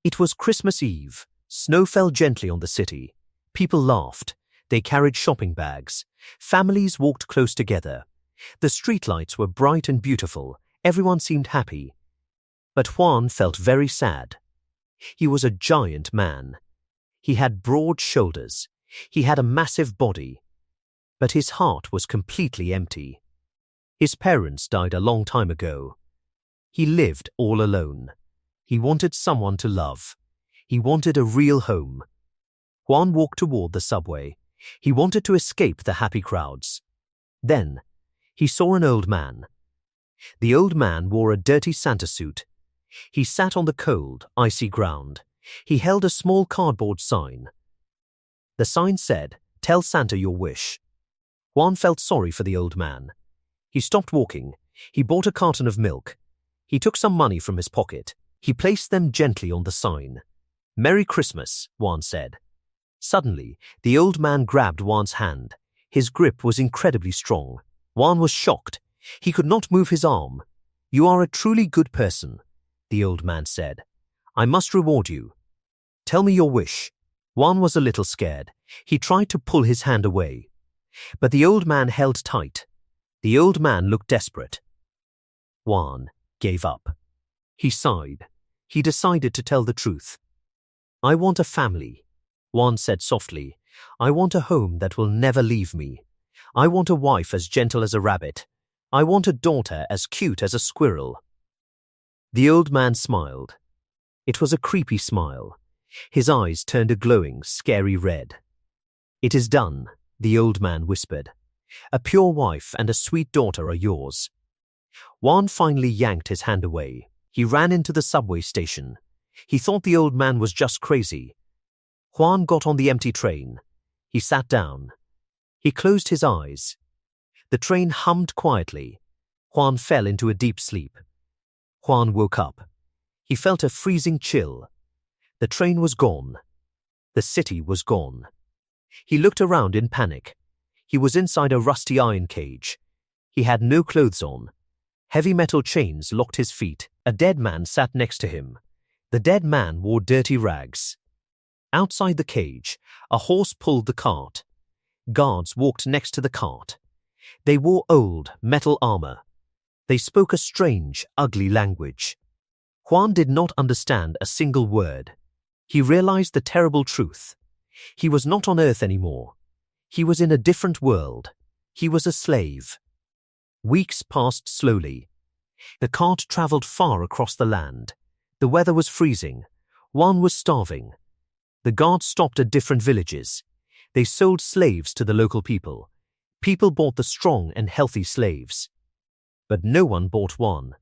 It was Christmas Eve. Snow fell gently on the city. People laughed. They carried shopping bags. Families walked close together. The streetlights were bright and beautiful. Everyone seemed happy. But Juan felt very sad. He was a giant man. He had broad shoulders. He had a massive body. But his heart was completely empty. His parents died a long time ago. He lived all alone. He wanted someone to love. He wanted a real home. Juan walked toward the subway. He wanted to escape the happy crowds. Then, he saw an old man. The old man wore a dirty Santa suit. He sat on the cold, icy ground. He held a small cardboard sign. The sign said, "Tell Santa your wish." Juan felt sorry for the old man. He stopped walking. He bought a carton of milk. He took some money from his pocket. He placed them gently on the sign. "Merry Christmas," Juan said. Suddenly, the old man grabbed Juan's hand. His grip was incredibly strong. Juan was shocked. He could not move his arm. "You are a truly good person," the old man said. "I must reward you. Tell me your wish." Juan was a little scared. He tried to pull his hand away. But the old man held tight. The old man looked desperate. Juan gave up. He sighed. He decided to tell the truth. "I want a family," Juan said softly. "I want a home that will never leave me. I want a wife as gentle as a rabbit. I want a daughter as cute as a squirrel." The old man smiled. It was a creepy smile. His eyes turned a glowing, scary red. "It is done," the old man whispered. "A pure wife and a sweet daughter are yours." Juan finally yanked his hand away. He ran into the subway station. He thought the old man was just crazy. Juan got on the empty train. He sat down. He closed his eyes. The train hummed quietly. Juan fell into a deep sleep. Juan woke up. He felt a freezing chill. The train was gone. The city was gone. He looked around in panic. He was inside a rusty iron cage. He had no clothes on. Heavy metal chains locked his feet. A dead man sat next to him. The dead man wore dirty rags. Outside the cage, a horse pulled the cart. Guards walked next to the cart. They wore old, metal armor. They spoke a strange, ugly language. Juan did not understand a single word. He realized the terrible truth. He was not on Earth anymore. He was in a different world. He was a slave. Weeks passed slowly. The cart traveled far across the land. The weather was freezing. Juan was starving. The guards stopped at different villages. They sold slaves to the local people. People bought the strong and healthy slaves. But no one bought Juan.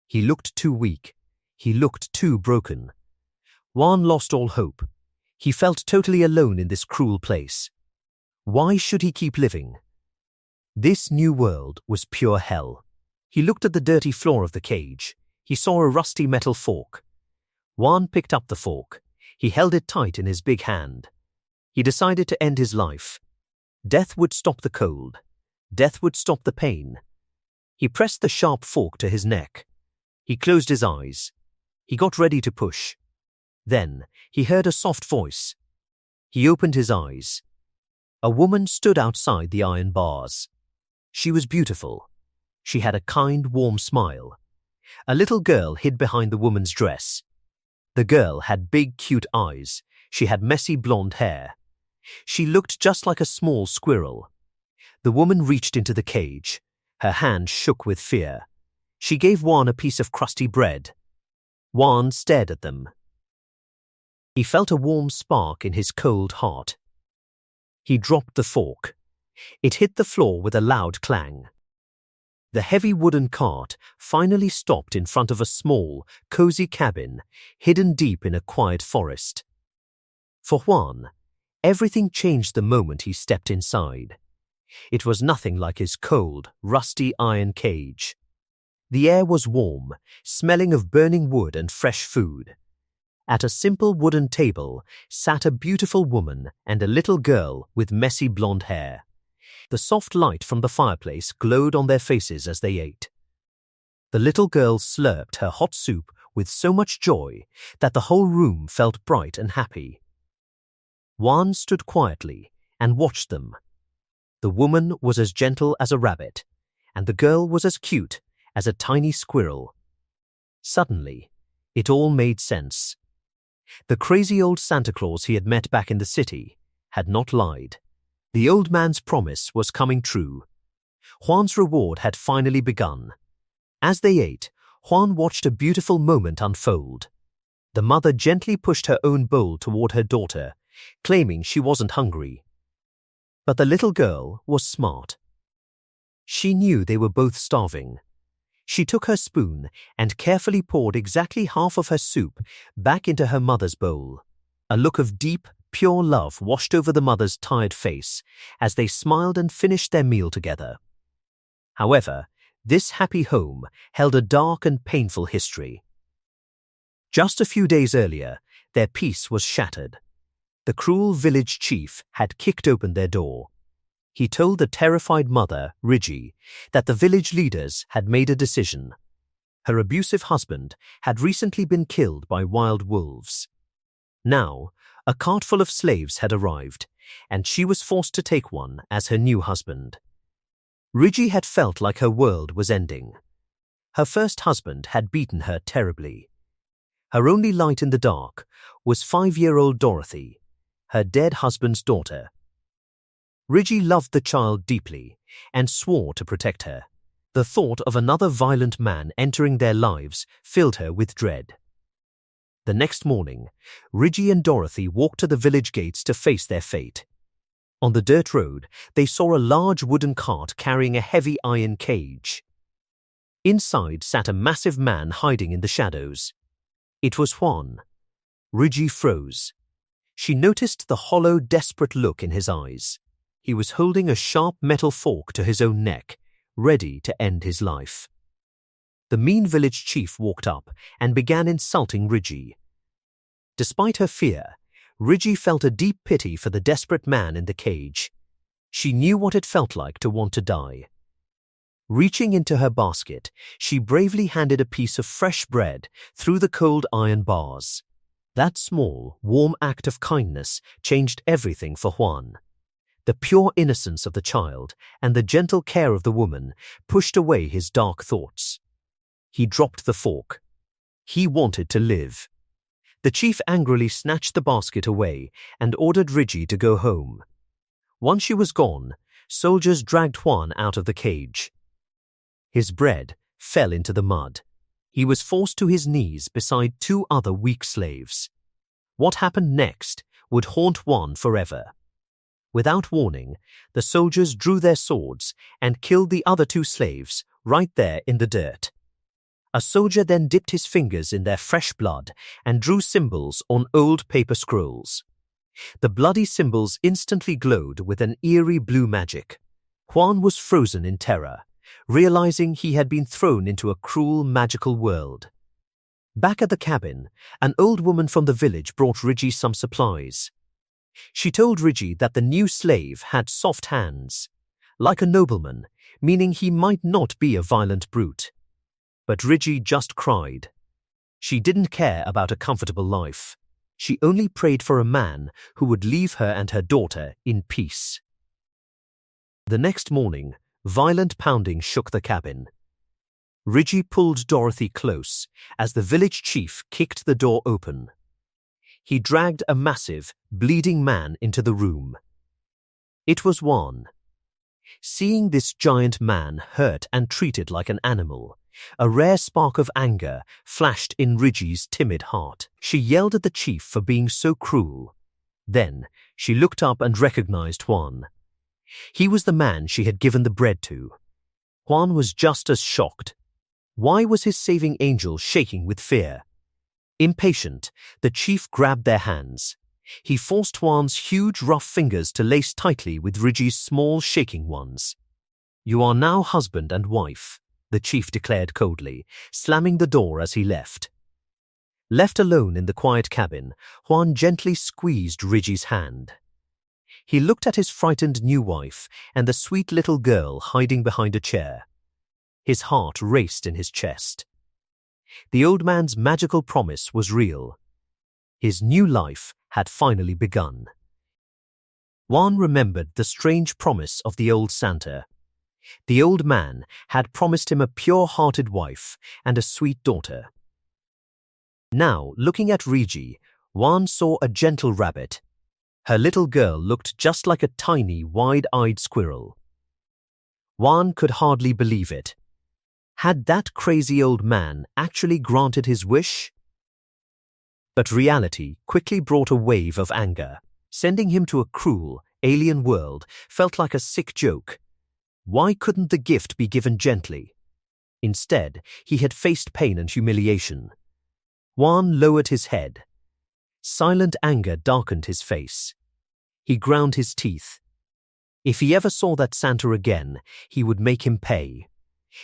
He looked too weak. He looked too broken. Juan lost all hope. He felt totally alone in this cruel place. Why should he keep living? This new world was pure hell. He looked at the dirty floor of the cage. He saw a rusty metal fork. Juan picked up the fork. He held it tight in his big hand. He decided to end his life. Death would stop the cold. Death would stop the pain. He pressed the sharp fork to his neck. He closed his eyes. He got ready to push. Then he heard a soft voice. He opened his eyes. A woman stood outside the iron bars. She was beautiful. She had a kind, warm smile. A little girl hid behind the woman's dress. The girl had big, cute eyes. She had messy blonde hair. She looked just like a small squirrel. The woman reached into the cage. Her hand shook with fear. She gave Juan a piece of crusty bread. Juan stared at them. He felt a warm spark in his cold heart. He dropped the fork. It hit the floor with a loud clang. The heavy wooden cart finally stopped in front of a small, cozy cabin hidden deep in a quiet forest. For Juan, everything changed the moment he stepped inside. It was nothing like his cold, rusty iron cage. The air was warm, smelling of burning wood and fresh food. At a simple wooden table sat a beautiful woman and a little girl with messy blonde hair. The soft light from the fireplace glowed on their faces as they ate. The little girl slurped her hot soup with so much joy that the whole room felt bright and happy. Juan stood quietly and watched them. The woman was as gentle as a rabbit, and the girl was as cute as a tiny squirrel. Suddenly, it all made sense. The crazy old Santa Claus he had met back in the city had not lied. The old man's promise was coming true. Juan's reward had finally begun. As they ate, Juan watched a beautiful moment unfold. The mother gently pushed her own bowl toward her daughter, claiming she wasn't hungry. But the little girl was smart. She knew they were both starving. She took her spoon and carefully poured exactly half of her soup back into her mother's bowl. A look of deep, pure love washed over the mother's tired face as they smiled and finished their meal together. However, this happy home held a dark and painful history. Just a few days earlier, their peace was shattered. The cruel village chief had kicked open their door. He told the terrified mother, Rigi, that the village leaders had made a decision. Her abusive husband had recently been killed by wild wolves. Now, a cart full of slaves had arrived, and she was forced to take one as her new husband. Rigi had felt like her world was ending. Her first husband had beaten her terribly. Her only light in the dark was 5-year-old Dorothy, her dead husband's daughter. Rigi loved the child deeply and swore to protect her. The thought of another violent man entering their lives filled her with dread. The next morning, Rigi and Dorothy walked to the village gates to face their fate. On the dirt road, they saw a large wooden cart carrying a heavy iron cage. Inside sat a massive man hiding in the shadows. It was Juan. Rigi froze. She noticed the hollow, desperate look in his eyes. He was holding a sharp metal fork to his own neck, ready to end his life. The mean village chief walked up and began insulting Rigi. Despite her fear, Rigi felt a deep pity for the desperate man in the cage. She knew what it felt like to want to die. Reaching into her basket, she bravely handed a piece of fresh bread through the cold iron bars. That small, warm act of kindness changed everything for Juan. The pure innocence of the child and the gentle care of the woman pushed away his dark thoughts. He dropped the fork. He wanted to live. The chief angrily snatched the basket away and ordered Rigi to go home. Once she was gone, soldiers dragged Juan out of the cage. His bread fell into the mud. He was forced to his knees beside 2 other weak slaves. What happened next would haunt Juan forever. Without warning, the soldiers drew their swords and killed the other 2 slaves right there in the dirt. A soldier then dipped his fingers in their fresh blood and drew symbols on old paper scrolls. The bloody symbols instantly glowed with an eerie blue magic. Juan was frozen in terror, realizing he had been thrown into a cruel, magical world. Back at the cabin, an old woman from the village brought Rigi some supplies. She told Rigi that the new slave had soft hands, like a nobleman, meaning he might not be a violent brute. But Rigi just cried. She didn't care about a comfortable life. She only prayed for a man who would leave her and her daughter in peace. The next morning, violent pounding shook the cabin. Rigi pulled Dorothy close as the village chief kicked the door open. He dragged a massive, bleeding man into the room. It was Juan. Seeing this giant man hurt and treated like an animal, a rare spark of anger flashed in Rigi's timid heart. She yelled at the chief for being so cruel. Then she looked up and recognized Juan. He was the man she had given the bread to. Juan was just as shocked. Why was his saving angel shaking with fear? Impatient, the chief grabbed their hands. He forced Juan's huge, rough fingers to lace tightly with Rigi's small, shaking ones. "You are now husband and wife," the chief declared coldly, slamming the door as he left. Left alone in the quiet cabin, Juan gently squeezed Rigi's hand. He looked at his frightened new wife and the sweet little girl hiding behind a chair. His heart raced in his chest. The old man's magical promise was real. His new life had finally begun. Juan remembered the strange promise of the old Santa. The old man had promised him a pure-hearted wife and a sweet daughter. Now, looking at Rigi, Juan saw a gentle rabbit. Her little girl looked just like a tiny, wide-eyed squirrel. Juan could hardly believe it. Had that crazy old man actually granted his wish? But reality quickly brought a wave of anger. Sending him to a cruel, alien world felt like a sick joke. Why couldn't the gift be given gently? Instead, he had faced pain and humiliation. Juan lowered his head. Silent anger darkened his face. He ground his teeth. If he ever saw that Santa again, he would make him pay.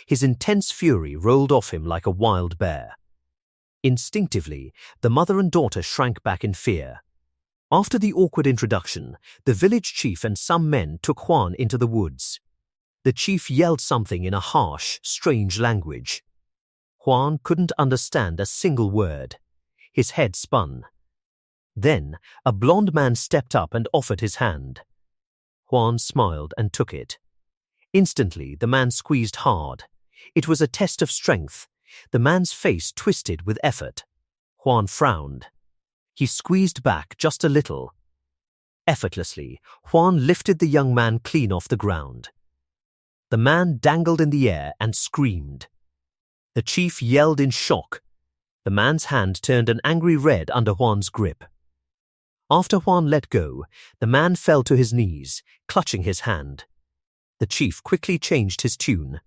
His intense fury rolled off him like a wild bear. Instinctively, the mother and daughter shrank back in fear. After the awkward introduction, the village chief and some men took Juan into the woods. The chief yelled something in a harsh, strange language. Juan couldn't understand a single word. His head spun. Then, a blond man stepped up and offered his hand. Juan smiled and took it. Instantly, the man squeezed hard. It was a test of strength. The man's face twisted with effort. Juan frowned. He squeezed back just a little. Effortlessly, Juan lifted the young man clean off the ground. The man dangled in the air and screamed. The chief yelled in shock. The man's hand turned an angry red under Juan's grip. After Juan let go, the man fell to his knees, clutching his hand. The chief quickly changed his tune.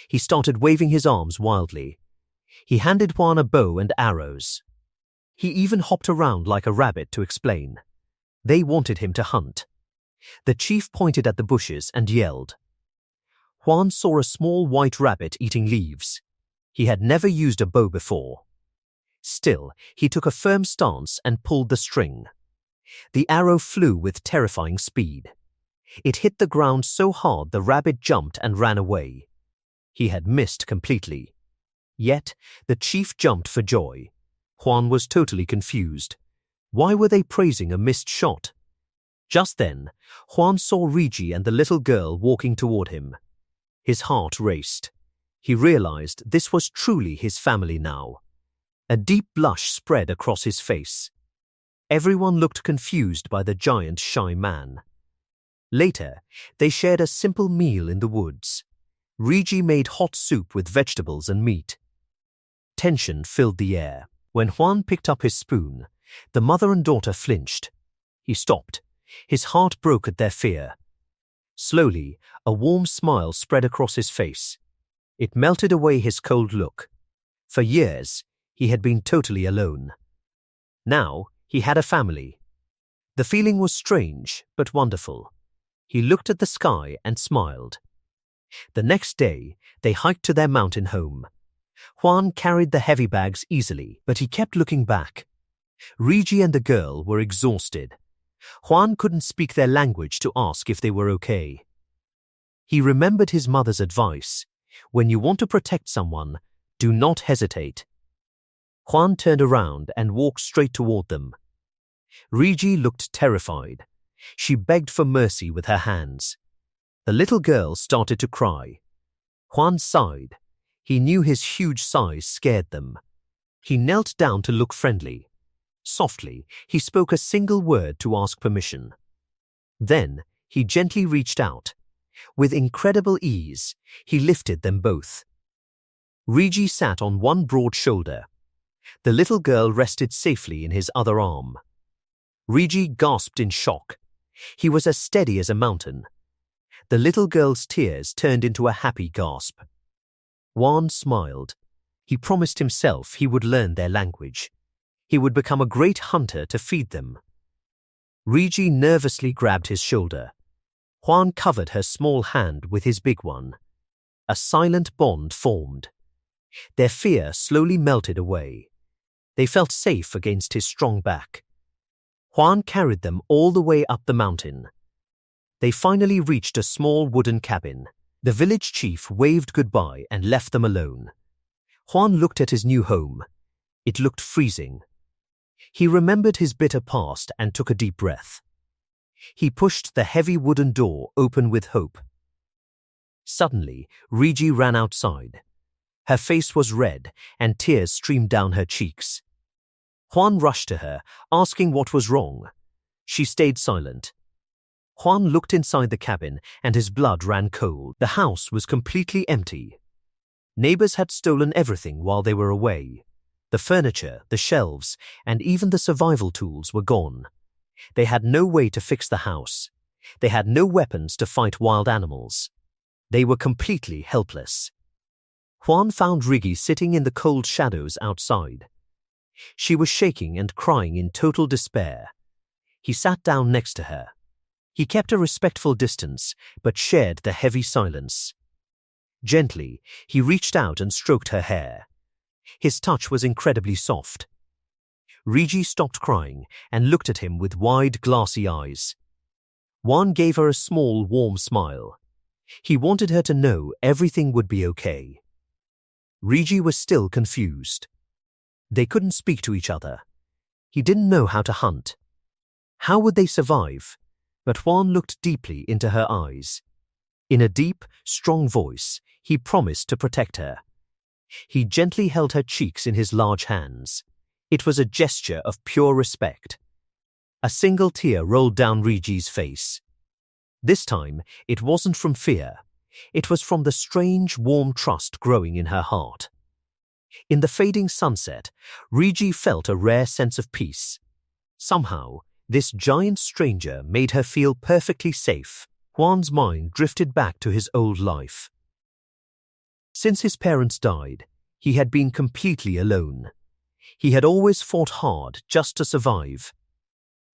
He started waving his arms wildly. He handed Juan a bow and arrows. He even hopped around like a rabbit to explain. They wanted him to hunt. The chief pointed at the bushes and yelled. Juan saw a small white rabbit eating leaves. He had never used a bow before. Still, he took a firm stance and pulled the string. The arrow flew with terrifying speed. It hit the ground so hard the rabbit jumped and ran away. He had missed completely. Yet, the chief jumped for joy. Juan was totally confused. Why were they praising a missed shot? Just then, Juan saw Rigi and the little girl walking toward him. His heart raced. He realized this was truly his family now. A deep blush spread across his face. Everyone looked confused by the giant, shy man. Later, they shared a simple meal in the woods. Rigi made hot soup with vegetables and meat. Tension filled the air. When Juan picked up his spoon, the mother and daughter flinched. He stopped. His heart broke at their fear. Slowly, a warm smile spread across his face. It melted away his cold look. For years, he had been totally alone. Now, he had a family. The feeling was strange, but wonderful. He looked at the sky and smiled. The next day, they hiked to their mountain home. Juan carried the heavy bags easily, but he kept looking back. Rigi and the girl were exhausted. Juan couldn't speak their language to ask if they were okay. He remembered his mother's advice. When you want to protect someone, do not hesitate. Juan turned around and walked straight toward them. Rigi looked terrified. She begged for mercy with her hands. The little girl started to cry. Juan sighed. He knew his huge size scared them. He knelt down to look friendly. Softly, he spoke a single word to ask permission. Then, he gently reached out. With incredible ease, he lifted them both. Rigi sat on one broad shoulder. The little girl rested safely in his other arm. Rigi gasped in shock. He was as steady as a mountain. The little girl's tears turned into a happy gasp. Juan smiled. He promised himself he would learn their language. He would become a great hunter to feed them. Rigi nervously grabbed his shoulder. Juan covered her small hand with his big one. A silent bond formed. Their fear slowly melted away. They felt safe against his strong back. Juan carried them all the way up the mountain. They finally reached a small wooden cabin. The village chief waved goodbye and left them alone. Juan looked at his new home. It looked freezing. He remembered his bitter past and took a deep breath. He pushed the heavy wooden door open with hope. Suddenly, Rigi ran outside. Her face was red and tears streamed down her cheeks. Juan rushed to her, asking what was wrong. She stayed silent. Juan looked inside the cabin and his blood ran cold. The house was completely empty. Neighbors had stolen everything while they were away. The furniture, the shelves, and even the survival tools were gone. They had no way to fix the house. They had no weapons to fight wild animals. They were completely helpless. Juan found Rigi sitting in the cold shadows outside. She was shaking and crying in total despair. He sat down next to her. He kept a respectful distance, but shared the heavy silence. Gently, he reached out and stroked her hair. His touch was incredibly soft. Rigi stopped crying and looked at him with wide, glassy eyes. Juan gave her a small, warm smile. He wanted her to know everything would be okay. Rigi was still confused. They couldn't speak to each other. He didn't know how to hunt. How would they survive? But Juan looked deeply into her eyes. In a deep, strong voice, he promised to protect her. He gently held her cheeks in his large hands. It was a gesture of pure respect. A single tear rolled down Rigi's face. This time, it wasn't from fear. It was from the strange, warm trust growing in her heart. In the fading sunset, Rigi felt a rare sense of peace. Somehow, this giant stranger made her feel perfectly safe. Juan's mind drifted back to his old life. Since his parents died, he had been completely alone. He had always fought hard just to survive.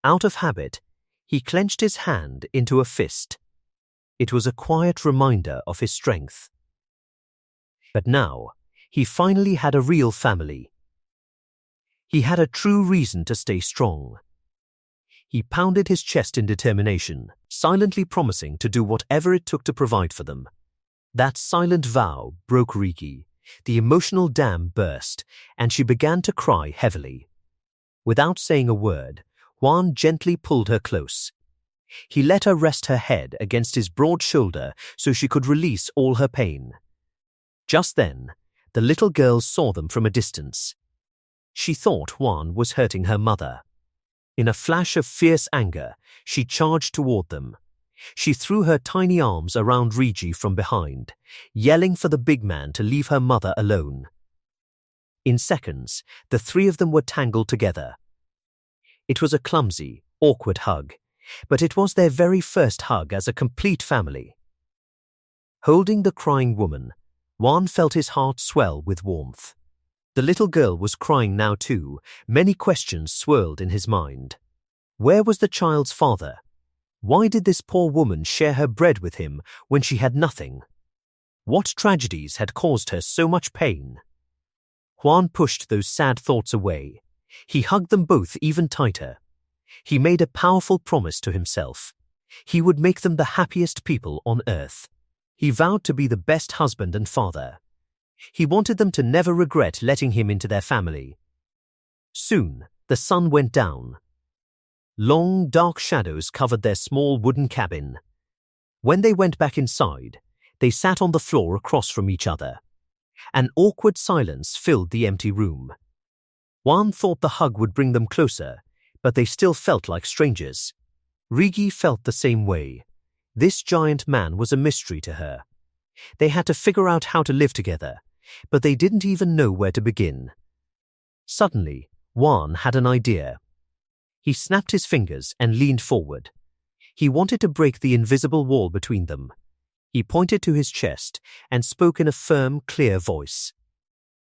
Out of habit, he clenched his hand into a fist. It was a quiet reminder of his strength. But now, he finally had a real family. He had a true reason to stay strong. He pounded his chest in determination, silently promising to do whatever it took to provide for them. That silent vow broke Rigi. The emotional dam burst, and she began to cry heavily. Without saying a word, Juan gently pulled her close. He let her rest her head against his broad shoulder so she could release all her pain. Just then, the little girl saw them from a distance. She thought Juan was hurting her mother. In a flash of fierce anger, she charged toward them. She threw her tiny arms around Rigi from behind, yelling for the big man to leave her mother alone. In seconds, the three of them were tangled together. It was a clumsy, awkward hug, but it was their very first hug as a complete family. Holding the crying woman, Juan felt his heart swell with warmth. The little girl was crying now too. Many questions swirled in his mind. Where was the child's father? Why did this poor woman share her bread with him when she had nothing? What tragedies had caused her so much pain? Juan pushed those sad thoughts away. He hugged them both even tighter. He made a powerful promise to himself. He would make them the happiest people on earth. He vowed to be the best husband and father. He wanted them to never regret letting him into their family. Soon, the sun went down. Long, dark shadows covered their small wooden cabin. When they went back inside, they sat on the floor across from each other. An awkward silence filled the empty room. Juan thought the hug would bring them closer, but they still felt like strangers. Rigi felt the same way. This giant man was a mystery to her. They had to figure out how to live together, but they didn't even know where to begin. Suddenly, Juan had an idea. He snapped his fingers and leaned forward. He wanted to break the invisible wall between them. He pointed to his chest and spoke in a firm, clear voice.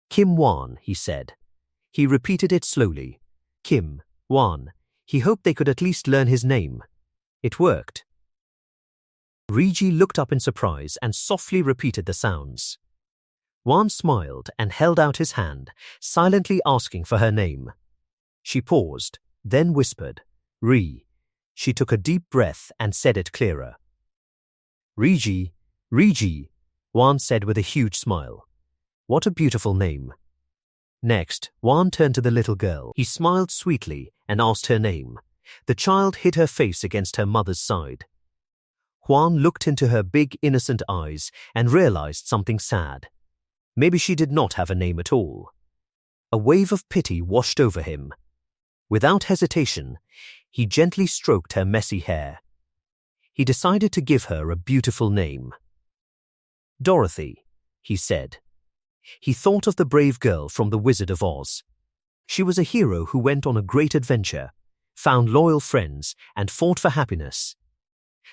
Kim Juan, he said. He repeated it slowly. Kim Juan. He hoped they could at least learn his name. It worked. Rigi looked up in surprise and softly repeated the sounds. Juan smiled and held out his hand, silently asking for her name. She paused, then whispered, Ri. She took a deep breath and said it clearer. Rigi, Juan said with a huge smile. What a beautiful name. Next, Juan turned to the little girl. He smiled sweetly and asked her name. The child hid her face against her mother's side. Juan looked into her big, innocent eyes and realized something sad. Maybe she did not have a name at all. A wave of pity washed over him. Without hesitation, he gently stroked her messy hair. He decided to give her a beautiful name. Dorothy, he said. He thought of the brave girl from The Wizard of Oz. She was a hero who went on a great adventure, found loyal friends, and fought for happiness.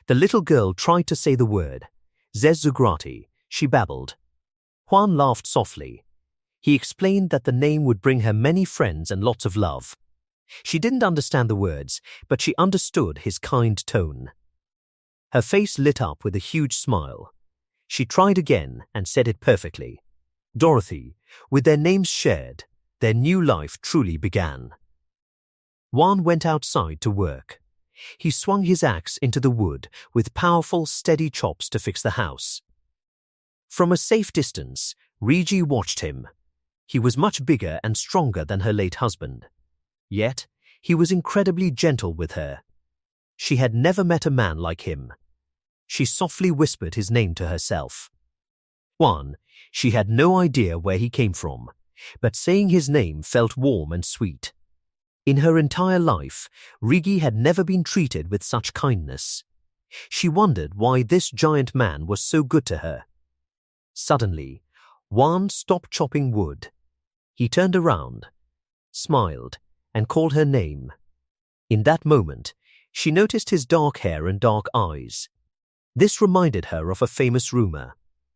The little girl tried to say the word, Zezugrati, she babbled. Juan laughed softly. He explained that the name would bring her many friends and lots of love. She didn't understand the words, but she understood his kind tone. Her face lit up with a huge smile. She tried again and said it perfectly. Dorothy, with their names shared, their new life truly began. Juan went outside to work. He swung his axe into the wood with powerful, steady chops to fix the house. From a safe distance, Rigi watched him. He was much bigger and stronger than her late husband. Yet, he was incredibly gentle with her. She had never met a man like him. She softly whispered his name to herself. Juan, she had no idea where he came from, but saying his name felt warm and sweet. In her entire life, Rigi had never been treated with such kindness. She wondered why this giant man was so good to her. Suddenly, Juan stopped chopping wood. He turned around, smiled, and called her name. In that moment, she noticed his dark hair and dark eyes. This reminded her of a famous rumor.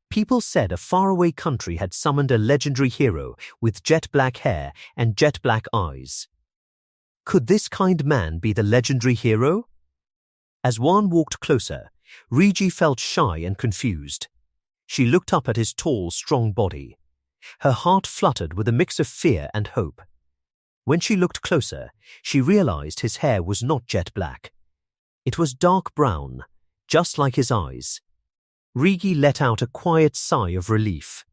People said a faraway country had summoned a legendary hero with jet black hair and jet black eyes. Could this kind man be the legendary hero? As Juan walked closer, Rigi felt shy and confused. She looked up at his tall, strong body. Her heart fluttered with a mix of fear and hope. When she looked closer, she realized his hair was not jet black. It was dark brown, just like his eyes. Rigi let out a quiet sigh of relief.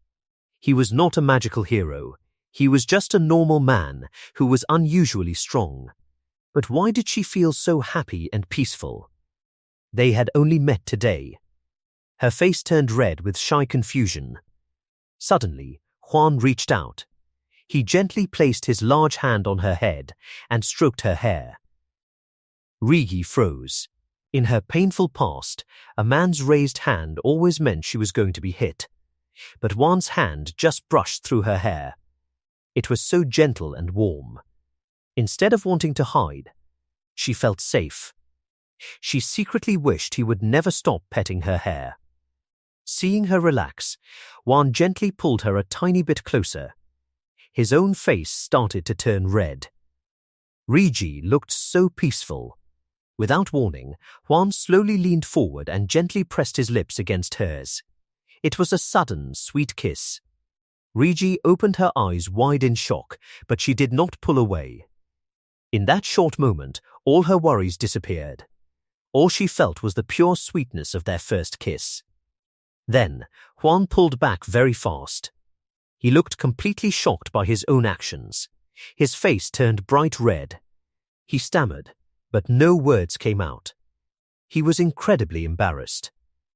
He was not a magical hero. He was just a normal man who was unusually strong. But why did she feel so happy and peaceful? They had only met today. Her face turned red with shy confusion. Suddenly, Juan reached out. He gently placed his large hand on her head and stroked her hair. Rigi froze. In her painful past, a man's raised hand always meant she was going to be hit. But Juan's hand just brushed through her hair. It was so gentle and warm. Instead of wanting to hide, she felt safe. She secretly wished he would never stop petting her hair. Seeing her relax, Juan gently pulled her a tiny bit closer. His own face started to turn red. Rigi looked so peaceful. Without warning, Juan slowly leaned forward and gently pressed his lips against hers. It was a sudden, sweet kiss. Rigi opened her eyes wide in shock, but she did not pull away. In that short moment, all her worries disappeared. All she felt was the pure sweetness of their first kiss. Then, Juan pulled back very fast. He looked completely shocked by his own actions. His face turned bright red. He stammered, but no words came out. He was incredibly embarrassed.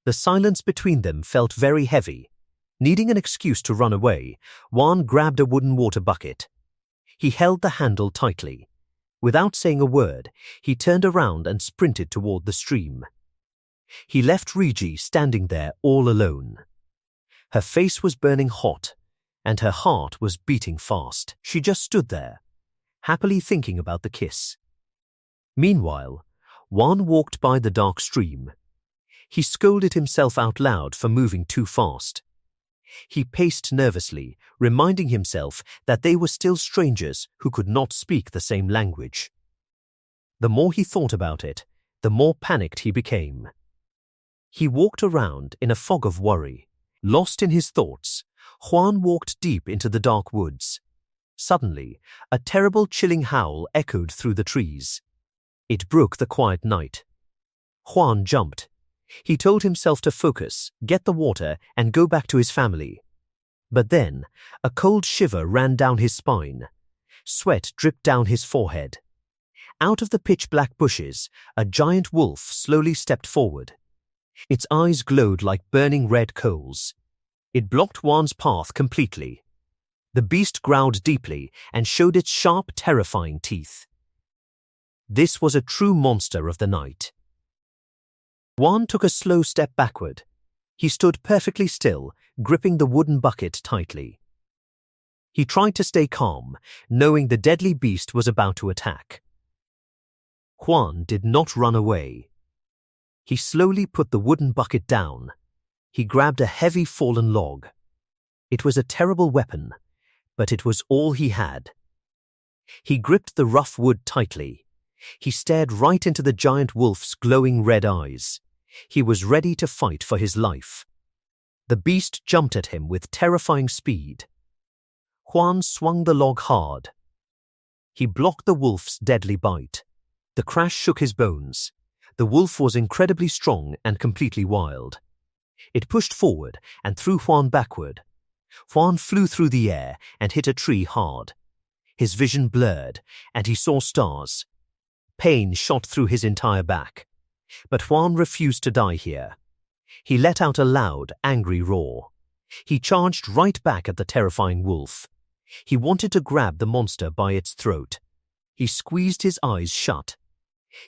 The silence between them felt very heavy. Needing an excuse to run away, Juan grabbed a wooden water bucket. He held the handle tightly. Without saying a word, he turned around and sprinted toward the stream. He left Rigi standing there all alone. Her face was burning hot, and her heart was beating fast. She just stood there, happily thinking about the kiss. Meanwhile, Juan walked by the dark stream. He scolded himself out loud for moving too fast. He paced nervously, reminding himself that they were still strangers who could not speak the same language. The more he thought about it, the more panicked he became. He walked around in a fog of worry. Lost in his thoughts, Juan walked deep into the dark woods. Suddenly, a terrible chilling howl echoed through the trees. It broke the quiet night. Juan jumped. He told himself to focus, get the water, and go back to his family. But then, a cold shiver ran down his spine. Sweat dripped down his forehead. Out of the pitch-black bushes, a giant wolf slowly stepped forward. Its eyes glowed like burning red coals. It blocked Juan's path completely. The beast growled deeply and showed its sharp, terrifying teeth. This was a true monster of the night. Juan took a slow step backward. He stood perfectly still, gripping the wooden bucket tightly. He tried to stay calm, knowing the deadly beast was about to attack. Juan did not run away. He slowly put the wooden bucket down. He grabbed a heavy fallen log. It was a terrible weapon, but it was all he had. He gripped the rough wood tightly. He stared right into the giant wolf's glowing red eyes. He was ready to fight for his life. The beast jumped at him with terrifying speed. Juan swung the log hard. He blocked the wolf's deadly bite. The crash shook his bones. The wolf was incredibly strong and completely wild. It pushed forward and threw Juan backward. Juan flew through the air and hit a tree hard. His vision blurred, and he saw stars. Pain shot through his entire back. But Juan refused to die here. He let out a loud, angry roar. He charged right back at the terrifying wolf. He wanted to grab the monster by its throat. He squeezed his eyes shut.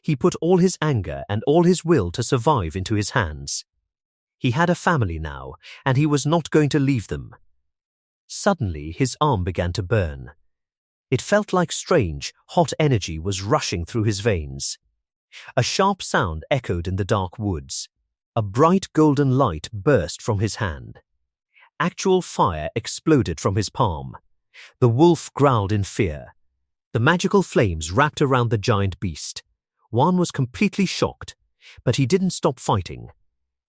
He put all his anger and all his will to survive into his hands. He had a family now, and he was not going to leave them. Suddenly, his arm began to burn. It felt like strange, hot energy was rushing through his veins. A sharp sound echoed in the dark woods. A bright golden light burst from his hand. Actual fire exploded from his palm. The wolf growled in fear. The magical flames wrapped around the giant beast. Juan was completely shocked, but he didn't stop fighting.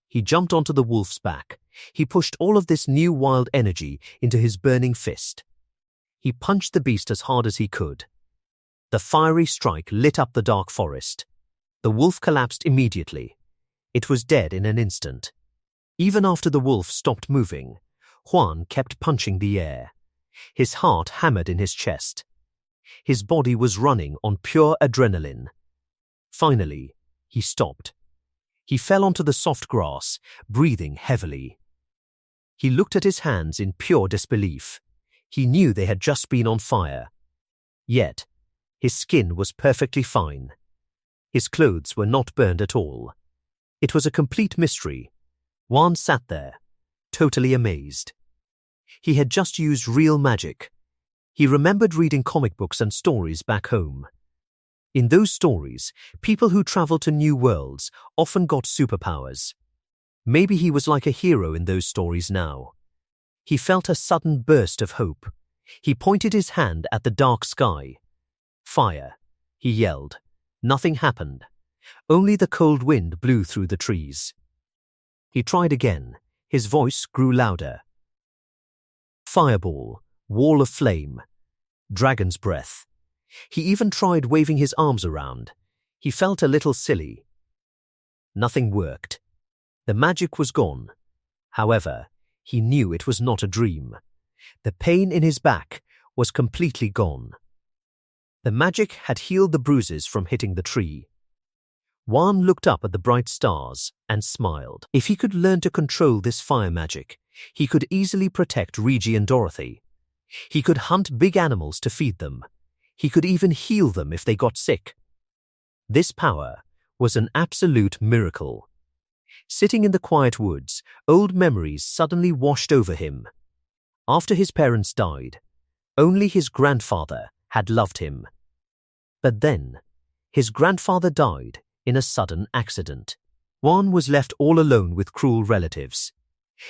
He jumped onto the wolf's back. He pushed all of this new wild energy into his burning fist. He punched the beast as hard as he could. The fiery strike lit up the dark forest. The wolf collapsed immediately. It was dead in an instant. Even after the wolf stopped moving, Juan kept punching the air. His heart hammered in his chest. His body was running on pure adrenaline. Finally, he stopped. He fell onto the soft grass, breathing heavily. He looked at his hands in pure disbelief. He knew they had just been on fire. Yet, his skin was perfectly fine. His clothes were not burned at all. It was a complete mystery. Juan sat there, totally amazed. He had just used real magic. He remembered reading comic books and stories back home. In those stories, people who traveled to new worlds often got superpowers. Maybe he was like a hero in those stories now. He felt a sudden burst of hope. He pointed his hand at the dark sky. Fire, he yelled. Nothing happened. Only the cold wind blew through the trees. He tried again. His voice grew louder. Fireball, wall of flame, dragon's breath. He even tried waving his arms around. He felt a little silly. Nothing worked. The magic was gone. However, he knew it was not a dream. The pain in his back was completely gone. The magic had healed the bruises from hitting the tree. Juan looked up at the bright stars and smiled. If he could learn to control this fire magic, he could easily protect Reggie and Dorothy. He could hunt big animals to feed them. He could even heal them if they got sick. This power was an absolute miracle. Sitting in the quiet woods, old memories suddenly washed over him. After his parents died, only his grandfather had loved him. But then, his grandfather died in a sudden accident. Juan was left all alone with cruel relatives.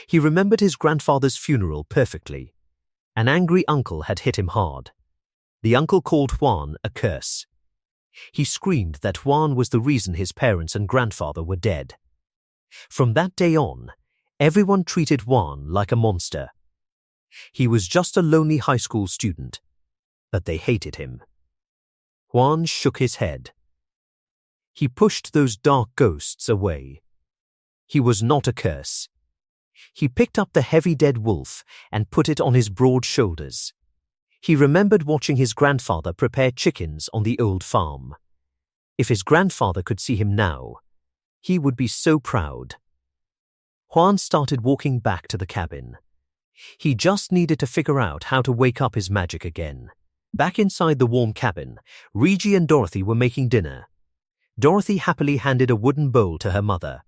He remembered his grandfather's funeral perfectly. An angry uncle had hit him hard. The uncle called Juan a curse. He screamed that Juan was the reason his parents and grandfather were dead. From that day on, everyone treated Juan like a monster. He was just a lonely high school student, but they hated him. Juan shook his head. He pushed those dark ghosts away. He was not a curse. He picked up the heavy dead wolf and put it on his broad shoulders. He remembered watching his grandfather prepare chickens on the old farm. If his grandfather could see him now, he would be so proud. Juan started walking back to the cabin. He just needed to figure out how to wake up his magic again. Back inside the warm cabin, Rigi and Dorothy were making dinner. Dorothy happily handed a wooden bowl to her mother.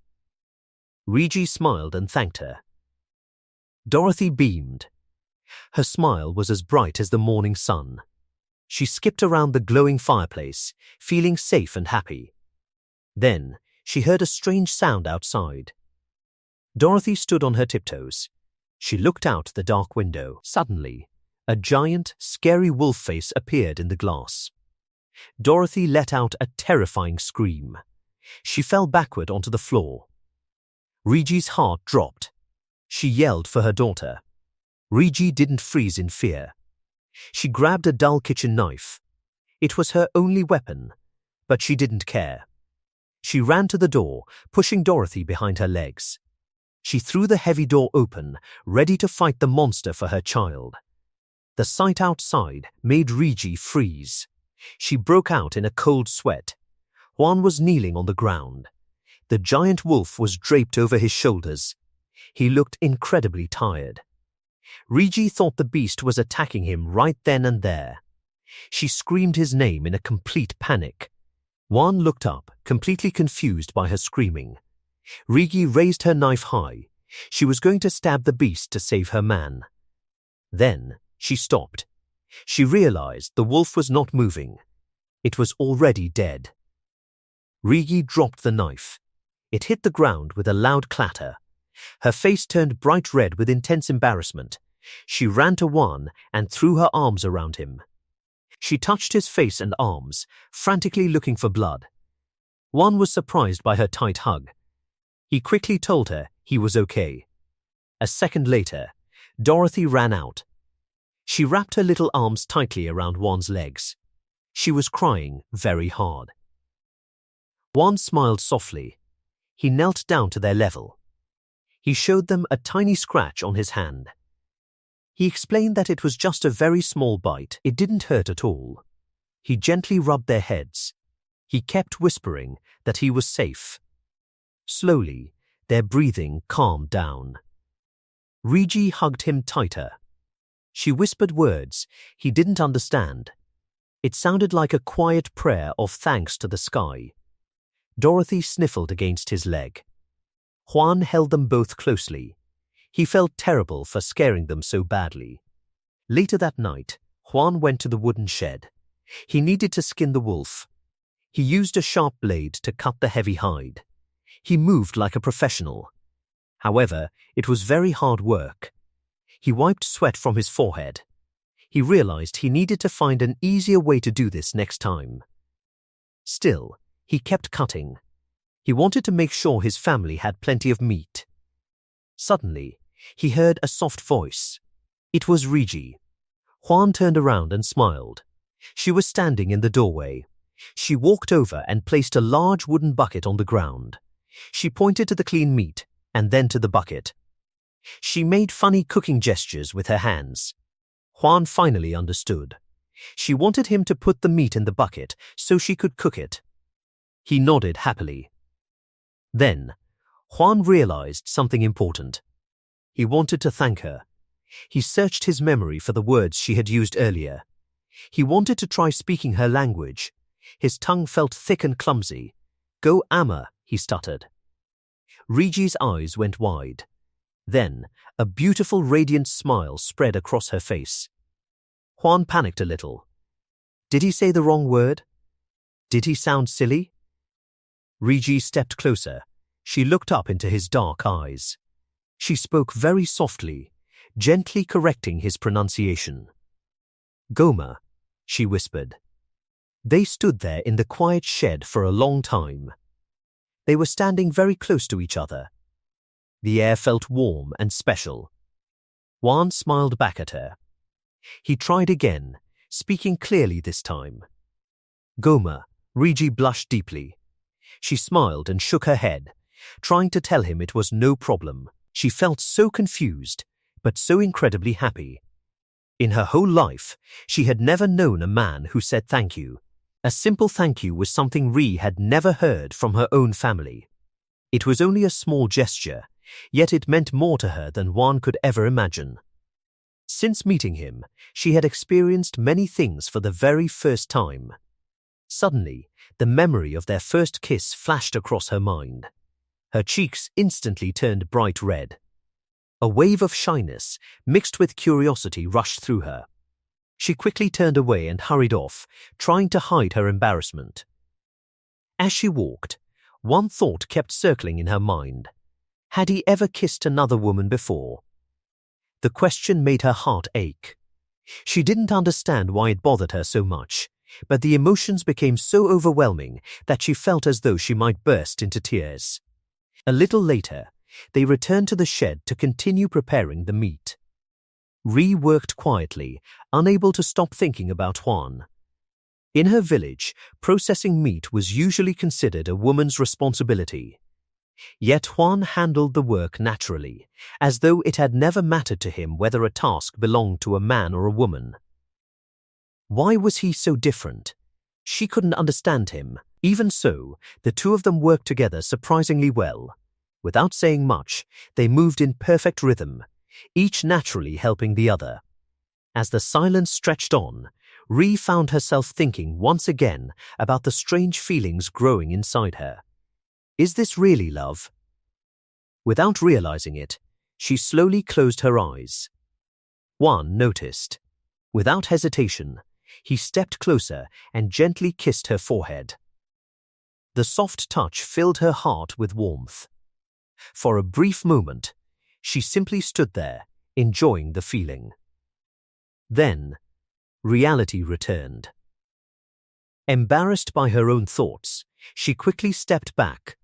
Rigi smiled and thanked her. Dorothy beamed. Her smile was as bright as the morning sun. She skipped around the glowing fireplace, feeling safe and happy. Then she heard a strange sound outside. Dorothy stood on her tiptoes. She looked out the dark window. Suddenly, a giant, scary wolf face appeared in the glass. Dorothy let out a terrifying scream. She fell backward onto the floor. Rigi's heart dropped. She yelled for her daughter. Rigi didn't freeze in fear. She grabbed a dull kitchen knife. It was her only weapon, but she didn't care. She ran to the door, pushing Dorothy behind her legs. She threw the heavy door open, ready to fight the monster for her child. The sight outside made Rigi freeze. She broke out in a cold sweat. Juan was kneeling on the ground. The giant wolf was draped over his shoulders. He looked incredibly tired. Rigi thought the beast was attacking him right then and there. She screamed his name in a complete panic. Juan looked up, completely confused by her screaming. Rigi raised her knife high. She was going to stab the beast to save her man. Then she stopped. She realized the wolf was not moving. It was already dead. Rigi dropped the knife. It hit the ground with a loud clatter. Her face turned bright red with intense embarrassment. She ran to Juan and threw her arms around him. She touched his face and arms, frantically looking for blood. Juan was surprised by her tight hug. He quickly told her he was okay. A second later, Dorothy ran out. She wrapped her little arms tightly around Juan's legs. She was crying very hard. Juan smiled softly. He knelt down to their level. He showed them a tiny scratch on his hand. He explained that it was just a very small bite. It didn't hurt at all. He gently rubbed their heads. He kept whispering that he was safe. Slowly, their breathing calmed down. Rigi hugged him tighter. She whispered words he didn't understand. It sounded like a quiet prayer of thanks to the sky. Dorothy sniffled against his leg. Juan held them both closely. He felt terrible for scaring them so badly. Later that night, Juan went to the wooden shed. He needed to skin the wolf. He used a sharp blade to cut the heavy hide. He moved like a professional. However, it was very hard work. He wiped sweat from his forehead. He realized he needed to find an easier way to do this next time. Still, he kept cutting. He wanted to make sure his family had plenty of meat. Suddenly, he heard a soft voice. It was Rigi. Juan turned around and smiled. She was standing in the doorway. She walked over and placed a large wooden bucket on the ground. She pointed to the clean meat and then to the bucket. She made funny cooking gestures with her hands. Juan finally understood. She wanted him to put the meat in the bucket so she could cook it. He nodded happily. Then, Juan realized something important. He wanted to thank her. He searched his memory for the words she had used earlier. He wanted to try speaking her language. His tongue felt thick and clumsy. "Go ama," he stuttered. Rigi's eyes went wide. Then, a beautiful radiant smile spread across her face. Juan panicked a little. Did he say the wrong word? Did he sound silly? Rigi stepped closer. She looked up into his dark eyes. She spoke very softly, gently correcting his pronunciation. "Goma," she whispered. They stood there in the quiet shed for a long time. They were standing very close to each other. The air felt warm and special. Juan smiled back at her. He tried again, speaking clearly this time. "Goma," Rigi blushed deeply. She smiled and shook her head, trying to tell him it was no problem. She felt so confused, but so incredibly happy. In her whole life, she had never known a man who said thank you. A simple thank you was something Ri had never heard from her own family. It was only a small gesture, yet it meant more to her than one could ever imagine. Since meeting him, she had experienced many things for the very first time. Suddenly, the memory of their first kiss flashed across her mind. Her cheeks instantly turned bright red. A wave of shyness, mixed with curiosity, rushed through her. She quickly turned away and hurried off, trying to hide her embarrassment. As she walked, one thought kept circling in her mind. Had he ever kissed another woman before? The question made her heart ache. She didn't understand why it bothered her so much, but the emotions became so overwhelming that she felt as though she might burst into tears. A little later, they returned to the shed to continue preparing the meat. Ri worked quietly, unable to stop thinking about Juan. In her village, processing meat was usually considered a woman's responsibility. Yet Juan handled the work naturally, as though it had never mattered to him whether a task belonged to a man or a woman. Why was he so different? She couldn't understand him. Even so, the two of them worked together surprisingly well. Without saying much, they moved in perfect rhythm, each naturally helping the other. As the silence stretched on, Ri found herself thinking once again about the strange feelings growing inside her. Is this really love? Without realizing it, she slowly closed her eyes. Juan noticed. Without hesitation, he stepped closer and gently kissed her forehead. The soft touch filled her heart with warmth. For a brief moment, she simply stood there, enjoying the feeling. Then, reality returned. Embarrassed by her own thoughts, she quickly stepped back,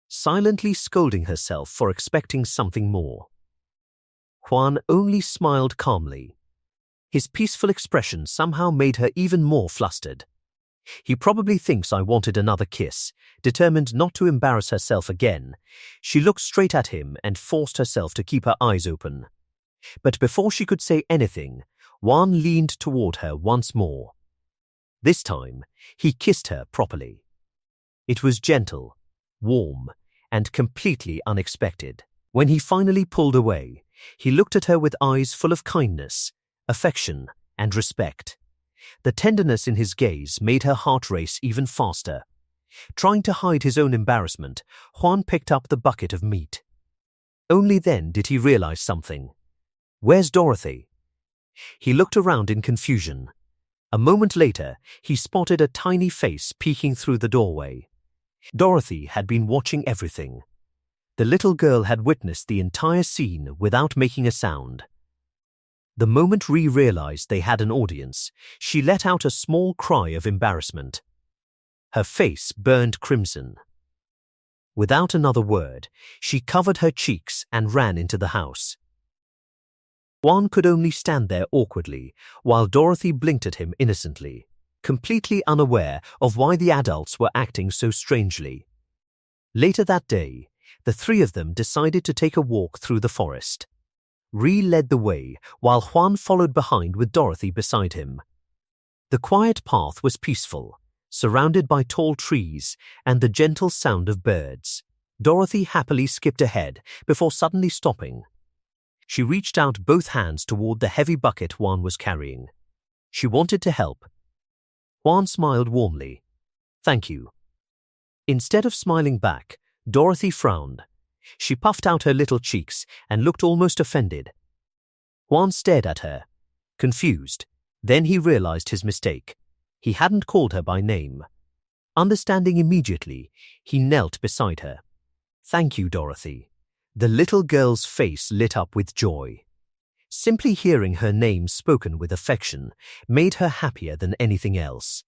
silently scolding herself for expecting something more. Juan only smiled calmly. His peaceful expression somehow made her even more flustered. He probably thinks I wanted another kiss. Determined not to embarrass herself again, she looked straight at him and forced herself to keep her eyes open. But before she could say anything, Juan leaned toward her once more. This time, he kissed her properly. It was gentle, warm, and completely unexpected. When he finally pulled away, he looked at her with eyes full of kindness, affection, and respect. The tenderness in his gaze made her heart race even faster. Trying to hide his own embarrassment, Juan picked up the bucket of meat. Only then did he realize something. Where's Dorothy? He looked around in confusion. A moment later, he spotted a tiny face peeking through the doorway. Dorothy had been watching everything. The little girl had witnessed the entire scene without making a sound. The moment Ri realized they had an audience, she let out a small cry of embarrassment. Her face burned crimson. Without another word, she covered her cheeks and ran into the house. Juan could only stand there awkwardly, while Dorothy blinked at him innocently, completely unaware of why the adults were acting so strangely. Later that day, the three of them decided to take a walk through the forest. Ri led the way, while Juan followed behind with Dorothy beside him. The quiet path was peaceful, surrounded by tall trees and the gentle sound of birds. Dorothy happily skipped ahead before suddenly stopping. She reached out both hands toward the heavy bucket Juan was carrying. She wanted to help. Juan smiled warmly. Thank you. Instead of smiling back, Dorothy frowned. She puffed out her little cheeks and looked almost offended. Juan stared at her, confused. Then he realized his mistake. He hadn't called her by name. Understanding immediately, he knelt beside her. Thank you, Dorothy. The little girl's face lit up with joy. Simply hearing her name spoken with affection made her happier than anything else.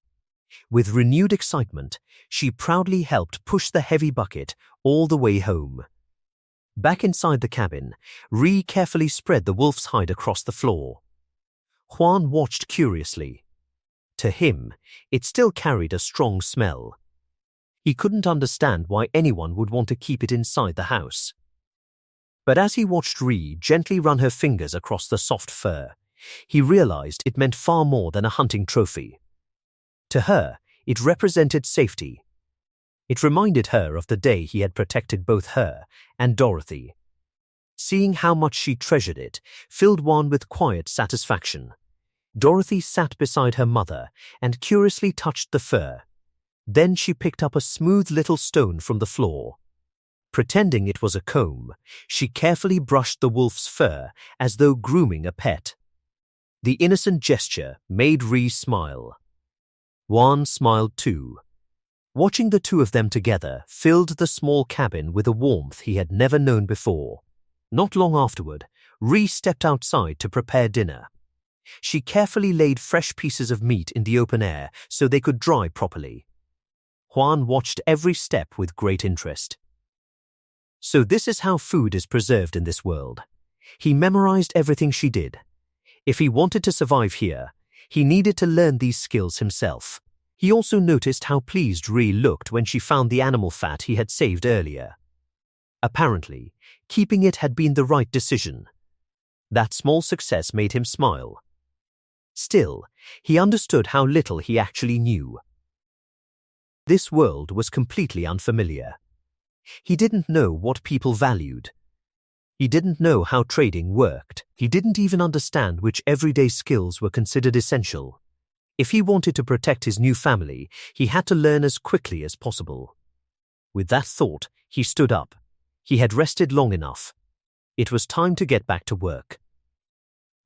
With renewed excitement, she proudly helped push the heavy bucket all the way home. Back inside the cabin, Ri carefully spread the wolf's hide across the floor. Juan watched curiously. To him, it still carried a strong smell. He couldn't understand why anyone would want to keep it inside the house. But as he watched Ri gently run her fingers across the soft fur, he realized it meant far more than a hunting trophy. To her, it represented safety. It reminded her of the day he had protected both her and Dorothy. Seeing how much she treasured it filled Juan with quiet satisfaction. Dorothy sat beside her mother and curiously touched the fur. Then she picked up a smooth little stone from the floor. Pretending it was a comb, she carefully brushed the wolf's fur as though grooming a pet. The innocent gesture made Ri smile. Juan smiled too. Watching the two of them together filled the small cabin with a warmth he had never known before. Not long afterward, Ri stepped outside to prepare dinner. She carefully laid fresh pieces of meat in the open air so they could dry properly. Juan watched every step with great interest. So this is how food is preserved in this world. He memorized everything she did. If he wanted to survive here, he needed to learn these skills himself. He also noticed how pleased Ri looked when she found the animal fat he had saved earlier. Apparently, keeping it had been the right decision. That small success made him smile. Still, he understood how little he actually knew. This world was completely unfamiliar. He didn't know what people valued. He didn't know how trading worked. He didn't even understand which everyday skills were considered essential. If he wanted to protect his new family, he had to learn as quickly as possible. With that thought, he stood up. He had rested long enough. It was time to get back to work.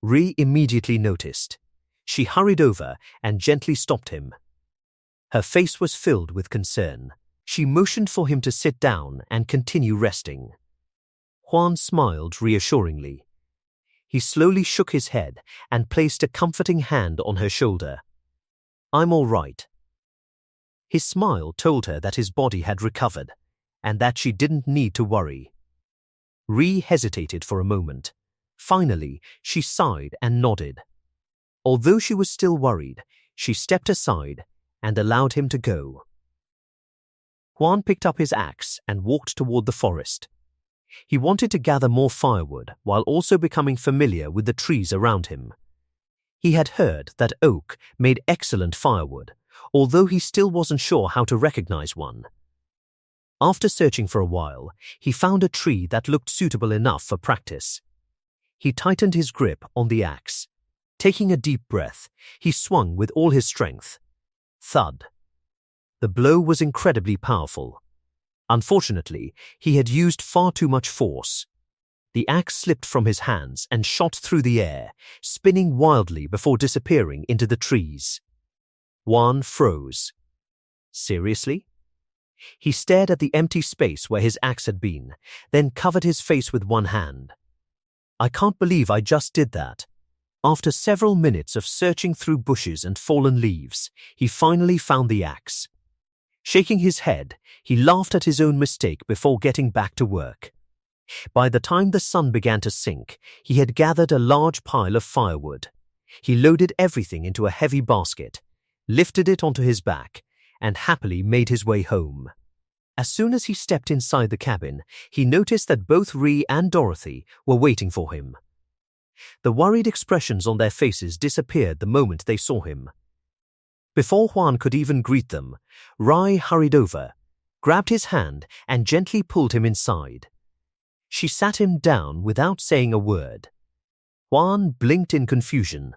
Ri immediately noticed. She hurried over and gently stopped him. Her face was filled with concern. She motioned for him to sit down and continue resting. Juan smiled reassuringly. He slowly shook his head and placed a comforting hand on her shoulder. "I'm all right." His smile told her that his body had recovered and that she didn't need to worry. Ri hesitated for a moment. Finally, she sighed and nodded. Although she was still worried, she stepped aside and allowed him to go. Juan picked up his axe and walked toward the forest. He wanted to gather more firewood while also becoming familiar with the trees around him. He had heard that oak made excellent firewood, although he still wasn't sure how to recognize one. After searching for a while, he found a tree that looked suitable enough for practice. He tightened his grip on the axe. Taking a deep breath, he swung with all his strength. Thud. The blow was incredibly powerful. Unfortunately, he had used far too much force. The axe slipped from his hands and shot through the air, spinning wildly before disappearing into the trees. Juan froze. Seriously? He stared at the empty space where his axe had been, then covered his face with one hand. "I can't believe I just did that." After several minutes of searching through bushes and fallen leaves, he finally found the axe. Shaking his head, he laughed at his own mistake before getting back to work. By the time the sun began to sink, he had gathered a large pile of firewood. He loaded everything into a heavy basket, lifted it onto his back, and happily made his way home. As soon as he stepped inside the cabin, he noticed that both Ri and Dorothy were waiting for him. The worried expressions on their faces disappeared the moment they saw him. Before Juan could even greet them, Rai hurried over, grabbed his hand, and gently pulled him inside. She sat him down without saying a word. Juan blinked in confusion.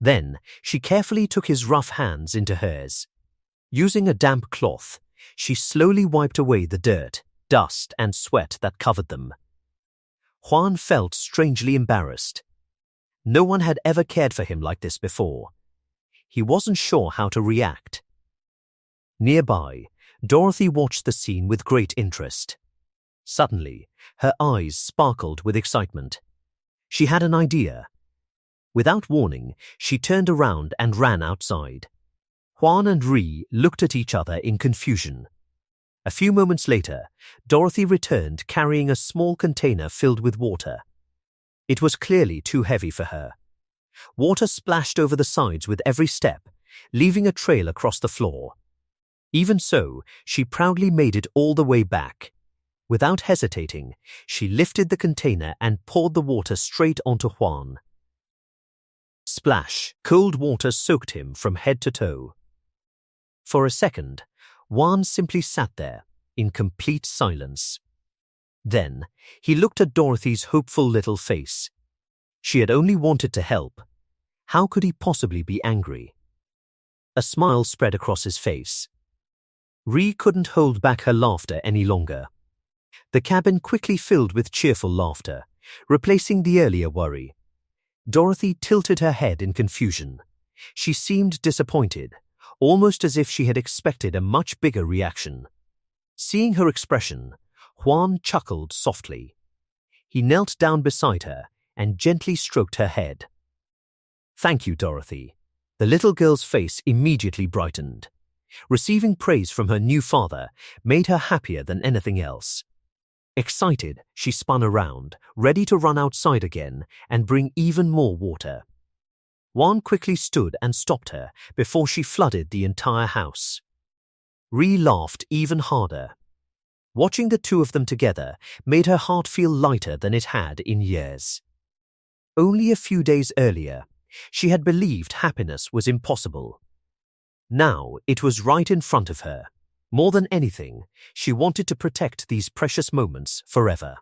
Then she carefully took his rough hands into hers. Using a damp cloth, she slowly wiped away the dirt, dust, and sweat that covered them. Juan felt strangely embarrassed. No one had ever cared for him like this before. He wasn't sure how to react. Nearby, Dorothy watched the scene with great interest. Suddenly, her eyes sparkled with excitement. She had an idea. Without warning, she turned around and ran outside. Juan and Ri looked at each other in confusion. A few moments later, Dorothy returned carrying a small container filled with water. It was clearly too heavy for her. Water splashed over the sides with every step, leaving a trail across the floor. Even so, she proudly made it all the way back. Without hesitating, she lifted the container and poured the water straight onto Juan. Splash! Cold water soaked him from head to toe. For a second, Juan simply sat there, in complete silence. Then, he looked at Dorothy's hopeful little face. She had only wanted to help. How could he possibly be angry? A smile spread across his face. Ree couldn't hold back her laughter any longer. The cabin quickly filled with cheerful laughter, replacing the earlier worry. Dorothy tilted her head in confusion. She seemed disappointed, almost as if she had expected a much bigger reaction. Seeing her expression, Juan chuckled softly. He knelt down beside her and gently stroked her head. "Thank you, Dorothy." The little girl's face immediately brightened. Receiving praise from her new father made her happier than anything else. Excited, she spun around, ready to run outside again and bring even more water. Juan quickly stood and stopped her before she flooded the entire house. Ree laughed even harder. Watching the two of them together made her heart feel lighter than it had in years. Only a few days earlier, she had believed happiness was impossible. Now it was right in front of her. More than anything, she wanted to protect these precious moments forever.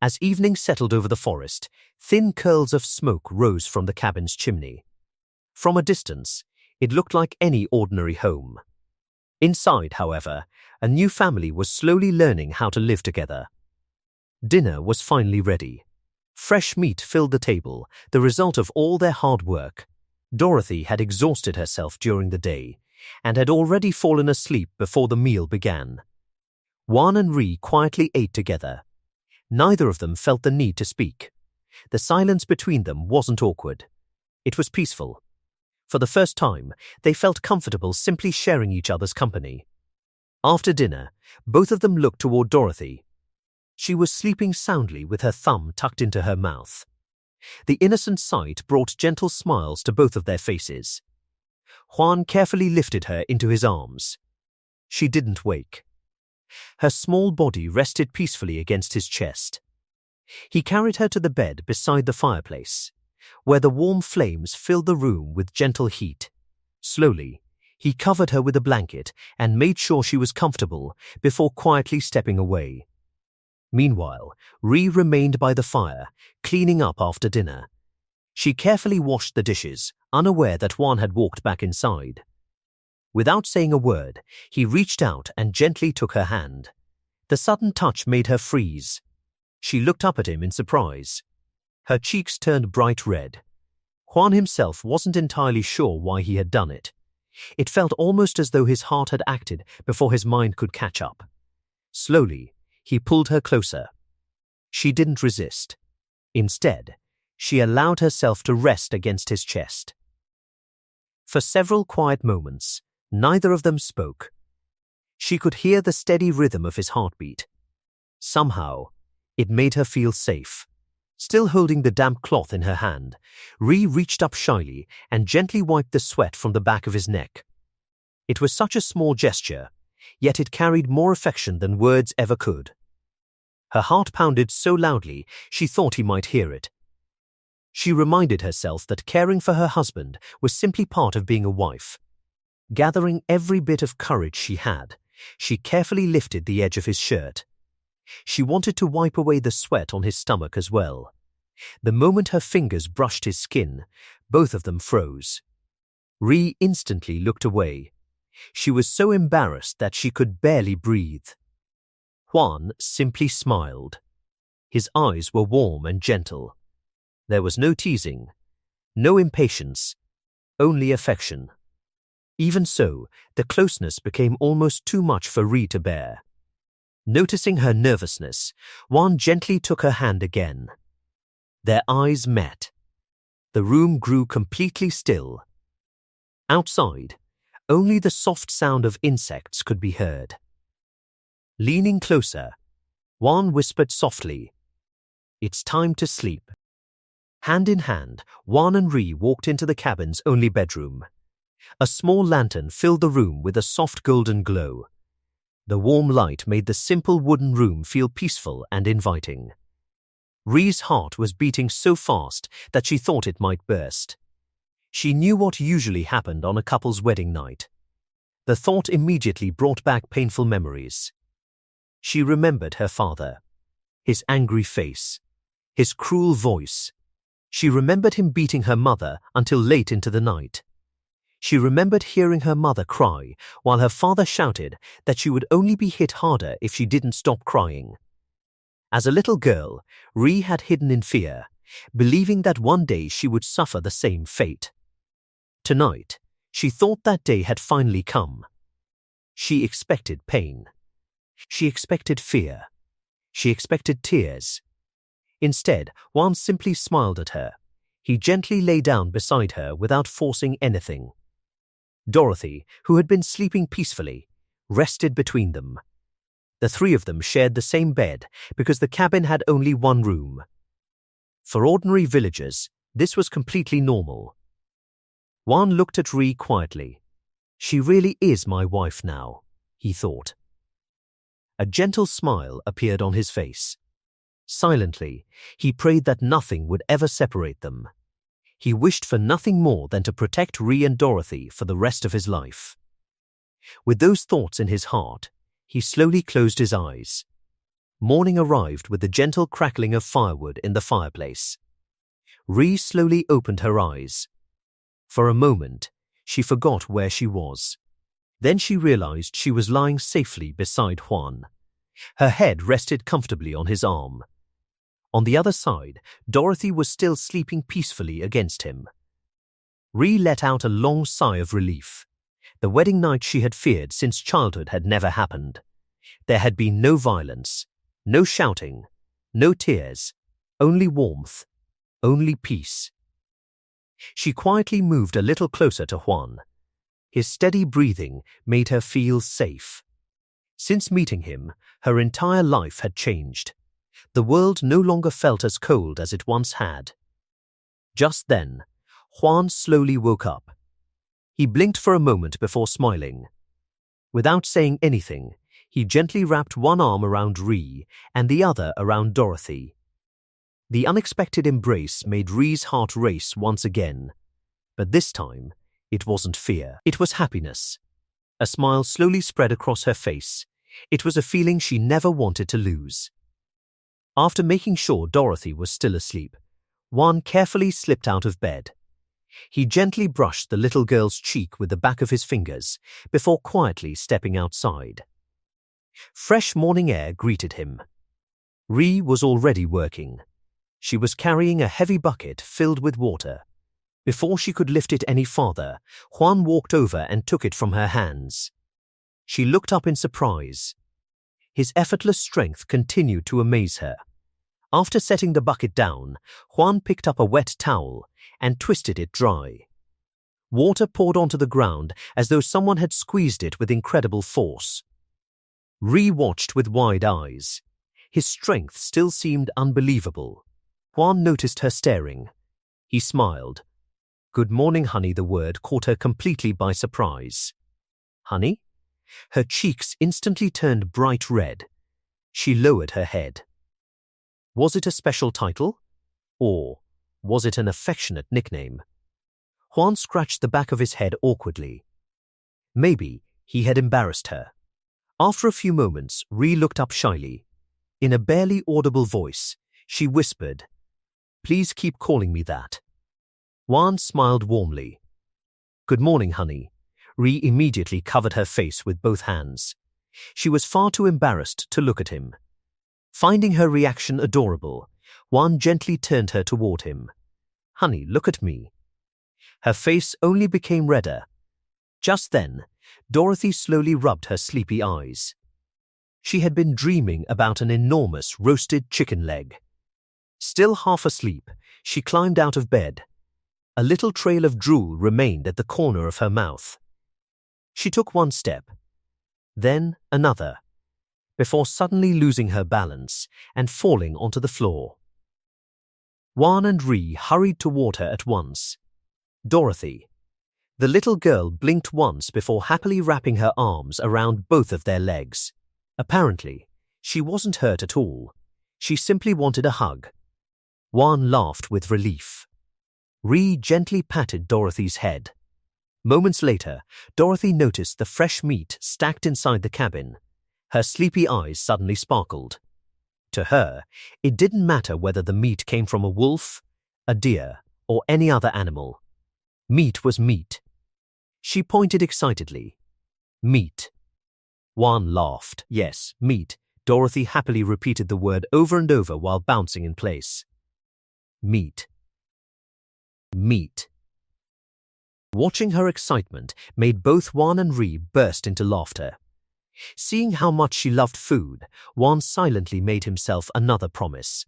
As evening settled over the forest, thin curls of smoke rose from the cabin's chimney. From a distance, it looked like any ordinary home. Inside, however, a new family was slowly learning how to live together. Dinner was finally ready. Fresh meat filled the table, the result of all their hard work. Dorothy had exhausted herself during the day and had already fallen asleep before the meal began. Juan and Ree quietly ate together. Neither of them felt the need to speak. The silence between them wasn't awkward. It was peaceful. For the first time, they felt comfortable simply sharing each other's company. After dinner, both of them looked toward Dorothy. She was sleeping soundly with her thumb tucked into her mouth. The innocent sight brought gentle smiles to both of their faces. Juan carefully lifted her into his arms. She didn't wake. Her small body rested peacefully against his chest. He carried her to the bed beside the fireplace, where the warm flames filled the room with gentle heat. Slowly, he covered her with a blanket and made sure she was comfortable before quietly stepping away. Meanwhile, Ree remained by the fire, cleaning up after dinner. She carefully washed the dishes, unaware that Juan had walked back inside. Without saying a word, he reached out and gently took her hand. The sudden touch made her freeze. She looked up at him in surprise. Her cheeks turned bright red. Juan himself wasn't entirely sure why he had done it. It felt almost as though his heart had acted before his mind could catch up. Slowly, he pulled her closer. She didn't resist. Instead, she allowed herself to rest against his chest. For several quiet moments, neither of them spoke. She could hear the steady rhythm of his heartbeat. Somehow, it made her feel safe. Still holding the damp cloth in her hand, Ree reached up shyly and gently wiped the sweat from the back of his neck. It was such a small gesture, yet it carried more affection than words ever could. Her heart pounded so loudly she thought he might hear it. She reminded herself that caring for her husband was simply part of being a wife. Gathering every bit of courage she had, she carefully lifted the edge of his shirt. She wanted to wipe away the sweat on his stomach as well. The moment her fingers brushed his skin, both of them froze. Ree instantly looked away. She was so embarrassed that she could barely breathe. Juan simply smiled. His eyes were warm and gentle. There was no teasing, no impatience, only affection. Even so, the closeness became almost too much for Ree to bear. Noticing her nervousness, Juan gently took her hand again. Their eyes met. The room grew completely still. Outside, only the soft sound of insects could be heard. Leaning closer, Juan whispered softly, "It's time to sleep." Hand in hand, Juan and Ree walked into the cabin's only bedroom. A small lantern filled the room with a soft golden glow. The warm light made the simple wooden room feel peaceful and inviting. Ree's heart was beating so fast that she thought it might burst. She knew what usually happened on a couple's wedding night. The thought immediately brought back painful memories. She remembered her father, his angry face, his cruel voice. She remembered him beating her mother until late into the night. She remembered hearing her mother cry while her father shouted that she would only be hit harder if she didn't stop crying. As a little girl, Ree had hidden in fear, believing that one day she would suffer the same fate. Tonight, she thought that day had finally come. She expected pain. She expected fear. She expected tears. Instead, Juan simply smiled at her. He gently lay down beside her without forcing anything. Dorothy, who had been sleeping peacefully, rested between them. The three of them shared the same bed because the cabin had only one room. For ordinary villagers, this was completely normal. Juan looked at Ree quietly. She really is my wife now, he thought. A gentle smile appeared on his face. Silently, he prayed that nothing would ever separate them. He wished for nothing more than to protect Ree and Dorothy for the rest of his life. With those thoughts in his heart, he slowly closed his eyes. Morning arrived with the gentle crackling of firewood in the fireplace. Ree slowly opened her eyes. For a moment, she forgot where she was. Then she realized she was lying safely beside Juan. Her head rested comfortably on his arm. On the other side, Dorothy was still sleeping peacefully against him. Ree let out a long sigh of relief. The wedding night she had feared since childhood had never happened. There had been no violence, no shouting, no tears, only warmth, only peace. She quietly moved a little closer to Juan. His steady breathing made her feel safe. Since meeting him, her entire life had changed. The world no longer felt as cold as it once had. Just then, Juan slowly woke up. He blinked for a moment before smiling. Without saying anything, he gently wrapped one arm around Ree and the other around Dorothy. The unexpected embrace made Ree's heart race once again. But this time, it wasn't fear. It was happiness. A smile slowly spread across her face. It was a feeling she never wanted to lose. After making sure Dorothy was still asleep, Juan carefully slipped out of bed. He gently brushed the little girl's cheek with the back of his fingers before quietly stepping outside. Fresh morning air greeted him. Ree was already working. She was carrying a heavy bucket filled with water. Before she could lift it any farther, Juan walked over and took it from her hands. She looked up in surprise. His effortless strength continued to amaze her. After setting the bucket down, Juan picked up a wet towel and twisted it dry. Water poured onto the ground as though someone had squeezed it with incredible force. Ree watched with wide eyes. His strength still seemed unbelievable. Juan noticed her staring. He smiled. "Good morning, honey." The word caught her completely by surprise. Honey? Her cheeks instantly turned bright red. She lowered her head. Was it a special title? Or was it an affectionate nickname? Juan scratched the back of his head awkwardly. Maybe he had embarrassed her. After a few moments, Ree looked up shyly. In a barely audible voice, she whispered, "Please keep calling me that." Juan smiled warmly. "Good morning, honey." Ree immediately covered her face with both hands. She was far too embarrassed to look at him. Finding her reaction adorable, Juan gently turned her toward him. "Honey, look at me." Her face only became redder. Just then, Dorothy slowly rubbed her sleepy eyes. She had been dreaming about an enormous roasted chicken leg. Still half asleep, she climbed out of bed. A little trail of drool remained at the corner of her mouth. She took one step, then another, before suddenly losing her balance and falling onto the floor. Juan and Ree hurried toward her at once. "Dorothy." The little girl blinked once before happily wrapping her arms around both of their legs. Apparently, she wasn't hurt at all. She simply wanted a hug. Juan laughed with relief. Ree gently patted Dorothy's head. Moments later, Dorothy noticed the fresh meat stacked inside the cabin. Her sleepy eyes suddenly sparkled. To her, it didn't matter whether the meat came from a wolf, a deer, or any other animal. Meat was meat. She pointed excitedly. Meat. Juan laughed. Yes, meat. Dorothy happily repeated the word over and over while bouncing in place. Meat. Meat. Watching her excitement made both Juan and Ree burst into laughter. Seeing how much she loved food, Juan silently made himself another promise.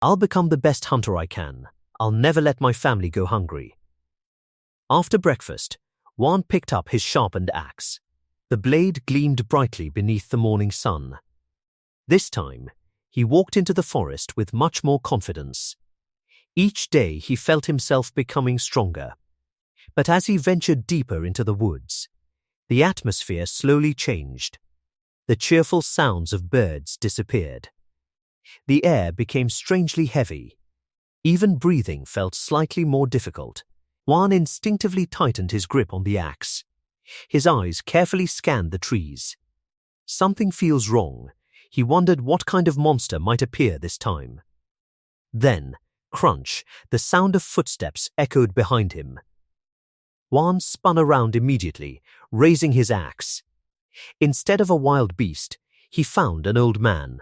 I'll become the best hunter I can. I'll never let my family go hungry. After breakfast, Juan picked up his sharpened axe. The blade gleamed brightly beneath the morning sun. This time, he walked into the forest with much more confidence. Each day he felt himself becoming stronger. But as he ventured deeper into the woods, the atmosphere slowly changed. The cheerful sounds of birds disappeared. The air became strangely heavy. Even breathing felt slightly more difficult. Juan instinctively tightened his grip on the axe. His eyes carefully scanned the trees. Something feels wrong. He wondered what kind of monster might appear this time. Then, crunch, the sound of footsteps echoed behind him. Juan spun around immediately, raising his axe. Instead of a wild beast, he found an old man.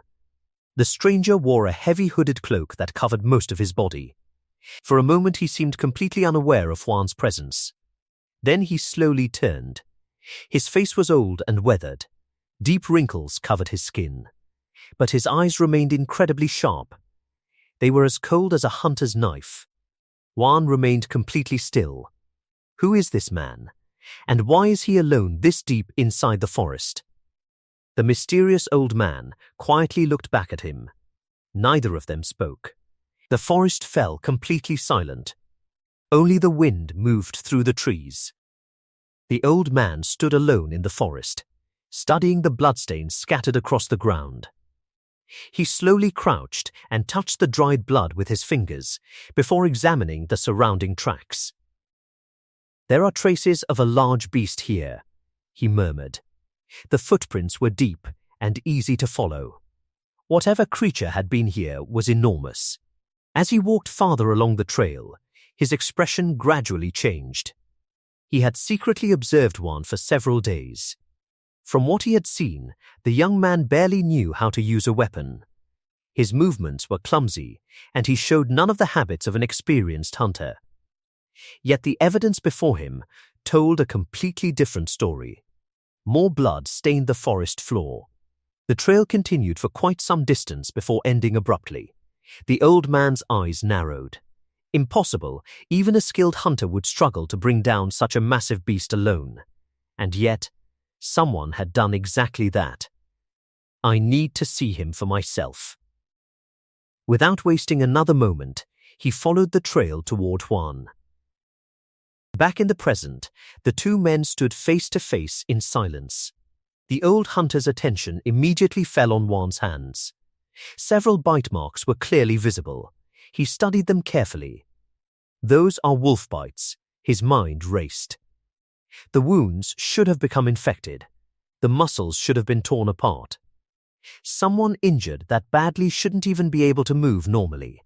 The stranger wore a heavy hooded cloak that covered most of his body. For a moment he seemed completely unaware of Juan's presence. Then he slowly turned. His face was old and weathered. Deep wrinkles covered his skin. But his eyes remained incredibly sharp. They were as cold as a hunter's knife. Juan remained completely still. Who is this man? And why is he alone this deep inside the forest? The mysterious old man quietly looked back at him. Neither of them spoke. The forest fell completely silent. Only the wind moved through the trees. The old man stood alone in the forest, studying the bloodstains scattered across the ground. He slowly crouched and touched the dried blood with his fingers before examining the surrounding tracks. There are traces of a large beast here, he murmured. The footprints were deep and easy to follow. Whatever creature had been here was enormous. As he walked farther along the trail, his expression gradually changed. He had secretly observed Juan for several days. From what he had seen, the young man barely knew how to use a weapon. His movements were clumsy, and he showed none of the habits of an experienced hunter. Yet the evidence before him told a completely different story. More blood stained the forest floor. The trail continued for quite some distance before ending abruptly. The old man's eyes narrowed. Impossible, even a skilled hunter would struggle to bring down such a massive beast alone. And yet, someone had done exactly that. I need to see him for myself. Without wasting another moment, he followed the trail toward Juan. Back in the present, the two men stood face to face in silence. The old hunter's attention immediately fell on Juan's hands. Several bite marks were clearly visible. He studied them carefully. Those are wolf bites. His mind raced. The wounds should have become infected. The muscles should have been torn apart. Someone injured that badly shouldn't even be able to move normally.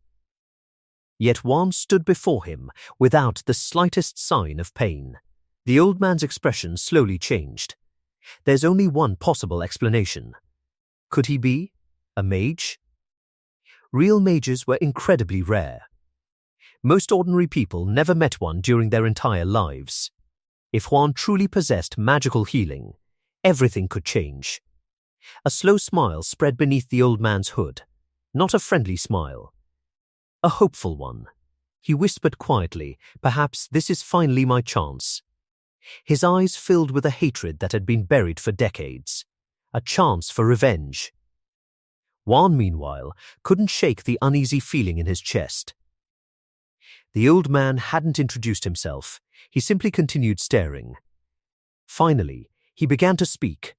Yet Juan stood before him without the slightest sign of pain. The old man's expression slowly changed. There's only one possible explanation. Could he be a mage? Real mages were incredibly rare. Most ordinary people never met one during their entire lives. If Juan truly possessed magical healing, everything could change. A slow smile spread beneath the old man's hood. Not a friendly smile. A hopeful one. He whispered quietly, perhaps this is finally my chance. His eyes filled with a hatred that had been buried for decades. A chance for revenge. Juan, meanwhile, couldn't shake the uneasy feeling in his chest. The old man hadn't introduced himself. He simply continued staring. Finally, he began to speak.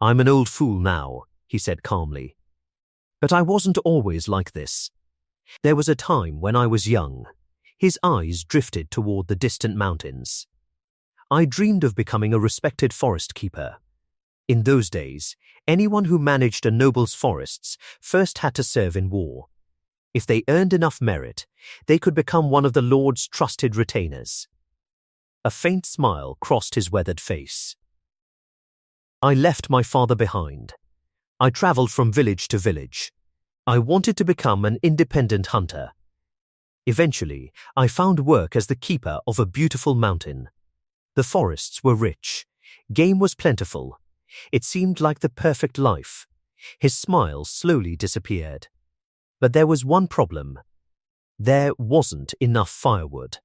"I'm an old fool now," he said calmly. "But I wasn't always like this. There was a time when I was young." His eyes drifted toward the distant mountains. "I dreamed of becoming a respected forest keeper. In those days, anyone who managed a noble's forests first had to serve in war. If they earned enough merit, they could become one of the Lord's trusted retainers." A faint smile crossed his weathered face. "I left my father behind. I traveled from village to village. I wanted to become an independent hunter. Eventually, I found work as the keeper of a beautiful mountain. The forests were rich. Game was plentiful. It seemed like the perfect life." His smile slowly disappeared. But there was one problem. There wasn't enough firewood.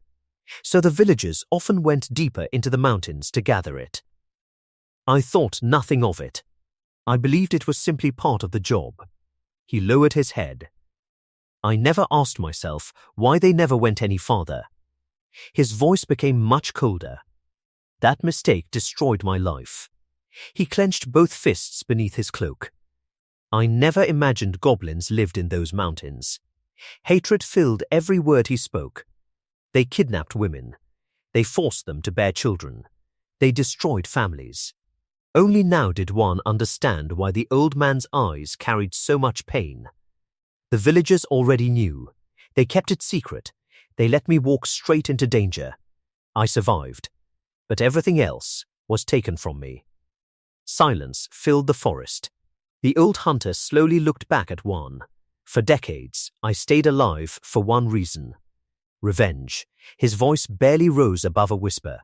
So the villagers often went deeper into the mountains to gather it. "I thought nothing of it. I believed it was simply part of the job." He lowered his head. "I never asked myself why they never went any farther." His voice became much colder. "That mistake destroyed my life." He clenched both fists beneath his cloak. "I never imagined goblins lived in those mountains." Hatred filled every word he spoke. They kidnapped women. They forced them to bear children. They destroyed families. Only now did Juan understand why the old man's eyes carried so much pain. The villagers already knew. They kept it secret. They let me walk straight into danger. I survived. But everything else was taken from me. Silence filled the forest. The old hunter slowly looked back at Juan. "For decades, I stayed alive for one reason. Revenge." His voice barely rose above a whisper.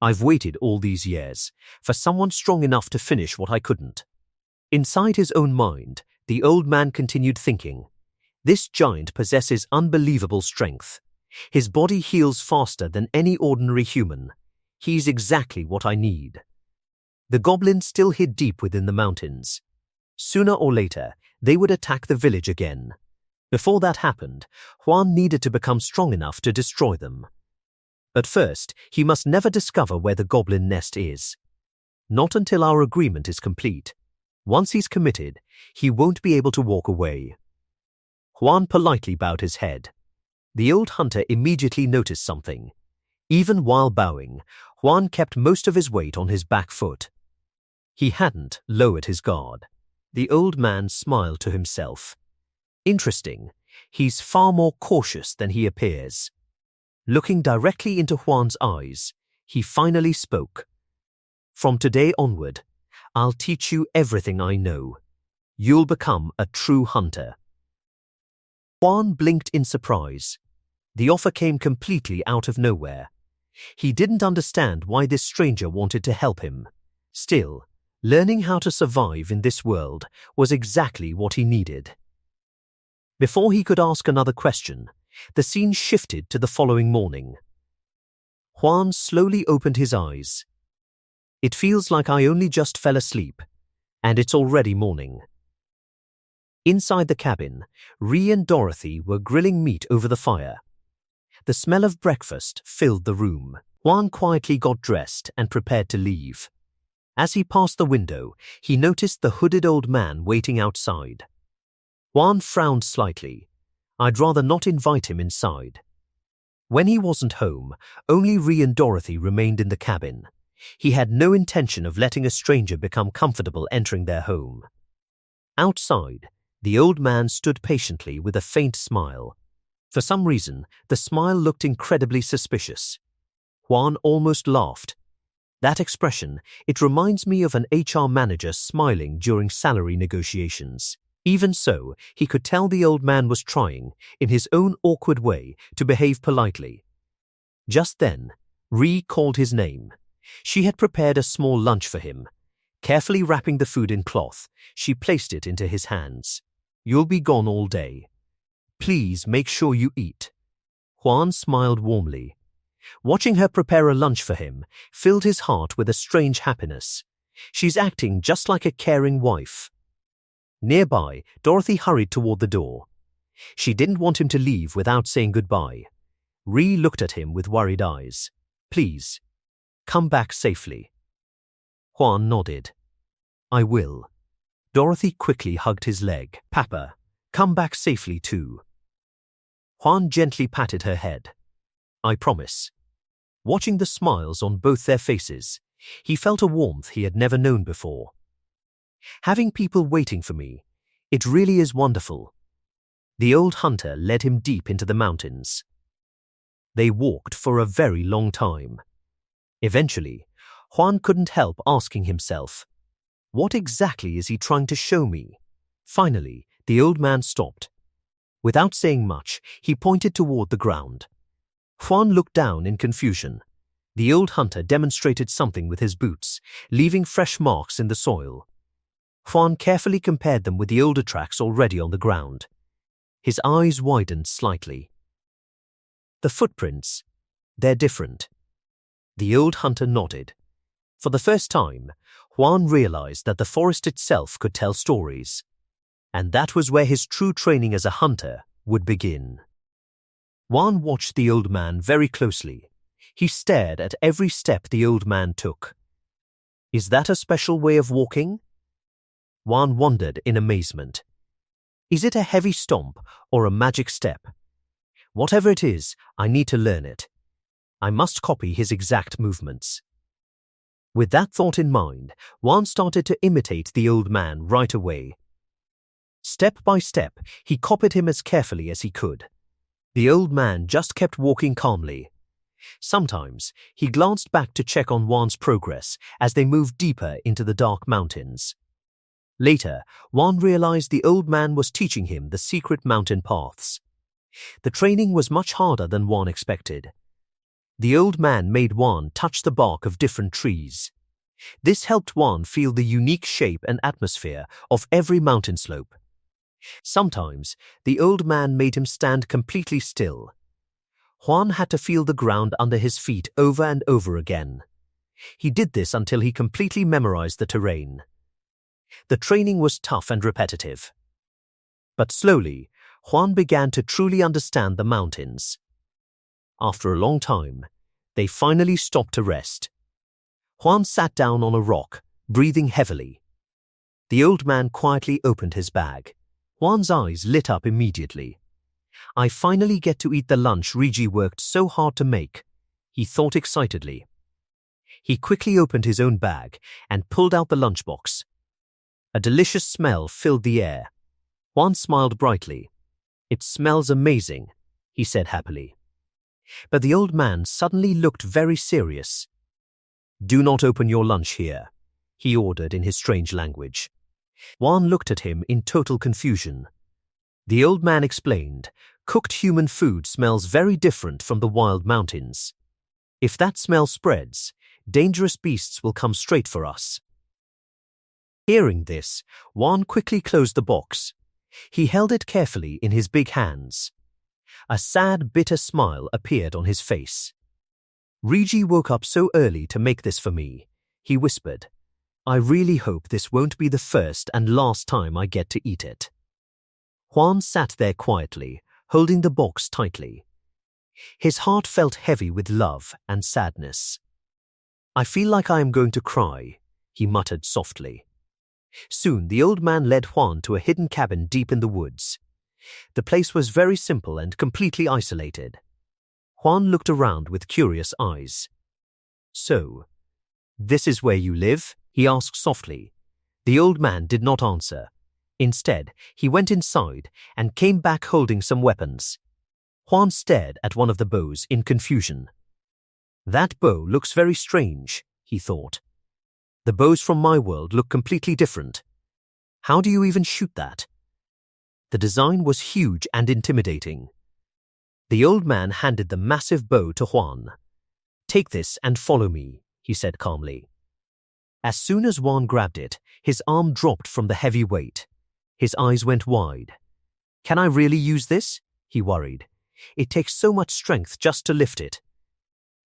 "I've waited all these years for someone strong enough to finish what I couldn't." Inside his own mind, the old man continued thinking. "This giant possesses unbelievable strength. His body heals faster than any ordinary human. He's exactly what I need." The goblins still hid deep within the mountains. Sooner or later, they would attack the village again. Before that happened, Juan needed to become strong enough to destroy them. But first, he must never discover where the goblin nest is. Not until our agreement is complete. Once he's committed, he won't be able to walk away. Juan politely bowed his head. The old hunter immediately noticed something. Even while bowing, Juan kept most of his weight on his back foot. He hadn't lowered his guard. The old man smiled to himself. "Interesting. He's far more cautious than he appears." Looking directly into Juan's eyes, he finally spoke. "From today onward, I'll teach you everything I know. You'll become a true hunter." Juan blinked in surprise. The offer came completely out of nowhere. He didn't understand why this stranger wanted to help him. Still, learning how to survive in this world was exactly what he needed. Before he could ask another question, the scene shifted to the following morning. Juan slowly opened his eyes. "It feels like I only just fell asleep, and it's already morning." Inside the cabin, Ree and Dorothy were grilling meat over the fire. The smell of breakfast filled the room. Juan quietly got dressed and prepared to leave. As he passed the window, he noticed the hooded old man waiting outside. Juan frowned slightly. I'd rather not invite him inside. When he wasn't home, only Ree and Dorothy remained in the cabin. He had no intention of letting a stranger become comfortable entering their home. Outside, the old man stood patiently with a faint smile. For some reason, the smile looked incredibly suspicious. Juan almost laughed. That expression, it reminds me of an HR manager smiling during salary negotiations. Even so, he could tell the old man was trying, in his own awkward way, to behave politely. Just then, Ree called his name. She had prepared a small lunch for him. Carefully wrapping the food in cloth, she placed it into his hands. "You'll be gone all day. Please make sure you eat." Juan smiled warmly. Watching her prepare a lunch for him filled his heart with a strange happiness. She's acting just like a caring wife. Nearby, Dorothy hurried toward the door. She didn't want him to leave without saying goodbye. Ri looked at him with worried eyes. Please, come back safely. Juan nodded. I will. Dorothy quickly hugged his leg. Papa, come back safely too. Juan gently patted her head. I promise. Watching the smiles on both their faces, he felt a warmth he had never known before. Having people waiting for me, it really is wonderful. The old hunter led him deep into the mountains. They walked for a very long time. Eventually, Juan couldn't help asking himself, what exactly is he trying to show me? Finally, the old man stopped. Without saying much, he pointed toward the ground. Juan looked down in confusion. The old hunter demonstrated something with his boots, leaving fresh marks in the soil. Juan carefully compared them with the older tracks already on the ground. His eyes widened slightly. The footprints, they're different. The old hunter nodded. For the first time, Juan realized that the forest itself could tell stories. And that was where his true training as a hunter would begin. Juan watched the old man very closely. He stared at every step the old man took. Is that a special way of walking? Juan wondered in amazement. Is it a heavy stomp or a magic step? Whatever it is, I need to learn it. I must copy his exact movements. With that thought in mind, Juan started to imitate the old man right away. Step by step, he copied him as carefully as he could. The old man just kept walking calmly. Sometimes, he glanced back to check on Juan's progress as they moved deeper into the dark mountains. Later, Juan realized the old man was teaching him the secret mountain paths. The training was much harder than Juan expected. The old man made Juan touch the bark of different trees. This helped Juan feel the unique shape and atmosphere of every mountain slope. Sometimes, the old man made him stand completely still. Juan had to feel the ground under his feet over and over again. He did this until he completely memorized the terrain. The training was tough and repetitive. But slowly, Juan began to truly understand the mountains. After a long time, they finally stopped to rest. Juan sat down on a rock, breathing heavily. The old man quietly opened his bag. Juan's eyes lit up immediately. I finally get to eat the lunch Rigi worked so hard to make, he thought excitedly. He quickly opened his own bag and pulled out the lunchbox. A delicious smell filled the air. Juan smiled brightly. It smells amazing, he said happily. But the old man suddenly looked very serious. Do not open your lunch here, he ordered in his strange language. Juan looked at him in total confusion. The old man explained, cooked human food smells very different from the wild mountains. If that smell spreads, dangerous beasts will come straight for us. Hearing this, Juan quickly closed the box. He held it carefully in his big hands. A sad, bitter smile appeared on his face. Rigi woke up so early to make this for me, he whispered. I really hope this won't be the first and last time I get to eat it. Juan sat there quietly, holding the box tightly. His heart felt heavy with love and sadness. I feel like I am going to cry, he muttered softly. Soon the old man led Juan to a hidden cabin deep in the woods. The place was very simple and completely isolated. Juan looked around with curious eyes. So, this is where you live? He asked softly. The old man did not answer. Instead, he went inside and came back holding some weapons. Juan stared at one of the bows in confusion. That bow looks very strange, he thought. The bows from my world look completely different. How do you even shoot that? The design was huge and intimidating. The old man handed the massive bow to Juan. Take this and follow me, he said calmly. As soon as Juan grabbed it, his arm dropped from the heavy weight. His eyes went wide. Can I really use this? He worried. It takes so much strength just to lift it.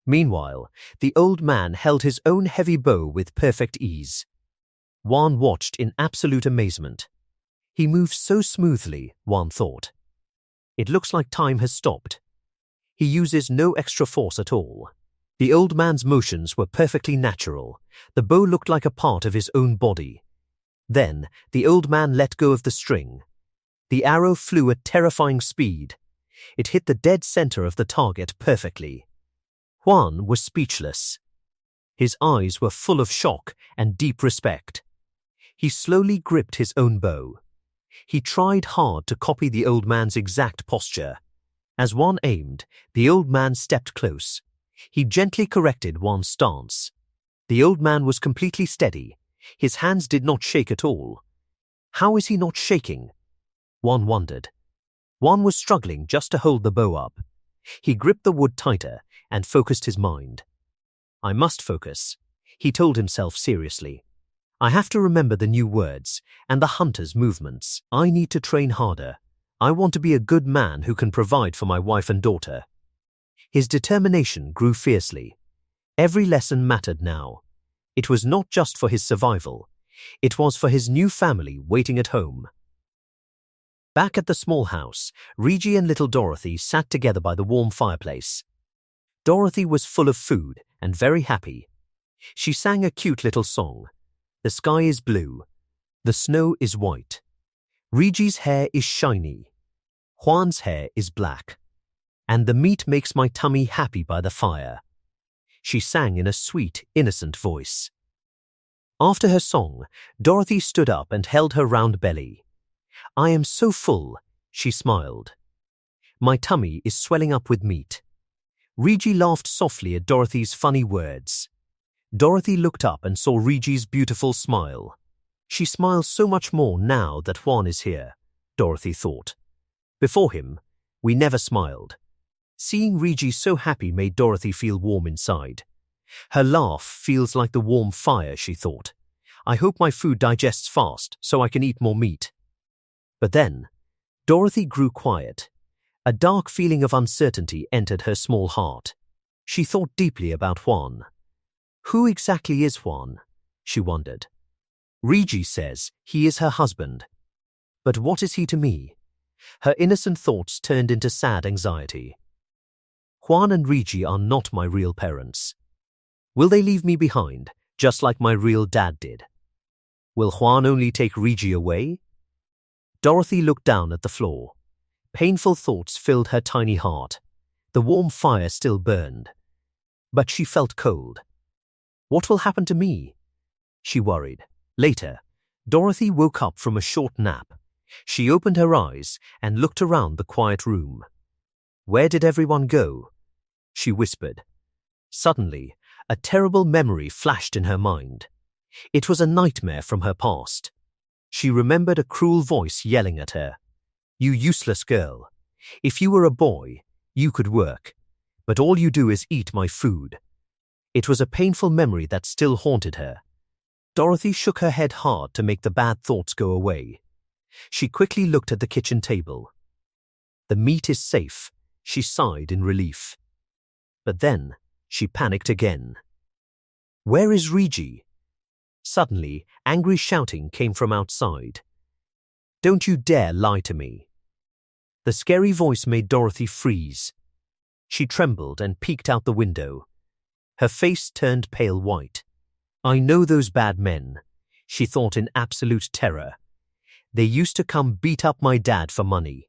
Meanwhile, the old man held his own heavy bow with perfect ease. Juan watched in absolute amazement. He moved so smoothly, Juan thought. It looks like time has stopped. He uses no extra force at all. The old man's motions were perfectly natural. The bow looked like a part of his own body. Then, the old man let go of the string. The arrow flew at terrifying speed. It hit the dead center of the target perfectly. Juan was speechless. His eyes were full of shock and deep respect. He slowly gripped his own bow. He tried hard to copy the old man's exact posture. As Juan aimed, the old man stepped close. He gently corrected Juan's stance. The old man was completely steady. His hands did not shake at all. How is he not shaking? Juan wondered. Juan was struggling just to hold the bow up. He gripped the wood tighter and focused his mind. I must focus, he told himself seriously. I have to remember the new words and the hunter's movements. I need to train harder. I want to be a good man who can provide for my wife and daughter. His determination grew fiercely. Every lesson mattered now. It was not just for his survival. It was for his new family waiting at home. Back at the small house, Regi and little Dorothy sat together by the warm fireplace. Dorothy was full of food and very happy. She sang a cute little song. The sky is blue. The snow is white. Regi's hair is shiny. Juan's hair is black. And the meat makes my tummy happy by the fire. She sang in a sweet, innocent voice. After her song, Dorothy stood up and held her round belly. I am so full, she smiled. My tummy is swelling up with meat. Regi laughed softly at Dorothy's funny words. Dorothy looked up and saw Regi's beautiful smile. She smiles so much more now that Juan is here, Dorothy thought. Before him, we never smiled. Seeing Regi so happy made Dorothy feel warm inside. Her laugh feels like the warm fire, she thought. I hope my food digests fast so I can eat more meat. But then, Dorothy grew quiet. A dark feeling of uncertainty entered her small heart. She thought deeply about Juan. Who exactly is Juan? She wondered. Regi says he is her husband. But what is he to me? Her innocent thoughts turned into sad anxiety. Juan and Regi are not my real parents. Will they leave me behind, just like my real dad did? Will Juan only take Regi away? Dorothy looked down at the floor. Painful thoughts filled her tiny heart. The warm fire still burned. But she felt cold. What will happen to me? She worried. Later, Dorothy woke up from a short nap. She opened her eyes and looked around the quiet room. Where did everyone go? She whispered. Suddenly, a terrible memory flashed in her mind. It was a nightmare from her past. She remembered a cruel voice yelling at her. You useless girl. If you were a boy, you could work. But all you do is eat my food. It was a painful memory that still haunted her. Dorothy shook her head hard to make the bad thoughts go away. She quickly looked at the kitchen table. The meat is safe, she sighed in relief. But then, she panicked again. Where is Regi? Suddenly, angry shouting came from outside. Don't you dare lie to me. The scary voice made Dorothy freeze. She trembled and peeked out the window. Her face turned pale white. I know those bad men, she thought in absolute terror. They used to come beat up my dad for money.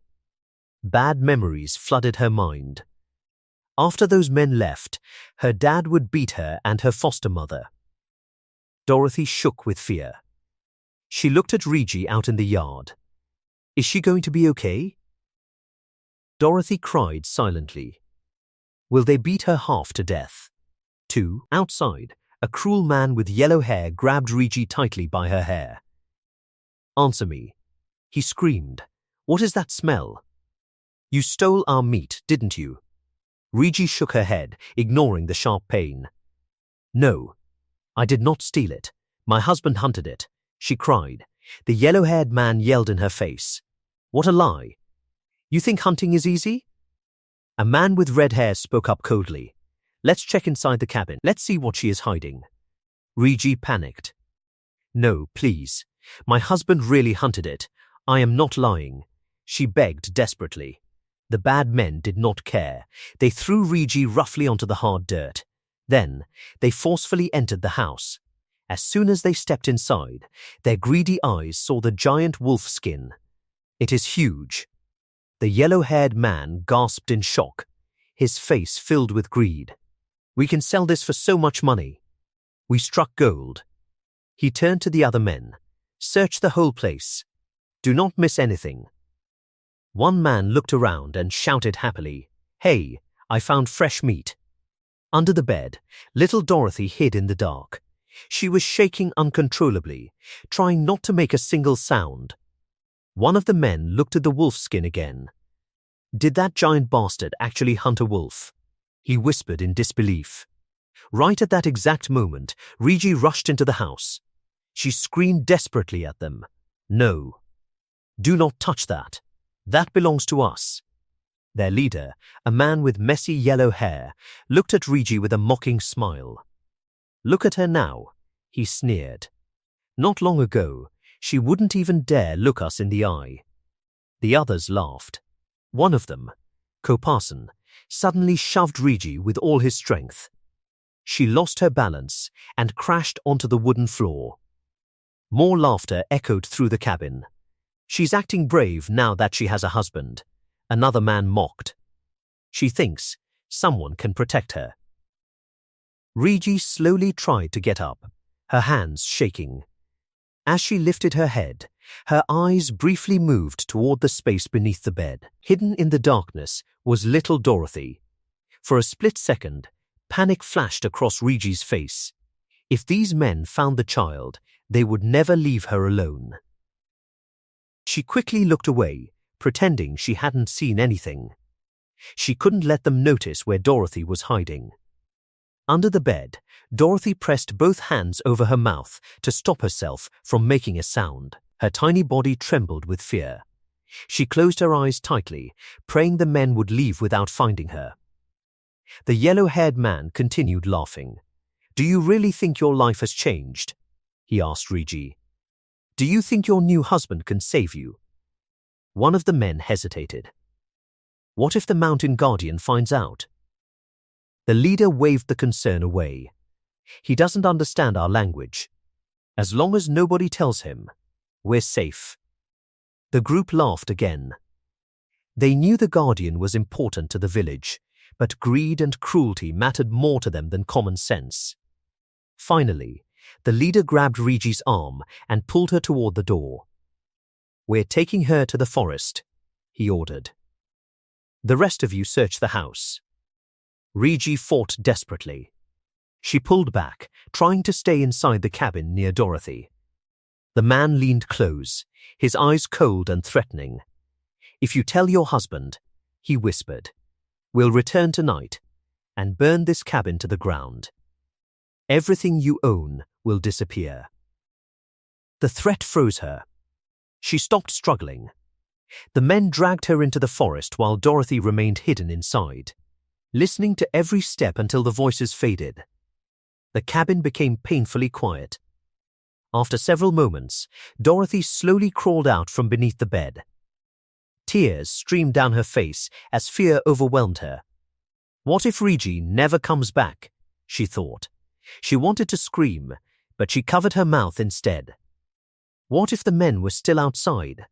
Bad memories flooded her mind. After those men left, her dad would beat her and her foster mother. Dorothy shook with fear. She looked at Regi out in the yard. Is she going to be okay? Dorothy cried silently. Will they beat her half to death? 2. Outside, a cruel man with yellow hair grabbed Regi tightly by her hair. Answer me, he screamed. What is that smell? You stole our meat, didn't you? Regi shook her head, ignoring the sharp pain. No, I did not steal it. My husband hunted it, she cried. The yellow-haired man yelled in her face. What a lie. You think hunting is easy? A man with red hair spoke up coldly. Let's check inside the cabin. Let's see what she is hiding. Regi panicked. No, please. My husband really hunted it. I am not lying. She begged desperately. The bad men did not care. They threw Rigi roughly onto the hard dirt. Then, they forcefully entered the house. As soon as they stepped inside, their greedy eyes saw the giant wolf skin. "It is huge." The yellow-haired man gasped in shock, his face filled with greed. "We can sell this for so much money." We struck gold. He turned to the other men. "Search the whole place. Do not miss anything." One man looked around and shouted happily, "Hey, I found fresh meat." Under the bed, little Dorothy hid in the dark. She was shaking uncontrollably, trying not to make a single sound. One of the men looked at the wolf skin again. "Did that giant bastard actually hunt a wolf?" He whispered in disbelief. Right at that exact moment, Rigi rushed into the house. She screamed desperately at them. "No. Do not touch that. That belongs to us." Their leader, a man with messy yellow hair, looked at Rigi with a mocking smile. "Look at her now," he sneered. "Not long ago, she wouldn't even dare look us in the eye." The others laughed. One of them, Koparson, suddenly shoved Rigi with all his strength. She lost her balance and crashed onto the wooden floor. More laughter echoed through the cabin. "She's acting brave now that she has a husband," another man mocked. "She thinks someone can protect her." Rigi slowly tried to get up, her hands shaking. As she lifted her head, her eyes briefly moved toward the space beneath the bed. Hidden in the darkness was little Dorothy. For a split second, panic flashed across Rigi's face. If these men found the child, they would never leave her alone. She quickly looked away, pretending she hadn't seen anything. She couldn't let them notice where Dorothy was hiding. Under the bed, Dorothy pressed both hands over her mouth to stop herself from making a sound. Her tiny body trembled with fear. She closed her eyes tightly, praying the men would leave without finding her. The yellow-haired man continued laughing. "Do you really think your life has changed?" he asked Rigi. "Do you think your new husband can save you?" One of the men hesitated. "What if the mountain guardian finds out?" The leader waved the concern away. "He doesn't understand our language. As long as nobody tells him, we're safe." The group laughed again. They knew the guardian was important to the village, but greed and cruelty mattered more to them than common sense. Finally, the leader grabbed Rigi's arm and pulled her toward the door. "We're taking her to the forest," he ordered. "The rest of you search the house." Rigi fought desperately. She pulled back, trying to stay inside the cabin near Dorothy. The man leaned close, his eyes cold and threatening. "If you tell your husband," he whispered, "we'll return tonight and burn this cabin to the ground. Everything you own will disappear." The threat froze her. She stopped struggling. The men dragged her into the forest while Dorothy remained hidden inside, listening to every step until the voices faded. The cabin became painfully quiet. After several moments, Dorothy slowly crawled out from beneath the bed. Tears streamed down her face as fear overwhelmed her. What if Rigi never comes back? She thought. She wanted to scream, but she covered her mouth instead. What if the men were still outside?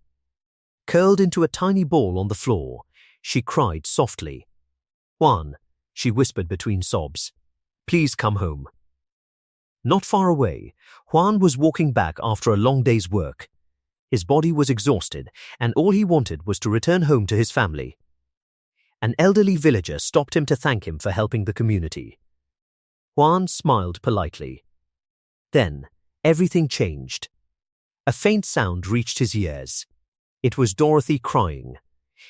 Curled into a tiny ball on the floor, she cried softly. "Juan," she whispered between sobs, "please come home." Not far away, Juan was walking back after a long day's work. His body was exhausted, and all he wanted was to return home to his family. An elderly villager stopped him to thank him for helping the community. Juan smiled politely. Then, everything changed. A faint sound reached his ears. It was Dorothy crying.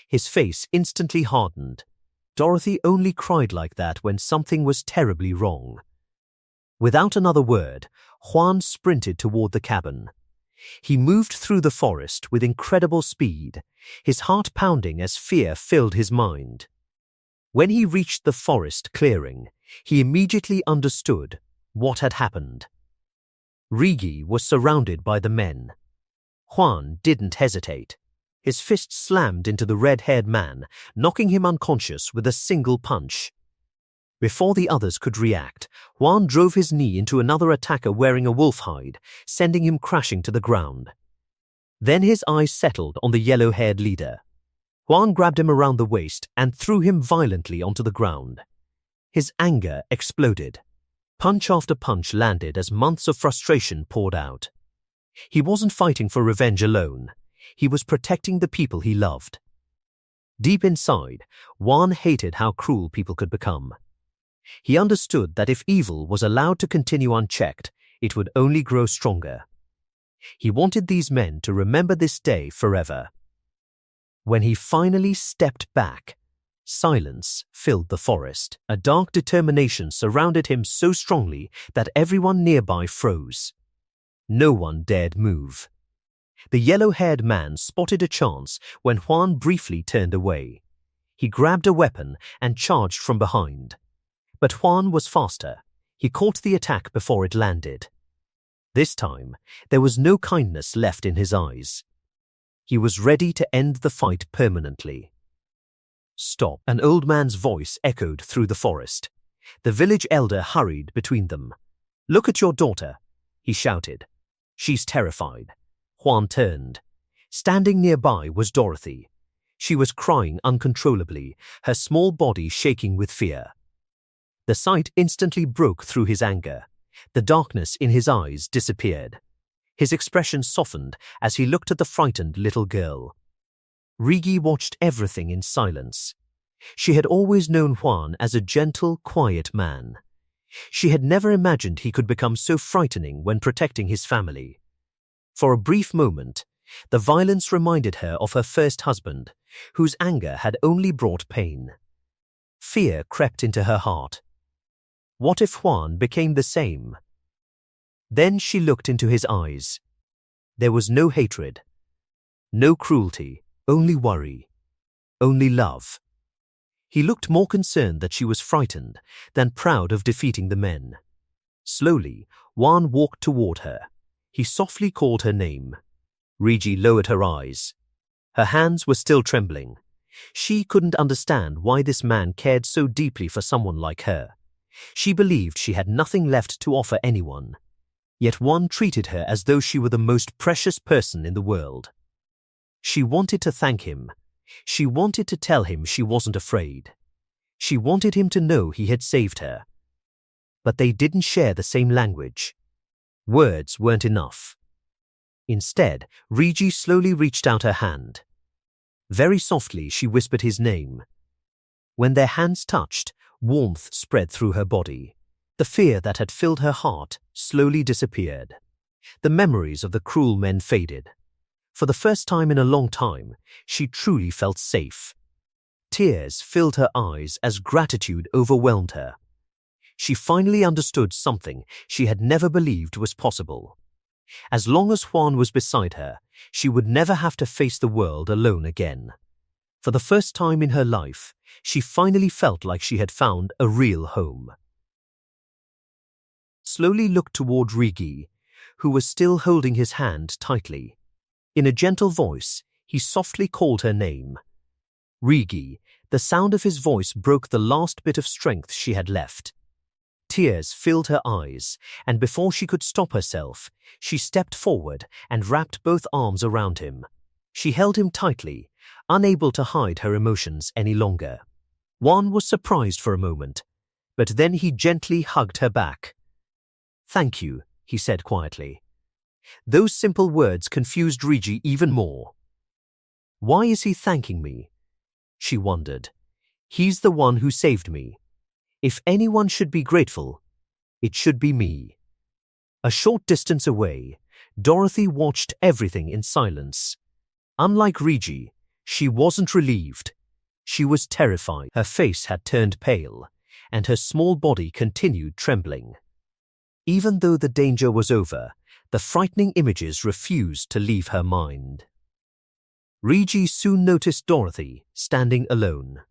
His face instantly hardened. Dorothy only cried like that when something was terribly wrong. Without another word, Juan sprinted toward the cabin. He moved through the forest with incredible speed, his heart pounding as fear filled his mind. When he reached the forest clearing, he immediately understood what had happened. Rigi was surrounded by the men. Juan didn't hesitate. His fist slammed into the red-haired man, knocking him unconscious with a single punch. Before the others could react, Juan drove his knee into another attacker wearing a wolf hide, sending him crashing to the ground. Then his eyes settled on the yellow-haired leader. Juan grabbed him around the waist and threw him violently onto the ground. His anger exploded. Punch after punch landed as months of frustration poured out. He wasn't fighting for revenge alone. He was protecting the people he loved. Deep inside, Juan hated how cruel people could become. He understood that if evil was allowed to continue unchecked, it would only grow stronger. He wanted these men to remember this day forever. When he finally stepped back, silence filled the forest. A dark determination surrounded him so strongly that everyone nearby froze. No one dared move. The yellow-haired man spotted a chance when Juan briefly turned away. He grabbed a weapon and charged from behind. But Juan was faster. He caught the attack before it landed. This time, there was no kindness left in his eyes. He was ready to end the fight permanently. Stop! An old man's voice echoed through the forest. The village elder hurried between them. "Look at your daughter," he shouted. "She's terrified." Juan turned. Standing nearby was Dorothy. She was crying uncontrollably, her small body shaking with fear. The sight instantly broke through his anger. The darkness in his eyes disappeared. His expression softened as he looked at the frightened little girl. Rigi watched everything in silence. She had always known Juan as a gentle, quiet man. She had never imagined he could become so frightening when protecting his family. For a brief moment, the violence reminded her of her first husband, whose anger had only brought pain. Fear crept into her heart. What if Juan became the same? Then she looked into his eyes. There was no hatred, no cruelty, only worry, only love. He looked more concerned that she was frightened than proud of defeating the men. Slowly, Juan walked toward her. He softly called her name. Rigi lowered her eyes. Her hands were still trembling. She couldn't understand why this man cared so deeply for someone like her. She believed she had nothing left to offer anyone. Yet Juan treated her as though she were the most precious person in the world. She wanted to thank him. She wanted to tell him she wasn't afraid. She wanted him to know he had saved her. But they didn't share the same language. Words weren't enough. Instead, Rigi slowly reached out her hand. Very softly, she whispered his name. When their hands touched, warmth spread through her body. The fear that had filled her heart slowly disappeared. The memories of the cruel men faded. For the first time in a long time, she truly felt safe. Tears filled her eyes as gratitude overwhelmed her. She finally understood something she had never believed was possible. As long as Juan was beside her, she would never have to face the world alone again. For the first time in her life, she finally felt like she had found a real home. Slowly looked toward Rigi, who was still holding his hand tightly. In a gentle voice, he softly called her name. Rigi, the sound of his voice broke the last bit of strength she had left. Tears filled her eyes, and before she could stop herself, she stepped forward and wrapped both arms around him. She held him tightly, unable to hide her emotions any longer. Juan was surprised for a moment, but then he gently hugged her back. "Thank you," he said quietly. Those simple words confused Rigi even more. Why is he thanking me? She wondered. He's the one who saved me. If anyone should be grateful, it should be me. A short distance away, Dorothy watched everything in silence. Unlike Rigi, she wasn't relieved. She was terrified. Her face had turned pale, and her small body continued trembling. Even though the danger was over, the frightening images refused to leave her mind. Rigi soon noticed Dorothy standing alone.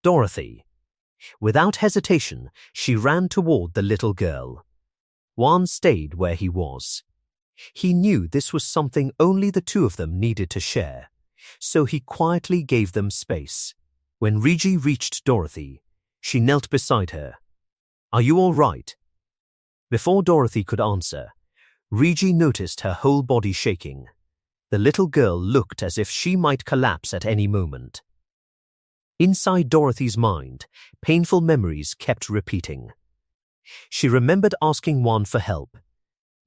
Dorothy. Without hesitation, she ran toward the little girl. Juan stayed where he was. He knew this was something only the two of them needed to share, so he quietly gave them space. When Rigi reached Dorothy, she knelt beside her. "Are you all right?" Before Dorothy could answer, Rigi noticed her whole body shaking. The little girl looked as if she might collapse at any moment. Inside Dorothy's mind, painful memories kept repeating. She remembered asking Juan for help.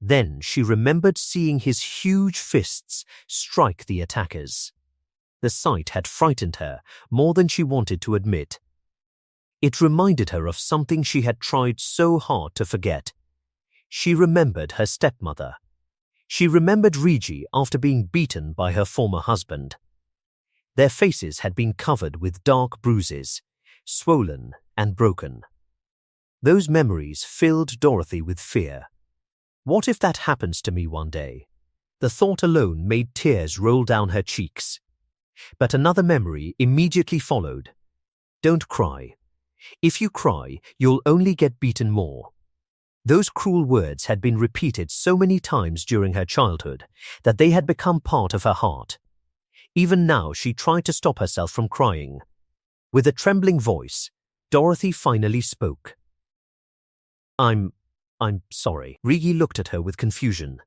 Then she remembered seeing his huge fists strike the attackers. The sight had frightened her more than she wanted to admit. It reminded her of something she had tried so hard to forget. She remembered her stepmother. She remembered Rigi after being beaten by her former husband. Their faces had been covered with dark bruises, swollen and broken. Those memories filled Dorothy with fear. What if that happens to me one day? The thought alone made tears roll down her cheeks. But another memory immediately followed. Don't cry. If you cry, you'll only get beaten more. Those cruel words had been repeated so many times during her childhood that they had become part of her heart. Even now, she tried to stop herself from crying. With a trembling voice, Dorothy finally spoke. I'm sorry." Rigi looked at her with confusion.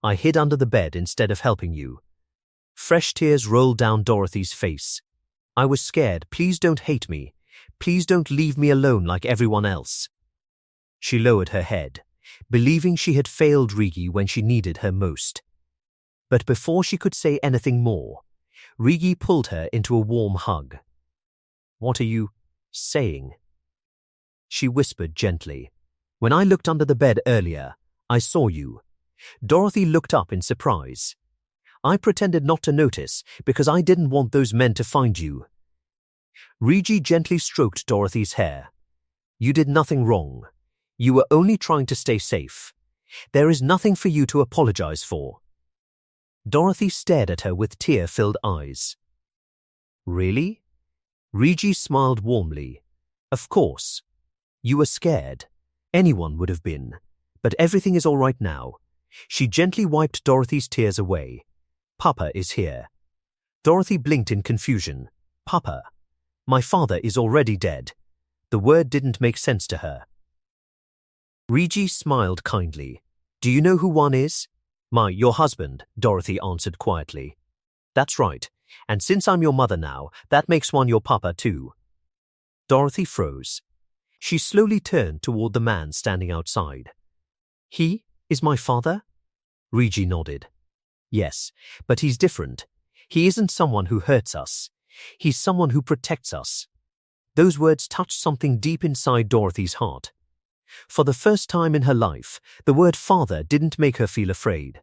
"I hid under the bed instead of helping you." Fresh tears rolled down Dorothy's face. "I was scared. Please don't hate me. Please don't leave me alone like everyone else." She lowered her head, believing she had failed Rigi when she needed her most. But before she could say anything more, Rigi pulled her into a warm hug. "What are you saying?" She whispered gently. "When I looked under the bed earlier, I saw you." Dorothy looked up in surprise. "I pretended not to notice because I didn't want those men to find you." Rigi gently stroked Dorothy's hair. "You did nothing wrong. You were only trying to stay safe. There is nothing for you to apologize for." Dorothy stared at her with tear-filled eyes. "Really?" Rigi smiled warmly. "Of course. You were scared. Anyone would have been. But everything is all right now." She gently wiped Dorothy's tears away. "Papa is here." Dorothy blinked in confusion. "Papa? My father is already dead." The word didn't make sense to her. Rigi smiled kindly. "Do you know who Juan is?" Your husband," Dorothy answered quietly. "That's right. And since I'm your mother now, that makes Juan your papa too." Dorothy froze. She slowly turned toward the man standing outside. "He is my father?" Rigi nodded. "Yes, but he's different. He isn't someone who hurts us. He's someone who protects us." Those words touched something deep inside Dorothy's heart. For the first time in her life, the word father didn't make her feel afraid.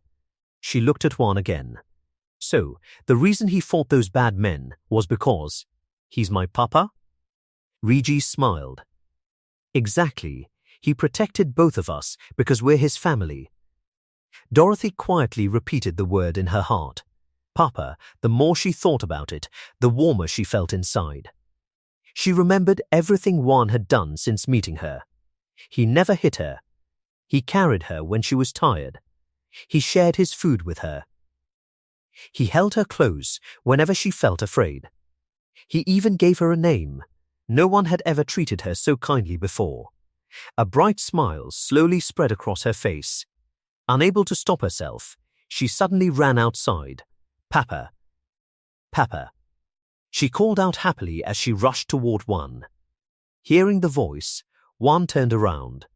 She looked at Juan again. "So, the reason he fought those bad men was because he's my papa?" Rigi smiled. "Exactly. He protected both of us because we're his family." Dorothy quietly repeated the word in her heart. Papa. The more she thought about it, the warmer she felt inside. She remembered everything Juan had done since meeting her. He never hit her. He carried her when she was tired. He shared his food with her. He held her close whenever she felt afraid. He even gave her a name. No one had ever treated her so kindly before. A bright smile slowly spread across her face. Unable to stop herself, she suddenly ran outside. "Papa! Papa!" She called out happily as she rushed toward Juan. Hearing the voice, Juan turned around.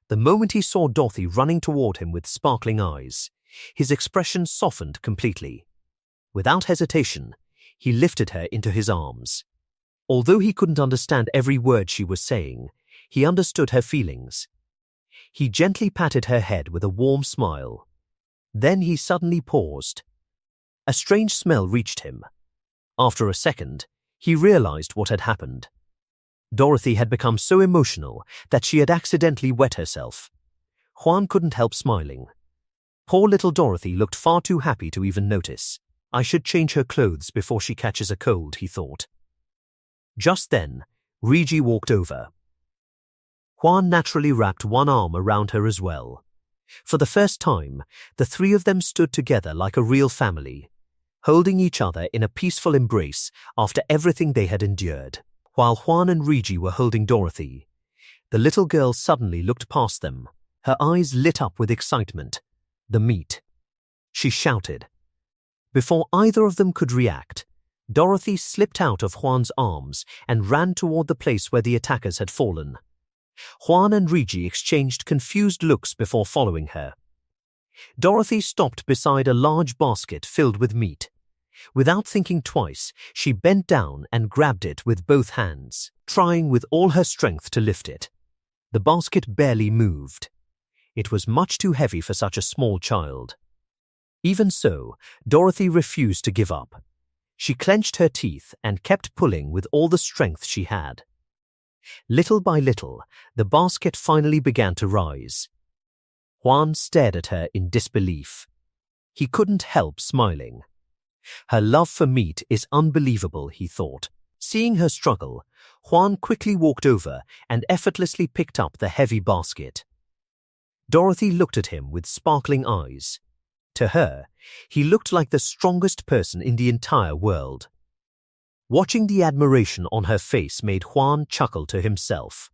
The moment he saw Dorothy running toward him with sparkling eyes, his expression softened completely. Without hesitation, he lifted her into his arms. Although he couldn't understand every word she was saying, he understood her feelings. He gently patted her head with a warm smile. Then he suddenly paused. A strange smell reached him. After a second, he realized what had happened. Dorothy had become so emotional that she had accidentally wet herself. Juan couldn't help smiling. Poor little Dorothy looked far too happy to even notice. "I should change her clothes before she catches a cold," he thought. Just then, Rigi walked over. Juan naturally wrapped one arm around her as well. For the first time, the three of them stood together like a real family, holding each other in a peaceful embrace after everything they had endured. While Juan and Rigi were holding Dorothy, the little girl suddenly looked past them, her eyes lit up with excitement. The meat, she shouted. Before either of them could react, Dorothy slipped out of Juan's arms and ran toward the place where the attackers had fallen. Juan and Rigi exchanged confused looks before following her. Dorothy stopped beside a large basket filled with meat. Without thinking twice, she bent down and grabbed it with both hands, trying with all her strength to lift it. The basket barely moved. It was much too heavy for such a small child. Even so, Dorothy refused to give up. She clenched her teeth and kept pulling with all the strength she had. Little by little, the basket finally began to rise. Juan stared at her in disbelief. He couldn't help smiling. Her love for meat is unbelievable, he thought. Seeing her struggle, Juan quickly walked over and effortlessly picked up the heavy basket. Dorothy looked at him with sparkling eyes. To her, he looked like the strongest person in the entire world. Watching the admiration on her face made Juan chuckle to himself.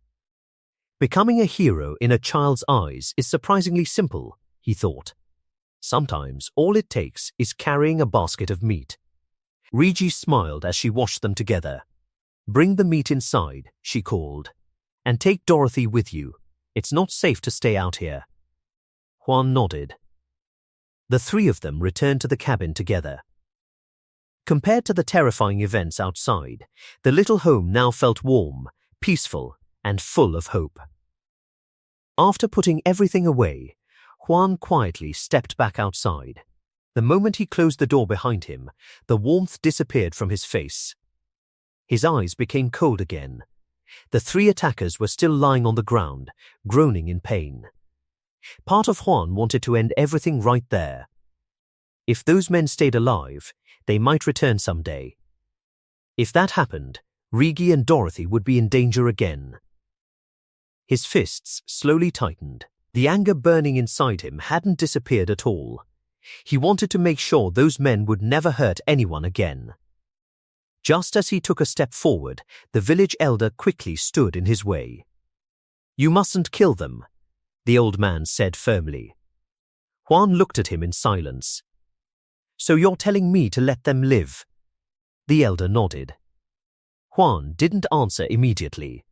Becoming a hero in a child's eyes is surprisingly simple, he thought. Sometimes all it takes is carrying a basket of meat. Rigi smiled as she watched them together. "Bring the meat inside," she called. "And take Dorothy with you. It's not safe to stay out here." Juan nodded. The three of them returned to the cabin together. Compared to the terrifying events outside, the little home now felt warm, peaceful, and full of hope. After putting everything away, Juan quietly stepped back outside. The moment he closed the door behind him, the warmth disappeared from his face. His eyes became cold again. The three attackers were still lying on the ground, groaning in pain. Part of Juan wanted to end everything right there. If those men stayed alive, they might return someday. If that happened, Rigi and Dorothy would be in danger again. His fists slowly tightened. The anger burning inside him hadn't disappeared at all. He wanted to make sure those men would never hurt anyone again. Just as he took a step forward, the village elder quickly stood in his way. "You mustn't kill them," the old man said firmly. Juan looked at him in silence. "So you're telling me to let them live?" The elder nodded. Juan didn't answer immediately.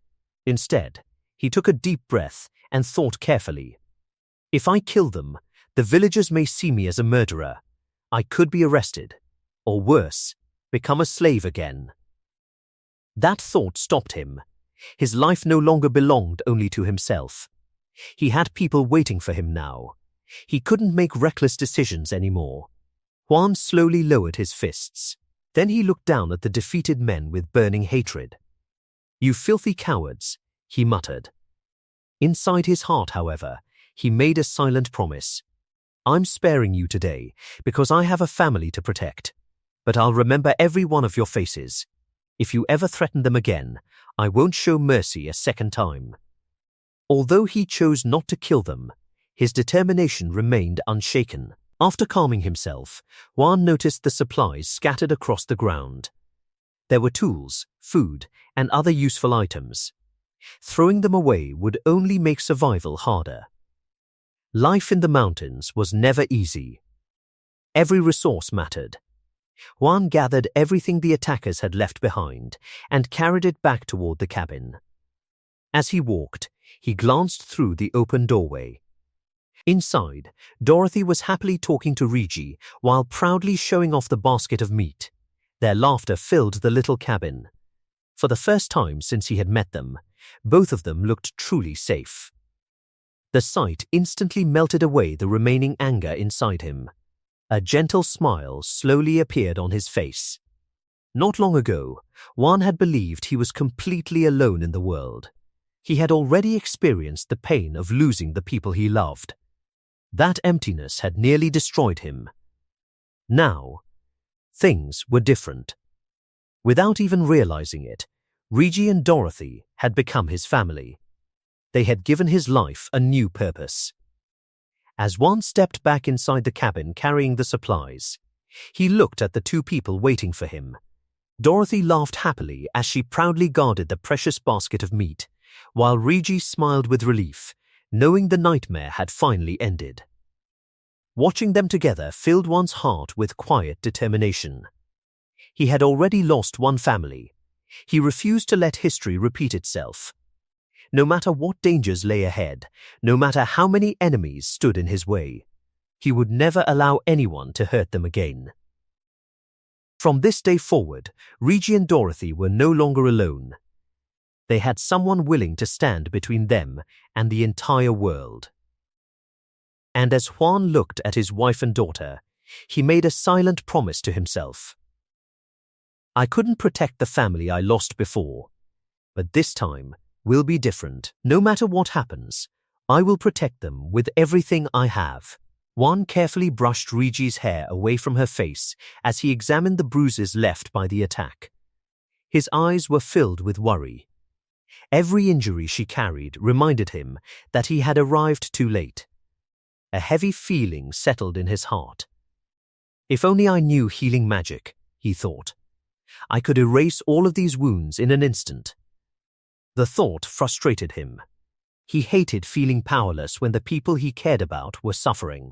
Instead, he took a deep breath and thought carefully. "If I kill them, the villagers may see me as a murderer. I could be arrested, or worse, become a slave again." That thought stopped him. His life no longer belonged only to himself. He had people waiting for him now. He couldn't make reckless decisions anymore. Juan slowly lowered his fists. Then he looked down at the defeated men with burning hatred. "You filthy cowards," he muttered. Inside his heart, however, he made a silent promise. "I'm sparing you today because I have a family to protect. But I'll remember every one of your faces. If you ever threaten them again, I won't show mercy a second time." Although he chose not to kill them, his determination remained unshaken. After calming himself, Juan noticed the supplies scattered across the ground. There were tools, food, and other useful items. Throwing them away would only make survival harder. Life in the mountains was never easy. Every resource mattered. Juan gathered everything the attackers had left behind and carried it back toward the cabin. As he walked, he glanced through the open doorway. Inside, Dorothy was happily talking to Rigi while proudly showing off the basket of meat. Their laughter filled the little cabin. For the first time since he had met them, both of them looked truly safe. The sight instantly melted away the remaining anger inside him. A gentle smile slowly appeared on his face. Not long ago, Juan had believed he was completely alone in the world. He had already experienced the pain of losing the people he loved. That emptiness had nearly destroyed him. Now, things were different. Without even realizing it, Rigi and Dorothy had become his family. They had given his life a new purpose. As Juan stepped back inside the cabin carrying the supplies, he looked at the two people waiting for him. Dorothy laughed happily as she proudly guarded the precious basket of meat, while Rigi smiled with relief, knowing the nightmare had finally ended. Watching them together filled Juan's heart with quiet determination. He had already lost one family. He refused to let history repeat itself. No matter what dangers lay ahead, no matter how many enemies stood in his way, he would never allow anyone to hurt them again. From this day forward, Rigi and Dorothy were no longer alone. They had someone willing to stand between them and the entire world. And as Juan looked at his wife and daughter, he made a silent promise to himself. I couldn't protect the family I lost before, but this time will be different. No matter what happens, I will protect them with everything I have. Juan carefully brushed Rigi's hair away from her face as he examined the bruises left by the attack. His eyes were filled with worry. Every injury she carried reminded him that he had arrived too late. A heavy feeling settled in his heart. If only I knew healing magic, he thought. I could erase all of these wounds in an instant. The thought frustrated him. He hated feeling powerless when the people he cared about were suffering.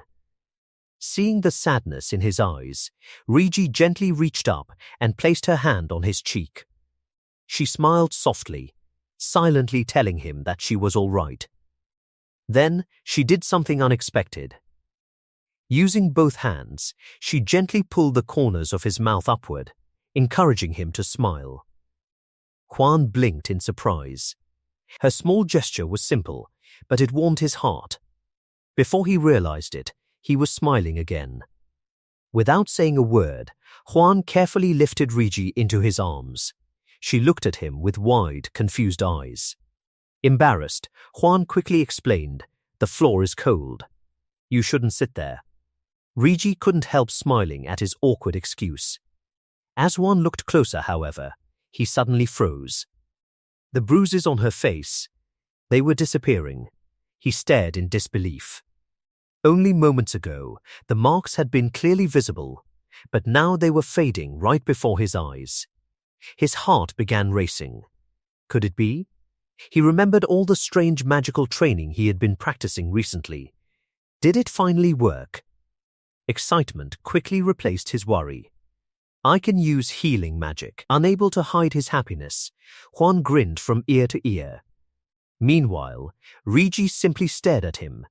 Seeing the sadness in his eyes, Rigi gently reached up and placed her hand on his cheek. She smiled softly, silently telling him that she was all right. Then she did something unexpected. Using both hands, she gently pulled the corners of his mouth upward, encouraging him to smile. Juan blinked in surprise. Her small gesture was simple, but it warmed his heart. Before he realized it, he was smiling again. Without saying a word, Juan carefully lifted Rigi into his arms. She looked at him with wide, confused eyes. Embarrassed, Juan quickly explained, "The floor is cold. You shouldn't sit there." Rigi couldn't help smiling at his awkward excuse. As Juan looked closer, however, he suddenly froze. The bruises on her face, they were disappearing. He stared in disbelief. Only moments ago, the marks had been clearly visible, but now they were fading right before his eyes. His heart began racing. Could it be? He remembered all the strange magical training he had been practicing recently. Did it finally work? Excitement quickly replaced his worry. I can use healing magic. Unable to hide his happiness, Juan grinned from ear to ear. Meanwhile, Rigi simply stared at him,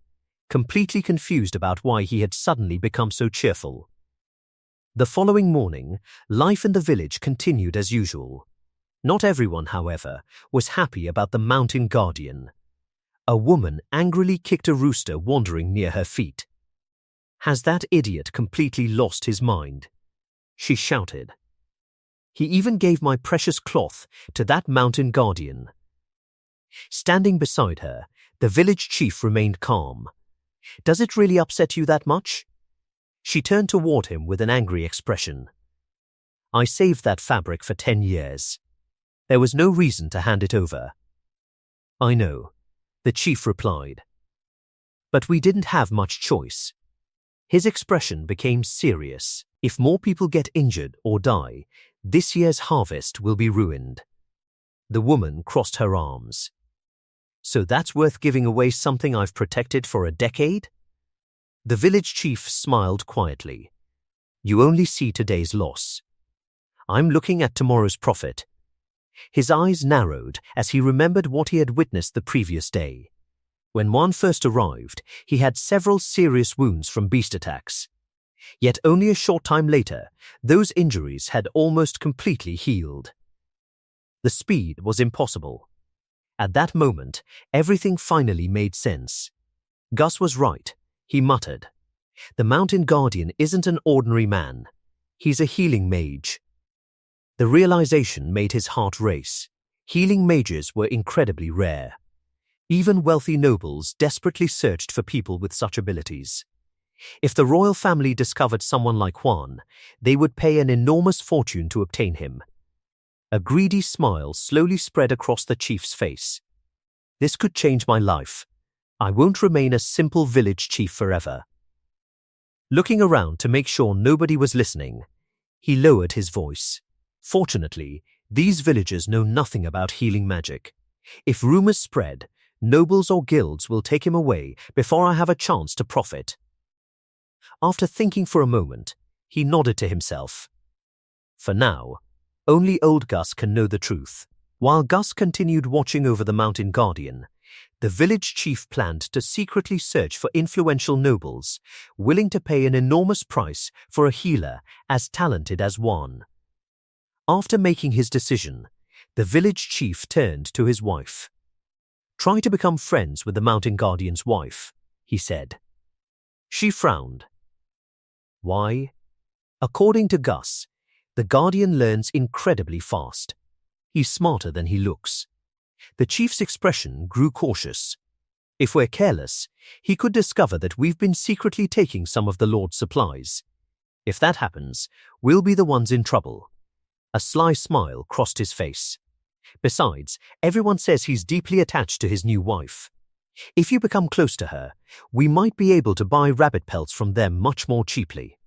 completely confused about why he had suddenly become so cheerful. The following morning, life in the village continued as usual. Not everyone, however, was happy about the mountain guardian. A woman angrily kicked a rooster wandering near her feet. "Has that idiot completely lost his mind?" she shouted. "He even gave my precious cloth to that mountain guardian." Standing beside her, the village chief remained calm. "Does it really upset you that much?" She turned toward him with an angry expression. "I saved that fabric for 10 years. There was no reason to hand it over." "I know," the chief replied. "But we didn't have much choice." His expression became serious. "If more people get injured or die, this year's harvest will be ruined." The woman crossed her arms. "So that's worth giving away something I've protected for a decade?" The village chief smiled quietly. "You only see today's loss. I'm looking at tomorrow's profit." His eyes narrowed as he remembered what he had witnessed the previous day. When Juan first arrived, he had several serious wounds from beast attacks. Yet only a short time later, those injuries had almost completely healed. The speed was impossible. At that moment, everything finally made sense. Gus was right, he muttered. The mountain guardian isn't an ordinary man. He's a healing mage. The realization made his heart race. Healing mages were incredibly rare. Even wealthy nobles desperately searched for people with such abilities. If the royal family discovered someone like Juan, they would pay an enormous fortune to obtain him. A greedy smile slowly spread across the chief's face. "This could change my life. I won't remain a simple village chief forever." Looking around to make sure nobody was listening, he lowered his voice. "Fortunately, these villagers know nothing about healing magic. If rumors spread, nobles or guilds will take him away before I have a chance to profit." After thinking for a moment, he nodded to himself. For now, only old Gus can know the truth. While Gus continued watching over the mountain guardian, the village chief planned to secretly search for influential nobles, willing to pay an enormous price for a healer as talented as Juan. After making his decision, the village chief turned to his wife. "Try to become friends with the mountain guardian's wife," he said. She frowned. "Why?" According to Gus, the guardian learns incredibly fast. He's smarter than he looks. The chief's expression grew cautious. "If we're careless, he could discover that we've been secretly taking some of the Lord's supplies. If that happens, we'll be the ones in trouble." A sly smile crossed his face. "Besides, everyone says he's deeply attached to his new wife. If you become close to her, we might be able to buy rabbit pelts from them much more cheaply."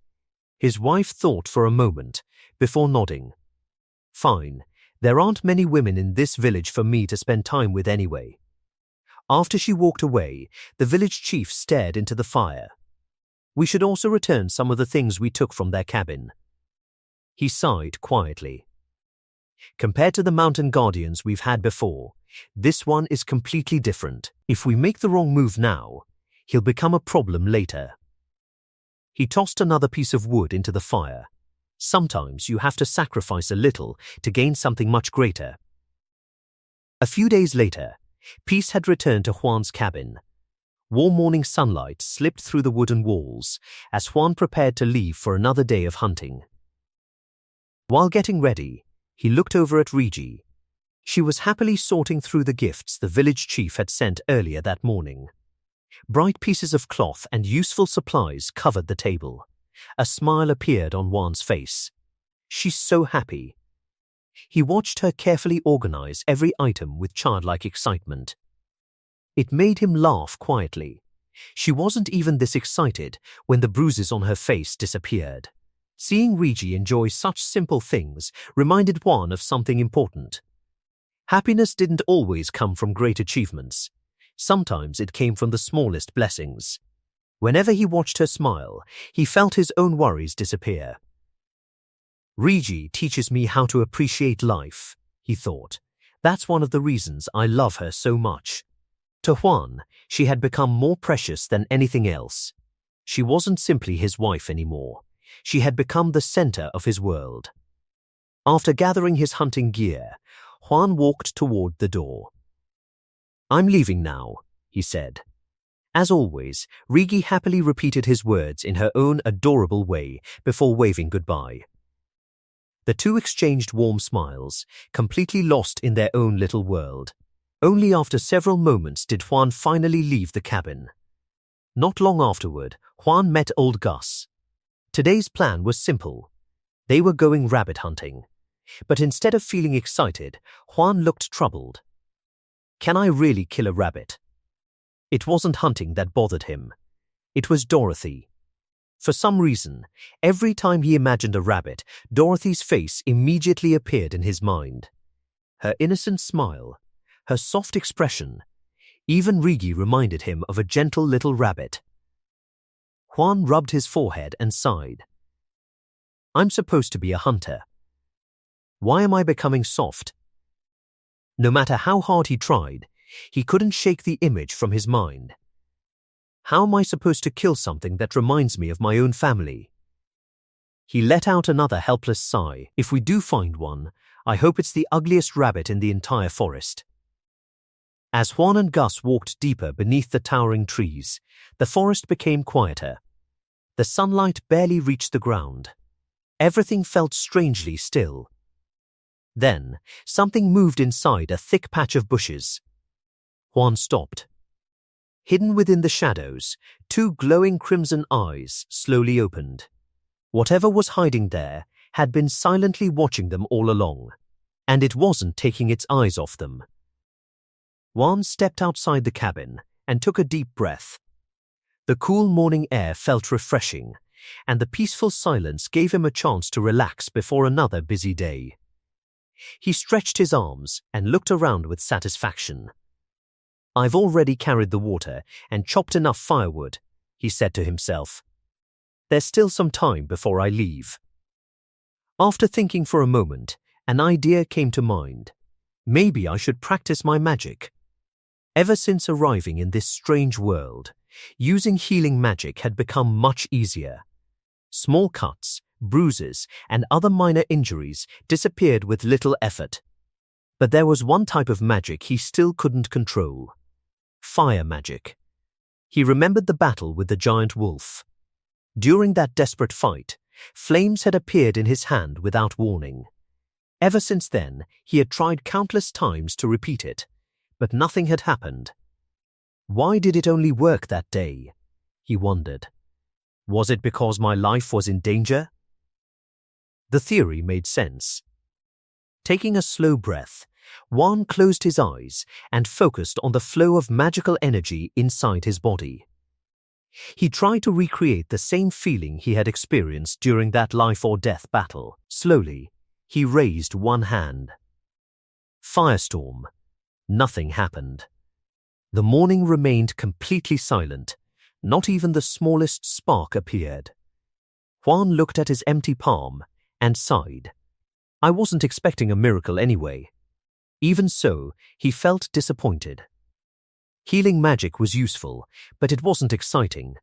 His wife thought for a moment before nodding. "Fine, there aren't many women in this village for me to spend time with anyway." After she walked away, the village chief stared into the fire. "We should also return some of the things we took from their cabin." He sighed quietly. "Compared to the mountain guardians we've had before, this one is completely different. If we make the wrong move now, he'll become a problem later." He tossed another piece of wood into the fire. Sometimes you have to sacrifice a little to gain something much greater. A few days later, peace had returned to Juan's cabin. Warm morning sunlight slipped through the wooden walls as Juan prepared to leave for another day of hunting. While getting ready, he looked over at Rigi. She was happily sorting through the gifts the village chief had sent earlier that morning. Bright pieces of cloth and useful supplies covered the table. A smile appeared on Juan's face. "She's so happy." He watched her carefully organize every item with childlike excitement. It made him laugh quietly. She wasn't even this excited when the bruises on her face disappeared. Seeing Rigi enjoy such simple things reminded Juan of something important. Happiness didn't always come from great achievements. Sometimes it came from the smallest blessings. Whenever he watched her smile, he felt his own worries disappear. "Rigi teaches me how to appreciate life," he thought. "That's one of the reasons I love her so much." To Juan, she had become more precious than anything else. She wasn't simply his wife anymore. She had become the center of his world. After gathering his hunting gear, Juan walked toward the door. "I'm leaving now," he said. As always, Rigi happily repeated his words in her own adorable way before waving goodbye. The two exchanged warm smiles, completely lost in their own little world. Only after several moments did Juan finally leave the cabin. Not long afterward, Juan met old Gus. Today's plan was simple. They were going rabbit hunting. But instead of feeling excited, Juan looked troubled. "Can I really kill a rabbit?" It wasn't hunting that bothered him. It was Dorothy. For some reason, every time he imagined a rabbit, Dorothy's face immediately appeared in his mind. Her innocent smile, her soft expression, even Rigi reminded him of a gentle little rabbit. Juan rubbed his forehead and sighed. "I'm supposed to be a hunter. Why am I becoming soft?" No matter how hard he tried, he couldn't shake the image from his mind. How am I supposed to kill something that reminds me of my own family? He let out another helpless sigh. "If we do find one, I hope it's the ugliest rabbit in the entire forest." As Juan and Gus walked deeper beneath the towering trees, the forest became quieter. The sunlight barely reached the ground. Everything felt strangely still. Then, something moved inside a thick patch of bushes. Juan stopped. Hidden within the shadows, two glowing crimson eyes slowly opened. Whatever was hiding there had been silently watching them all along, and it wasn't taking its eyes off them. Juan stepped outside the cabin and took a deep breath. The cool morning air felt refreshing, and the peaceful silence gave him a chance to relax before another busy day. He stretched his arms and looked around with satisfaction. "I've already carried the water and chopped enough firewood," he said to himself. "There's still some time before I leave." After thinking for a moment, an idea came to mind. Maybe I should practice my magic. Ever since arriving in this strange world, using healing magic had become much easier. Small cuts, bruises, and other minor injuries disappeared with little effort. But there was one type of magic he still couldn't control: fire magic. He remembered the battle with the giant wolf. During that desperate fight, flames had appeared in his hand without warning. Ever since then, he had tried countless times to repeat it, but nothing had happened. Why did it only work that day? He wondered. Was it because my life was in danger? The theory made sense. Taking a slow breath, Juan closed his eyes and focused on the flow of magical energy inside his body. He tried to recreate the same feeling he had experienced during that life-or-death battle. Slowly, he raised one hand. Firestorm. Nothing happened. The morning remained completely silent. Not even the smallest spark appeared. Juan looked at his empty palm and sighed. I wasn't expecting a miracle anyway. Even so, he felt disappointed. Healing magic was useful, but it wasn't exciting.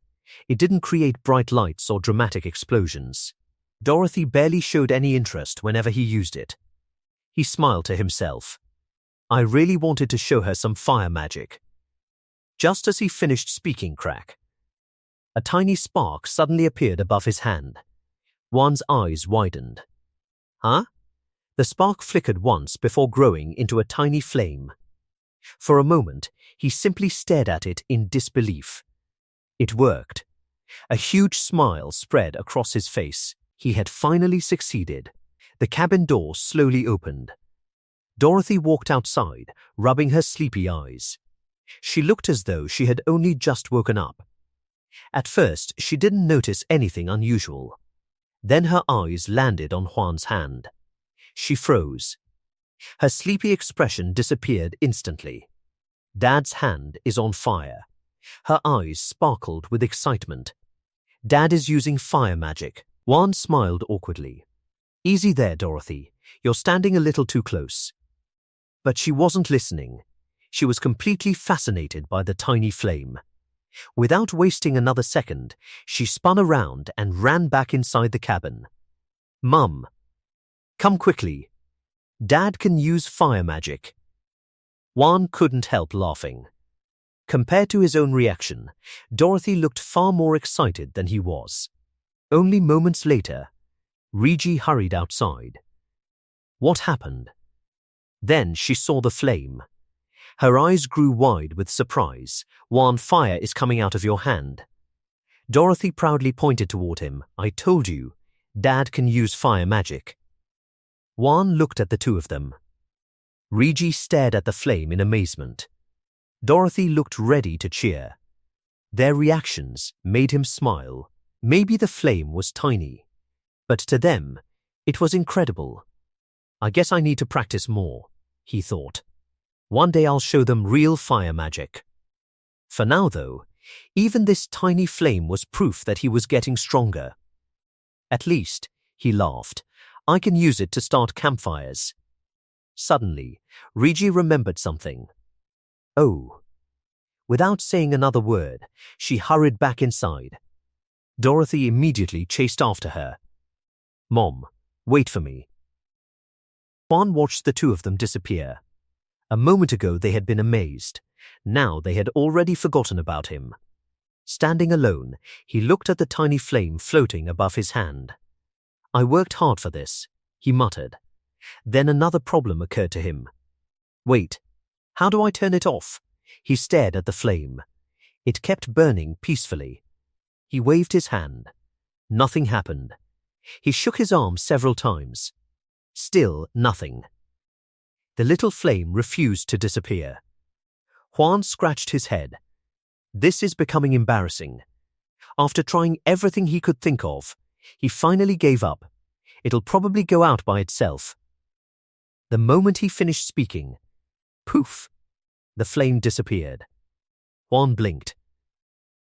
It didn't create bright lights or dramatic explosions. Dorothy barely showed any interest whenever he used it. He smiled to himself. I really wanted to show her some fire magic. Just as he finished speaking, crack. A tiny spark suddenly appeared above his hand. Juan's eyes widened. Huh? The spark flickered once before growing into a tiny flame. For a moment, he simply stared at it in disbelief. It worked. A huge smile spread across his face. He had finally succeeded. The cabin door slowly opened. Dorothy walked outside, rubbing her sleepy eyes. She looked as though she had only just woken up. At first, she didn't notice anything unusual. Then her eyes landed on Juan's hand. She froze. Her sleepy expression disappeared instantly. Dad's hand is on fire. Her eyes sparkled with excitement. Dad is using fire magic. Juan smiled awkwardly. Easy there, Dorothy. You're standing a little too close. But she wasn't listening. She was completely fascinated by the tiny flame. Without wasting another second, she spun around and ran back inside the cabin. Mum, come quickly. Dad can use fire magic. Juan couldn't help laughing. Compared to his own reaction, Dorothy looked far more excited than he was. Only moments later, Regi hurried outside. What happened? Then she saw the flame. Her eyes grew wide with surprise. Juan, fire is coming out of your hand. Dorothy proudly pointed toward him. I told you, Dad can use fire magic. Juan looked at the two of them. Regi stared at the flame in amazement. Dorothy looked ready to cheer. Their reactions made him smile. Maybe the flame was tiny, but to them, it was incredible. I guess I need to practice more, he thought. One day I'll show them real fire magic. For now, though, even this tiny flame was proof that he was getting stronger. At least, he laughed, I can use it to start campfires. Suddenly, Regi remembered something. Oh. Without saying another word, she hurried back inside. Dorothy immediately chased after her. Mom, wait for me. Juan watched the two of them disappear. A moment ago they had been amazed. Now they had already forgotten about him. Standing alone, he looked at the tiny flame floating above his hand. I worked hard for this, he muttered. Then another problem occurred to him. Wait, how do I turn it off? He stared at the flame. It kept burning peacefully. He waved his hand. Nothing happened. He shook his arm several times. Still nothing. The little flame refused to disappear. Juan scratched his head. This is becoming embarrassing. After trying everything he could think of, he finally gave up. It'll probably go out by itself. The moment he finished speaking, poof, the flame disappeared. Juan blinked.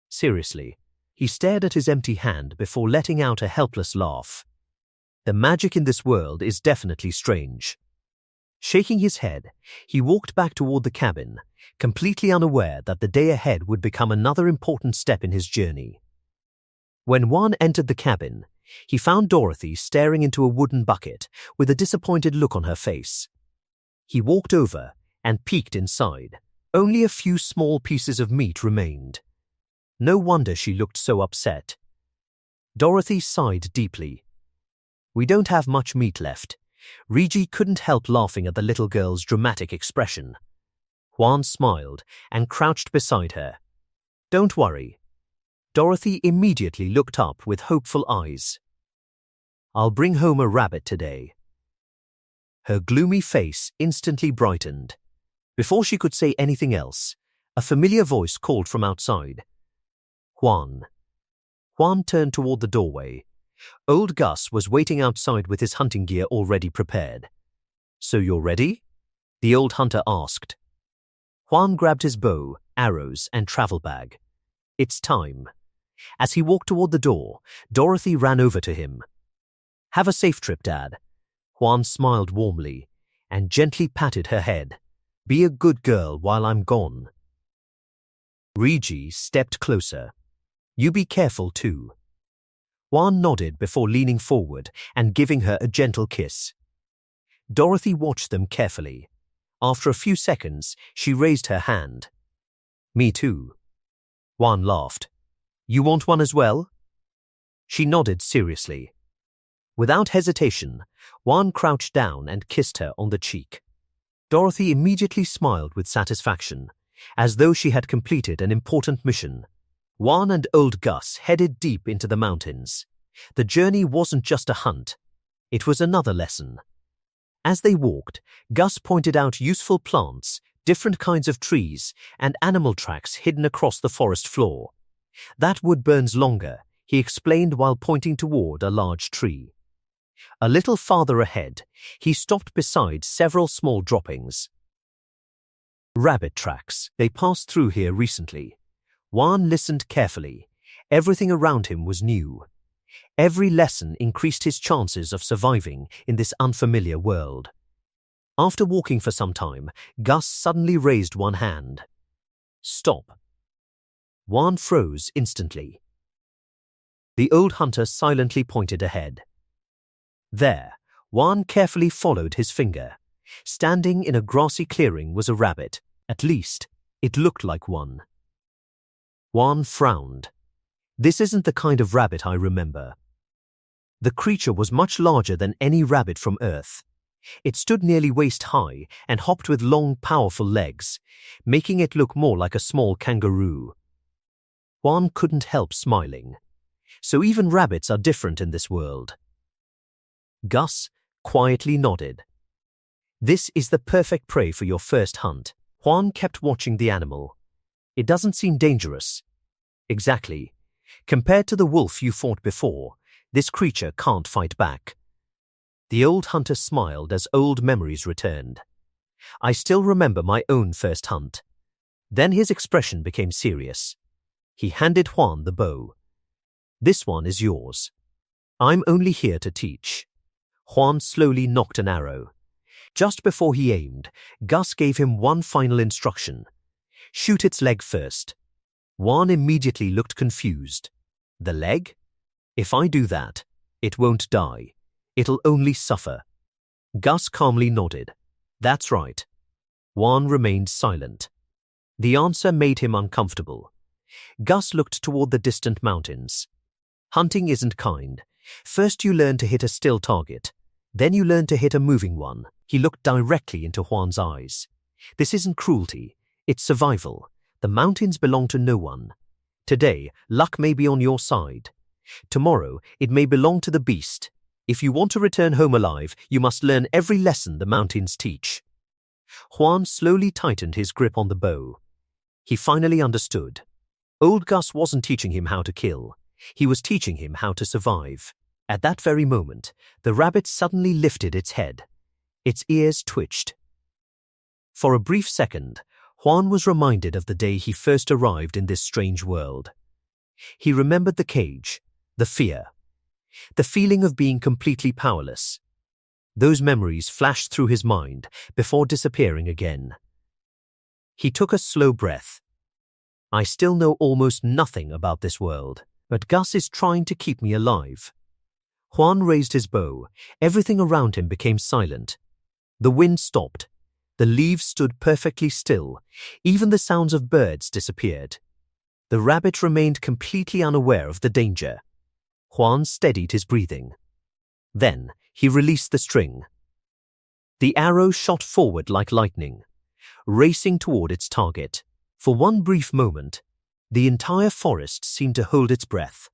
Seriously, he stared at his empty hand before letting out a helpless laugh. The magic in this world is definitely strange. Shaking his head, he walked back toward the cabin, completely unaware that the day ahead would become another important step in his journey. When Juan entered the cabin, he found Dorothy staring into a wooden bucket with a disappointed look on her face. He walked over and peeked inside. Only a few small pieces of meat remained. No wonder she looked so upset. Dorothy sighed deeply. "We don't have much meat left." Rigi couldn't help laughing at the little girl's dramatic expression. Juan smiled and crouched beside her. "Don't worry." Dorothy immediately looked up with hopeful eyes. "I'll bring home a rabbit today." Her gloomy face instantly brightened. Before she could say anything else, a familiar voice called from outside. "Juan." Juan turned toward the doorway. Old Gus was waiting outside with his hunting gear already prepared. "So you're ready?" the old hunter asked. Juan grabbed his bow, arrows, and travel bag. "It's time." As he walked toward the door, Dorothy ran over to him. "Have a safe trip, Dad." Juan smiled warmly and gently patted her head. "Be a good girl while I'm gone." Rigi stepped closer. "You be careful too." Juan nodded before leaning forward and giving her a gentle kiss. Dorothy watched them carefully. After a few seconds, she raised her hand. "Me too." Juan laughed. "You want one as well?" She nodded seriously. Without hesitation, Juan crouched down and kissed her on the cheek. Dorothy immediately smiled with satisfaction, as though she had completed an important mission. Juan and old Gus headed deep into the mountains. The journey wasn't just a hunt. It was another lesson. As they walked, Gus pointed out useful plants, different kinds of trees, and animal tracks hidden across the forest floor. "That wood burns longer," he explained while pointing toward a large tree. A little farther ahead, he stopped beside several small droppings. "Rabbit tracks. They passed through here recently." Juan listened carefully. Everything around him was new. Every lesson increased his chances of surviving in this unfamiliar world. After walking for some time, Gus suddenly raised one hand. "Stop." Juan froze instantly. The old hunter silently pointed ahead. There, Juan carefully followed his finger. Standing in a grassy clearing was a rabbit. At least, it looked like one. Juan frowned. "This isn't the kind of rabbit I remember." The creature was much larger than any rabbit from Earth. It stood nearly waist-high and hopped with long, powerful legs, making it look more like a small kangaroo. Juan couldn't help smiling. So even rabbits are different in this world. Gus quietly nodded. "This is the perfect prey for your first hunt." Juan kept watching the animal. "It doesn't seem dangerous." "Exactly. Compared to the wolf you fought before, this creature can't fight back." The old hunter smiled as old memories returned. "I still remember my own first hunt." Then his expression became serious. He handed Juan the bow. "This one is yours. I'm only here to teach." Juan slowly nocked an arrow. Just before he aimed, Gus gave him one final instruction. "Shoot its leg first." Juan immediately looked confused. "The leg? If I do that, it won't die. It'll only suffer." Gus calmly nodded. "That's right." Juan remained silent. The answer made him uncomfortable. Gus looked toward the distant mountains. "Hunting isn't kind. First you learn to hit a still target. Then you learn to hit a moving one." He looked directly into Juan's eyes. "This isn't cruelty. It's survival. The mountains belong to no one. Today, luck may be on your side. Tomorrow, it may belong to the beast. If you want to return home alive, you must learn every lesson the mountains teach." Juan slowly tightened his grip on the bow. He finally understood. Old Gus wasn't teaching him how to kill. He was teaching him how to survive. At that very moment, the rabbit suddenly lifted its head. Its ears twitched. For a brief second, Juan was reminded of the day he first arrived in this strange world. He remembered the cage, the fear, the feeling of being completely powerless. Those memories flashed through his mind before disappearing again. He took a slow breath. I still know almost nothing about this world, but Gus is trying to keep me alive. Juan raised his bow. Everything around him became silent. The wind stopped. The leaves stood perfectly still. Even the sounds of birds disappeared. The rabbit remained completely unaware of the danger. Juan steadied his breathing. Then he released the string. The arrow shot forward like lightning, racing toward its target. For one brief moment, the entire forest seemed to hold its breath.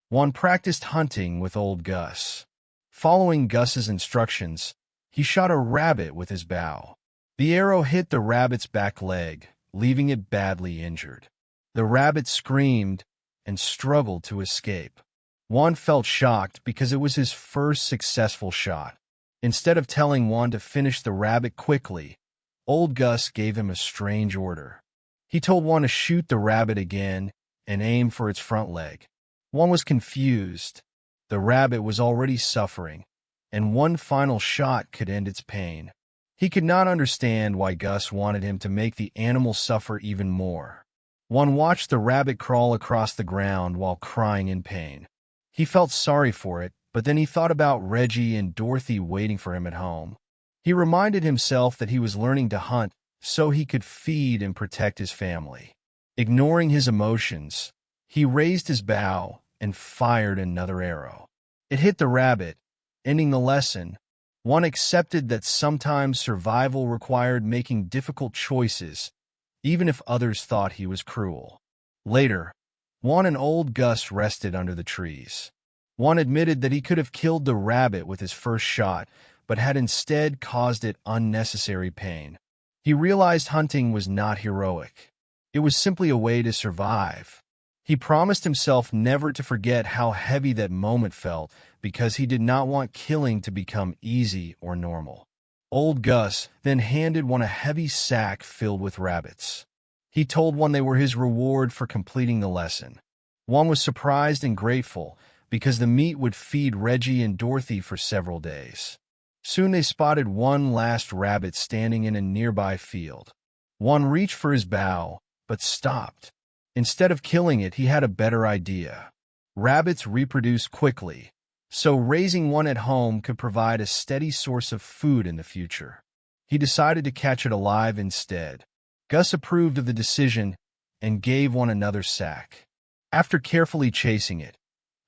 Juan practiced hunting with old Gus. Following Gus's instructions, he shot a rabbit with his bow. The arrow hit the rabbit's back leg, leaving it badly injured. The rabbit screamed and struggled to escape. Juan felt shocked because it was his first successful shot. Instead of telling Juan to finish the rabbit quickly, old Gus gave him a strange order. He told Juan to shoot the rabbit again and aim for its front leg. Juan was confused. The rabbit was already suffering, and one final shot could end its pain. He could not understand why Gus wanted him to make the animal suffer even more. Juan watched the rabbit crawl across the ground while crying in pain. He felt sorry for it, but then he thought about Reggie and Dorothy waiting for him at home. He reminded himself that he was learning to hunt so he could feed and protect his family. Ignoring his emotions, he raised his bow and fired another arrow. It hit the rabbit, ending the lesson. Juan accepted that sometimes survival required making difficult choices, even if others thought he was cruel. Later, Juan and old Gus rested under the trees. Juan admitted that he could have killed the rabbit with his first shot, but had instead caused it unnecessary pain. He realized hunting was not heroic. It was simply a way to survive. He promised himself never to forget how heavy that moment felt because he did not want killing to become easy or normal. Old Gus then handed Juan a heavy sack filled with rabbits. He told Juan they were his reward for completing the lesson. Juan was surprised and grateful because the meat would feed Reggie and Dorothy for several days. Soon they spotted one last rabbit standing in a nearby field. Juan reached for his bow, but stopped. Instead of killing it, he had a better idea. Rabbits reproduce quickly, so raising one at home could provide a steady source of food in the future. He decided to catch it alive instead. Gus approved of the decision and gave Juan another sack. After carefully chasing it,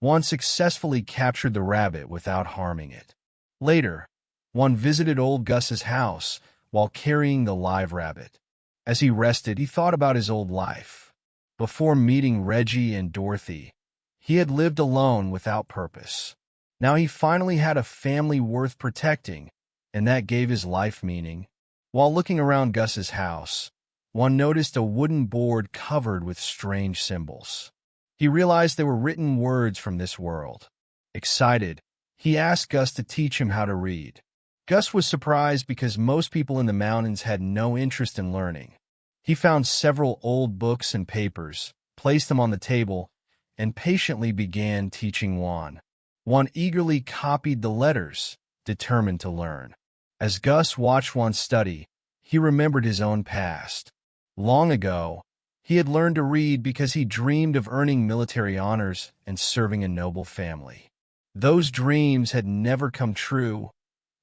Juan successfully captured the rabbit without harming it. Later, Juan visited old Gus's house while carrying the live rabbit. As he rested, he thought about his old life. Before meeting Reggie and Dorothy, he had lived alone without purpose. Now he finally had a family worth protecting, and that gave his life meaning. While looking around Gus's house, Juan noticed a wooden board covered with strange symbols. He realized they were written words from this world. Excited, he asked Gus to teach him how to read. Gus was surprised because most people in the mountains had no interest in learning. He found several old books and papers, placed them on the table, and patiently began teaching Juan. Juan eagerly copied the letters, determined to learn. As Gus watched Juan study, he remembered his own past. Long ago, he had learned to read because he dreamed of earning military honors and serving a noble family. Those dreams had never come true,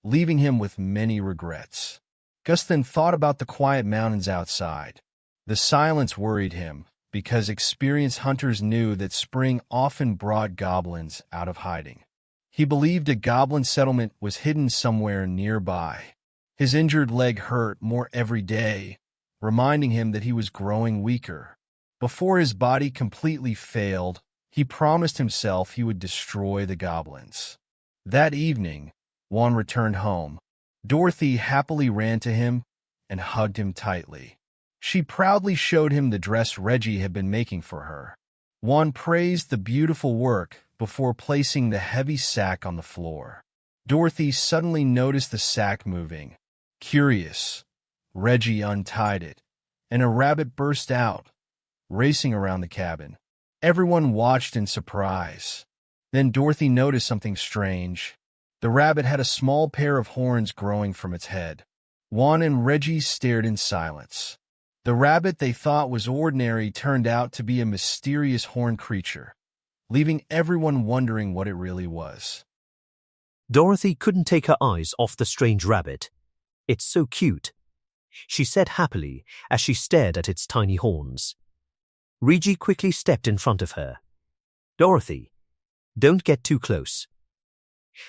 leaving him with many regrets. Gus then thought about the quiet mountains outside. The silence worried him because experienced hunters knew that spring often brought goblins out of hiding. He believed a goblin settlement was hidden somewhere nearby. His injured leg hurt more every day, reminding him that he was growing weaker. Before his body completely failed, he promised himself he would destroy the goblins. That evening, Juan returned home. Dorothy happily ran to him and hugged him tightly. She proudly showed him the dress Reggie had been making for her. Juan praised the beautiful work before placing the heavy sack on the floor. Dorothy suddenly noticed the sack moving. Curious, Reggie untied it, and a rabbit burst out, racing around the cabin. Everyone watched in surprise. Then Dorothy noticed something strange. The rabbit had a small pair of horns growing from its head. Juan and Reggie stared in silence. The rabbit they thought was ordinary turned out to be a mysterious horned creature, leaving everyone wondering what it really was. Dorothy couldn't take her eyes off the strange rabbit. "It's so cute," she said happily as she stared at its tiny horns. Reggie quickly stepped in front of her. "Dorothy, don't get too close."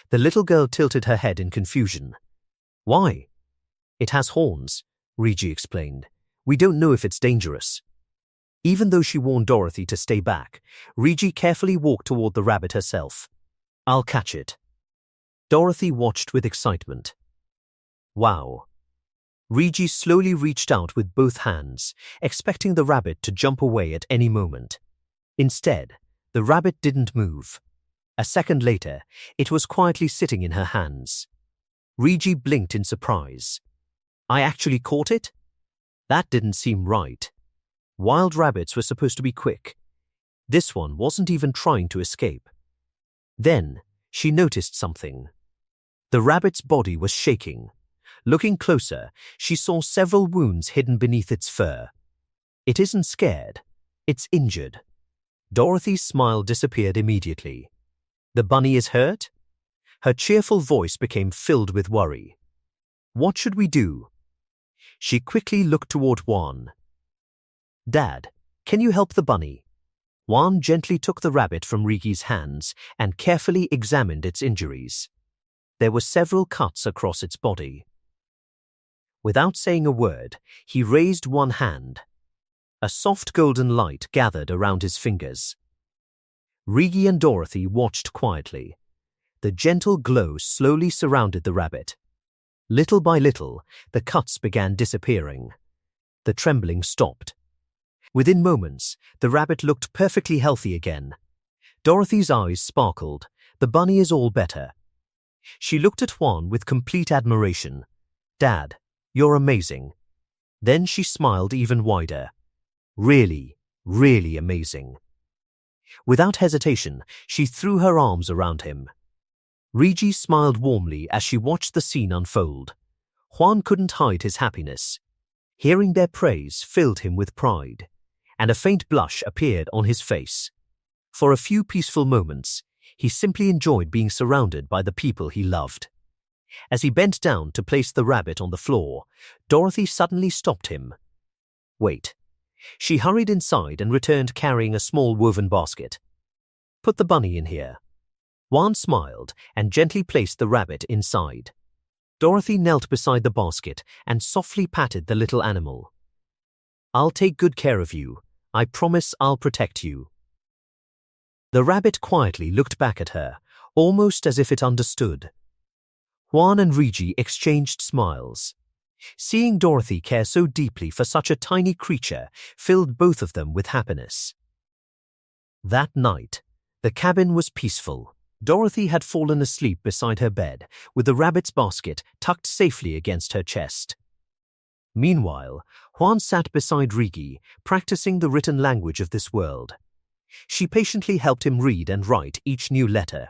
The little girl tilted her head in confusion. "Why?" "It has horns," Reggie explained. "We don't know if it's dangerous." Even though she warned Dorothy to stay back, Reggie carefully walked toward the rabbit herself. "I'll catch it." Dorothy watched with excitement. "Wow." Reggie slowly reached out with both hands, expecting the rabbit to jump away at any moment. Instead, the rabbit didn't move. A second later, it was quietly sitting in her hands. Reggie blinked in surprise. "I actually caught it? That didn't seem right. Wild rabbits were supposed to be quick. This one wasn't even trying to escape." Then, she noticed something. The rabbit's body was shaking. Looking closer, she saw several wounds hidden beneath its fur. "It isn't scared. It's injured." Dorothy's smile disappeared immediately. "The bunny is hurt?" Her cheerful voice became filled with worry. "What should we do?" She quickly looked toward Juan. "Dad, can you help the bunny?" Juan gently took the rabbit from Reggie's hands and carefully examined its injuries. There were several cuts across its body. Without saying a word, he raised one hand. A soft golden light gathered around his fingers. Reggie and Dorothy watched quietly. The gentle glow slowly surrounded the rabbit. Little by little, the cuts began disappearing. The trembling stopped. Within moments, the rabbit looked perfectly healthy again. Dorothy's eyes sparkled. "The bunny is all better." She looked at Juan with complete admiration. "Dad, you're amazing." Then she smiled even wider. "Really, really amazing." Without hesitation, she threw her arms around him. Reggie smiled warmly as she watched the scene unfold. Juan couldn't hide his happiness. Hearing their praise filled him with pride, and a faint blush appeared on his face. For a few peaceful moments, he simply enjoyed being surrounded by the people he loved. As he bent down to place the rabbit on the floor, Dorothy suddenly stopped him. "Wait." She hurried inside and returned carrying a small woven basket. "Put the bunny in here." Juan smiled and gently placed the rabbit inside. Dorothy knelt beside the basket and softly patted the little animal. "I'll take good care of you. I promise I'll protect you." The rabbit quietly looked back at her, almost as if it understood. Juan and Reggie exchanged smiles. Seeing Dorothy care so deeply for such a tiny creature filled both of them with happiness. That night, the cabin was peaceful. Dorothy had fallen asleep beside her bed, with the rabbit's basket tucked safely against her chest. Meanwhile, Juan sat beside Reggie, practicing the written language of this world. She patiently helped him read and write each new letter.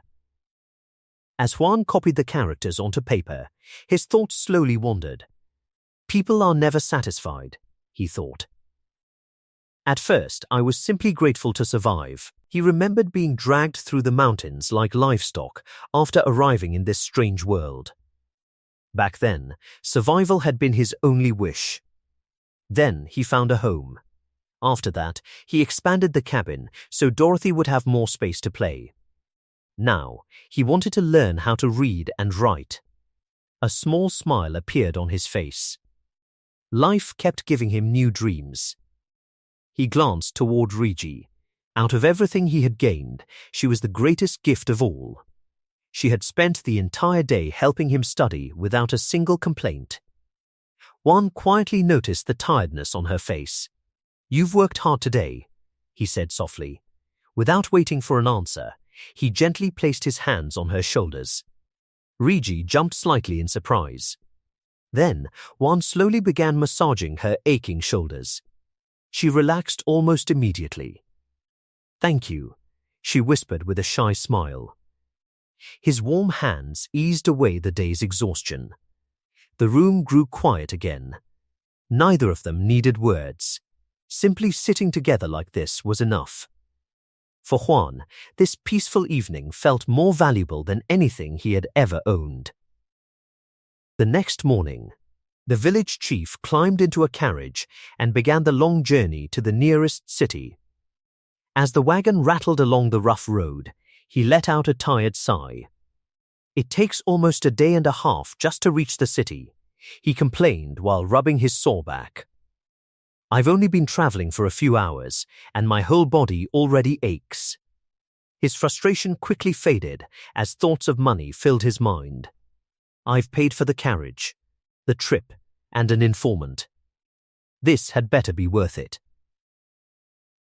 As Juan copied the characters onto paper, his thoughts slowly wandered. "People are never satisfied," he thought. "At first, I was simply grateful to survive." He remembered being dragged through the mountains like livestock after arriving in this strange world. Back then, survival had been his only wish. Then he found a home. After that, he expanded the cabin so Dorothy would have more space to play. Now, he wanted to learn how to read and write. A small smile appeared on his face. Life kept giving him new dreams. He glanced toward Reggie. Out of everything he had gained, she was the greatest gift of all. She had spent the entire day helping him study without a single complaint. Juan quietly noticed the tiredness on her face. "You've worked hard today," he said softly. Without waiting for an answer, he gently placed his hands on her shoulders. Riji jumped slightly in surprise. Then, Juan slowly began massaging her aching shoulders. She relaxed almost immediately. "Thank you," she whispered with a shy smile. His warm hands eased away the day's exhaustion. The room grew quiet again. Neither of them needed words. Simply sitting together like this was enough. For Juan, this peaceful evening felt more valuable than anything he had ever owned. The next morning, the village chief climbed into a carriage and began the long journey to the nearest city. As the wagon rattled along the rough road, he let out a tired sigh. "It takes almost a day and a half just to reach the city," he complained while rubbing his sore back. "I've only been traveling for a few hours, and my whole body already aches." His frustration quickly faded as thoughts of money filled his mind. "I've paid for the carriage, the trip, and an informant. This had better be worth it."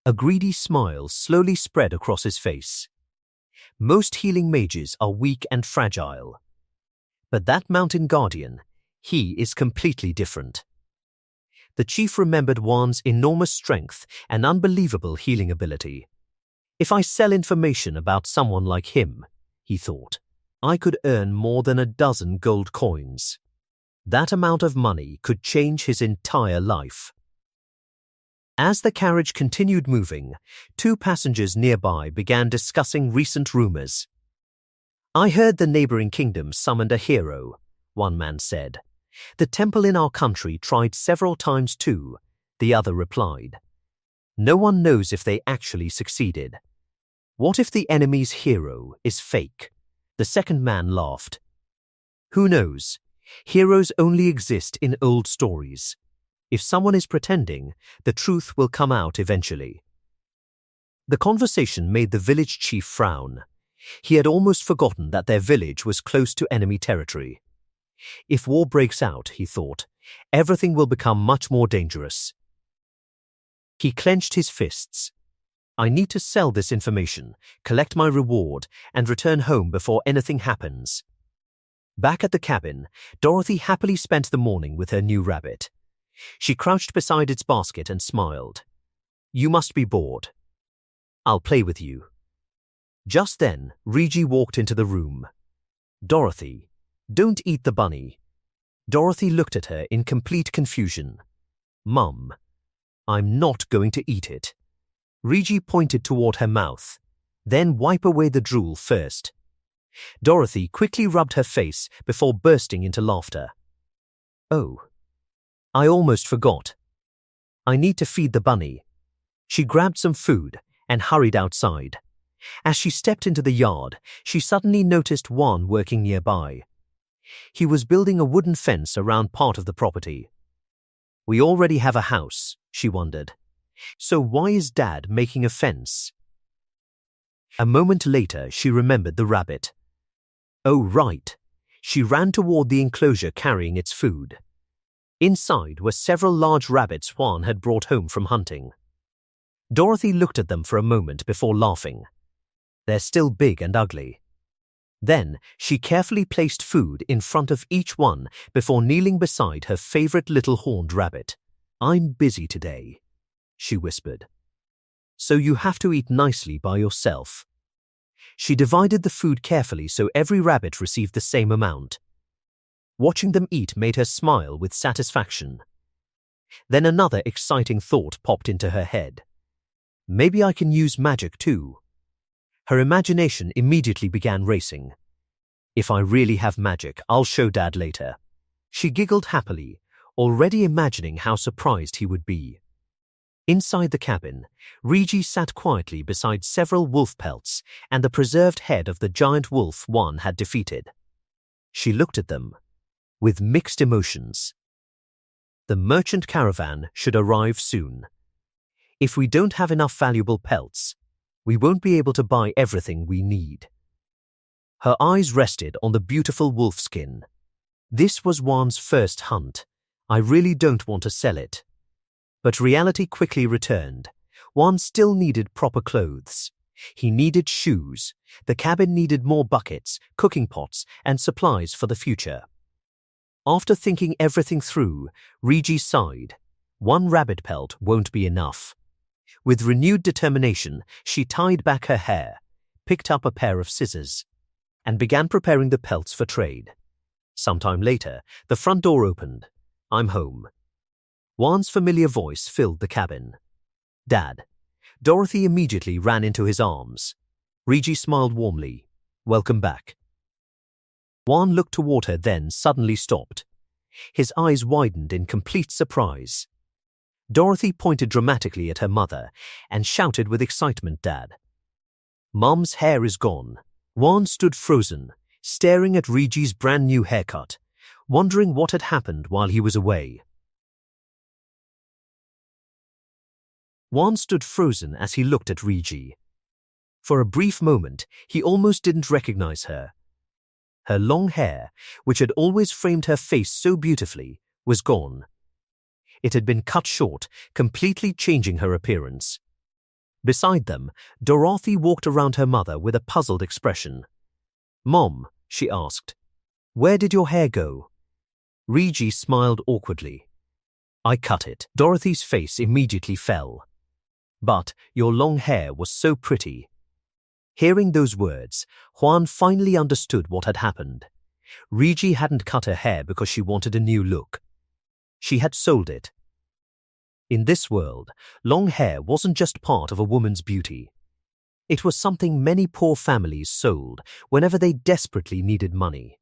A greedy smile slowly spread across his face. Most healing mages are weak and fragile. But that mountain guardian, he is completely different. The chief remembered Juan's enormous strength and unbelievable healing ability. "If I sell information about someone like him," he thought, "I could earn more than a dozen gold coins. That amount of money could change his entire life." As the carriage continued moving, two passengers nearby began discussing recent rumors. "I heard the neighboring kingdom summoned a hero," one man said. "The temple in our country tried several times too," the other replied. "No one knows if they actually succeeded. What if the enemy's hero is fake?" The second man laughed. "Who knows? Heroes only exist in old stories. If someone is pretending, the truth will come out eventually." The conversation made the village chief frown. He had almost forgotten that their village was close to enemy territory. If war breaks out, he thought, everything will become much more dangerous. He clenched his fists. "I need to sell this information, collect my reward, and return home before anything happens." Back at the cabin, Dorothy happily spent the morning with her new rabbit. She crouched beside its basket and smiled. "You must be bored. I'll play with you." Just then, Riji walked into the room. "Dorothy, don't eat the bunny." Dorothy looked at her in complete confusion. "Mum, I'm not going to eat it." Riji pointed toward her mouth. "Then wipe away the drool first." Dorothy quickly rubbed her face before bursting into laughter. "Oh, I almost forgot. I need to feed the bunny." She grabbed some food and hurried outside. As she stepped into the yard, she suddenly noticed Juan working nearby. He was building a wooden fence around part of the property. "We already have a house," she wondered. "So why is Dad making a fence?" A moment later, she remembered the rabbit. Oh, right. She ran toward the enclosure carrying its food. Inside were several large rabbits Juan had brought home from hunting. Dorothy looked at them for a moment before laughing. "They're still big and ugly." Then she carefully placed food in front of each one before kneeling beside her favorite little horned rabbit. "I'm busy today," she whispered. "So you have to eat nicely by yourself." She divided the food carefully so every rabbit received the same amount. Watching them eat made her smile with satisfaction. Then another exciting thought popped into her head. Maybe I can use magic too. Her imagination immediately began racing. If I really have magic, I'll show Dad later. She giggled happily, already imagining how surprised he would be. Inside the cabin, Riji sat quietly beside several wolf pelts and the preserved head of the giant wolf Juan had defeated. She looked at them with mixed emotions. The merchant caravan should arrive soon. If we don't have enough valuable pelts, we won't be able to buy everything we need. Her eyes rested on the beautiful wolf skin. This was Juan's first hunt. I really don't want to sell it. But reality quickly returned. Juan still needed proper clothes. He needed shoes. The cabin needed more buckets, cooking pots, and supplies for the future. After thinking everything through, Rigi sighed. One rabbit pelt won't be enough. With renewed determination, she tied back her hair, picked up a pair of scissors, and began preparing the pelts for trade. Sometime later, the front door opened. "I'm home." Juan's familiar voice filled the cabin. "Dad." Dorothy immediately ran into his arms. Rigi smiled warmly. "Welcome back." Juan looked toward her, then suddenly stopped. His eyes widened in complete surprise. Dorothy pointed dramatically at her mother and shouted with excitement, "Dad." "Mom's hair is gone." Juan stood frozen, staring at Rigi's brand new haircut, wondering what had happened while he was away. Juan stood frozen as he looked at Rigi. For a brief moment, he almost didn't recognize her. Her long hair, which had always framed her face so beautifully, was gone. It had been cut short, completely changing her appearance. Beside them, Dorothy walked around her mother with a puzzled expression. "Mom," she asked, "where did your hair go?" Rigi smiled awkwardly. "I cut it." Dorothy's face immediately fell. "But your long hair was so pretty." Hearing those words, Juan finally understood what had happened. Rigi hadn't cut her hair because she wanted a new look. She had sold it. In this world, long hair wasn't just part of a woman's beauty. It was something many poor families sold whenever they desperately needed money.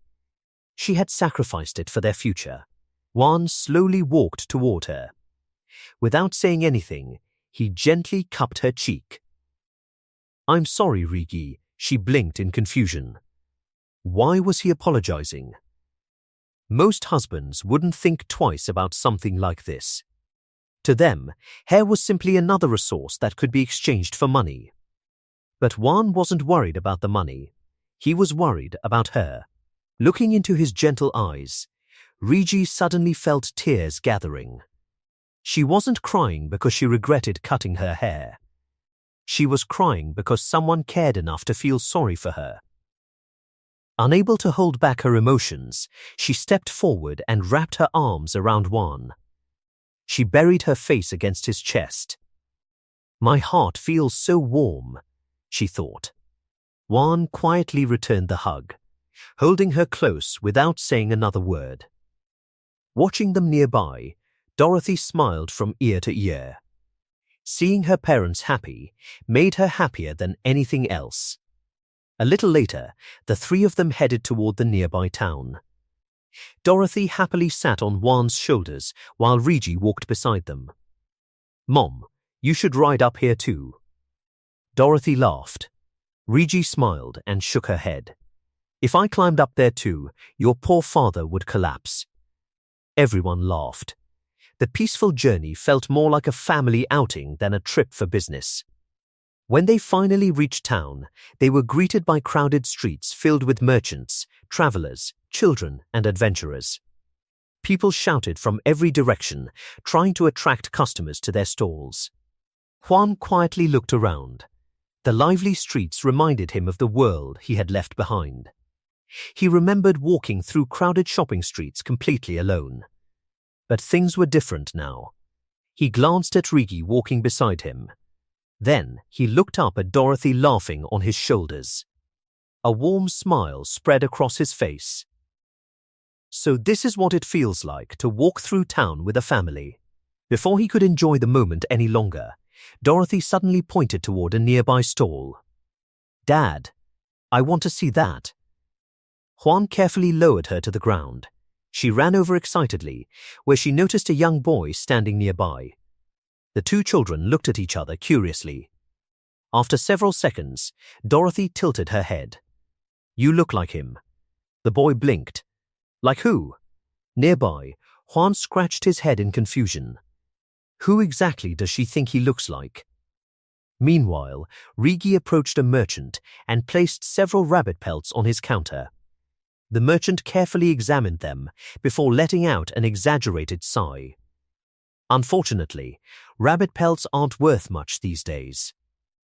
She had sacrificed it for their future. Juan slowly walked toward her. Without saying anything, he gently cupped her cheek. "I'm sorry, Rigi," she blinked in confusion. Why was he apologizing? Most husbands wouldn't think twice about something like this. To them, hair was simply another resource that could be exchanged for money. But Juan wasn't worried about the money. He was worried about her. Looking into his gentle eyes, Rigi suddenly felt tears gathering. She wasn't crying because she regretted cutting her hair. She was crying because someone cared enough to feel sorry for her. Unable to hold back her emotions, she stepped forward and wrapped her arms around Juan. She buried her face against his chest. "My heart feels so warm," she thought. Juan quietly returned the hug, holding her close without saying another word. Watching them nearby, Dorothy smiled from ear to ear. Seeing her parents happy made her happier than anything else. A little later, the three of them headed toward the nearby town. Dorothy happily sat on Juan's shoulders while Rigi walked beside them. "Mom, you should ride up here too." Dorothy laughed. Rigi smiled and shook her head. "If I climbed up there too, your poor father would collapse." Everyone laughed. The peaceful journey felt more like a family outing than a trip for business. When they finally reached town, they were greeted by crowded streets filled with merchants, travelers, children, and adventurers. People shouted from every direction, trying to attract customers to their stalls. Juan quietly looked around. The lively streets reminded him of the world he had left behind. He remembered walking through crowded shopping streets completely alone. But things were different now. He glanced at Rigi walking beside him. Then he looked up at Dorothy laughing on his shoulders. A warm smile spread across his face. So this is what it feels like to walk through town with a family. Before he could enjoy the moment any longer, Dorothy suddenly pointed toward a nearby stall. "Dad, I want to see that." Juan carefully lowered her to the ground. She ran over excitedly, where she noticed a young boy standing nearby. The two children looked at each other curiously. After several seconds, Dorothy tilted her head. "You look like him." The boy blinked. "Like who?" Nearby, Juan scratched his head in confusion. Who exactly does she think he looks like? Meanwhile, Rigi approached a merchant and placed several rabbit pelts on his counter. The merchant carefully examined them before letting out an exaggerated sigh. Unfortunately, rabbit pelts aren't worth much these days.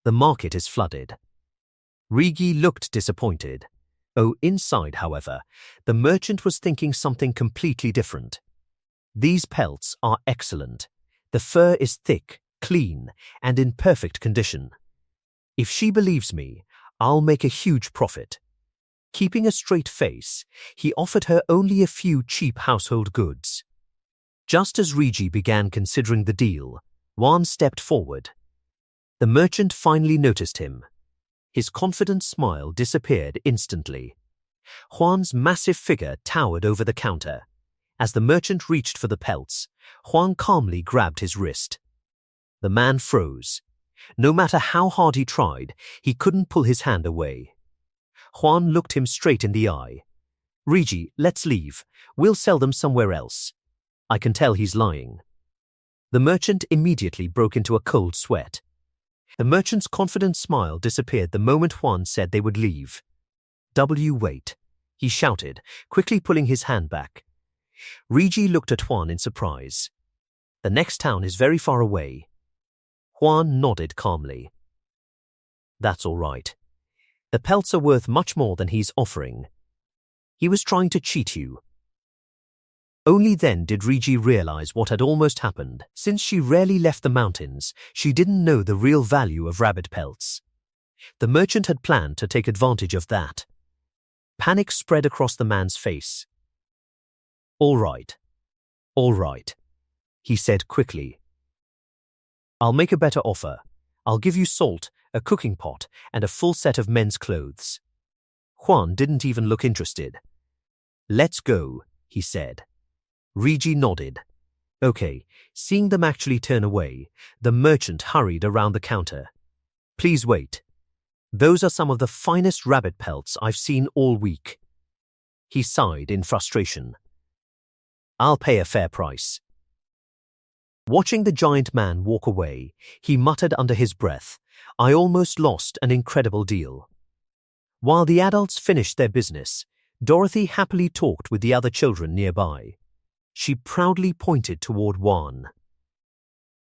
The market is flooded. Rigi looked disappointed. Oh, inside, however, the merchant was thinking something completely different. These pelts are excellent. The fur is thick, clean, and in perfect condition. If she believes me, I'll make a huge profit. Keeping a straight face, he offered her only a few cheap household goods. Just as Rigi began considering the deal, Juan stepped forward. The merchant finally noticed him. His confident smile disappeared instantly. Juan's massive figure towered over the counter. As the merchant reached for the pelts, Juan calmly grabbed his wrist. The man froze. No matter how hard he tried, he couldn't pull his hand away. Juan looked him straight in the eye. "Rigi, let's leave. We'll sell them somewhere else." I can tell he's lying. The merchant immediately broke into a cold sweat. The merchant's confident smile disappeared the moment Juan said they would leave. Wait, he shouted, quickly pulling his hand back. Rigi looked at Juan in surprise. "The next town is very far away." Juan nodded calmly. "That's all right. The pelts are worth much more than he's offering. He was trying to cheat you." Only then did Rigi realize what had almost happened. Since she rarely left the mountains, she didn't know the real value of rabbit pelts. The merchant had planned to take advantage of that. Panic spread across the man's face. All right, he said quickly. "I'll make a better offer. I'll give you salt, a cooking pot, and a full set of men's clothes." Juan didn't even look interested. "Let's go," he said. Rigi nodded. Okay, seeing them actually turn away, the merchant hurried around the counter. "Please wait. Those are some of the finest rabbit pelts I've seen all week." He sighed in frustration. "I'll pay a fair price." Watching the giant man walk away, he muttered under his breath, "I almost lost an incredible deal." While the adults finished their business, Dorothy happily talked with the other children nearby. She proudly pointed toward Juan.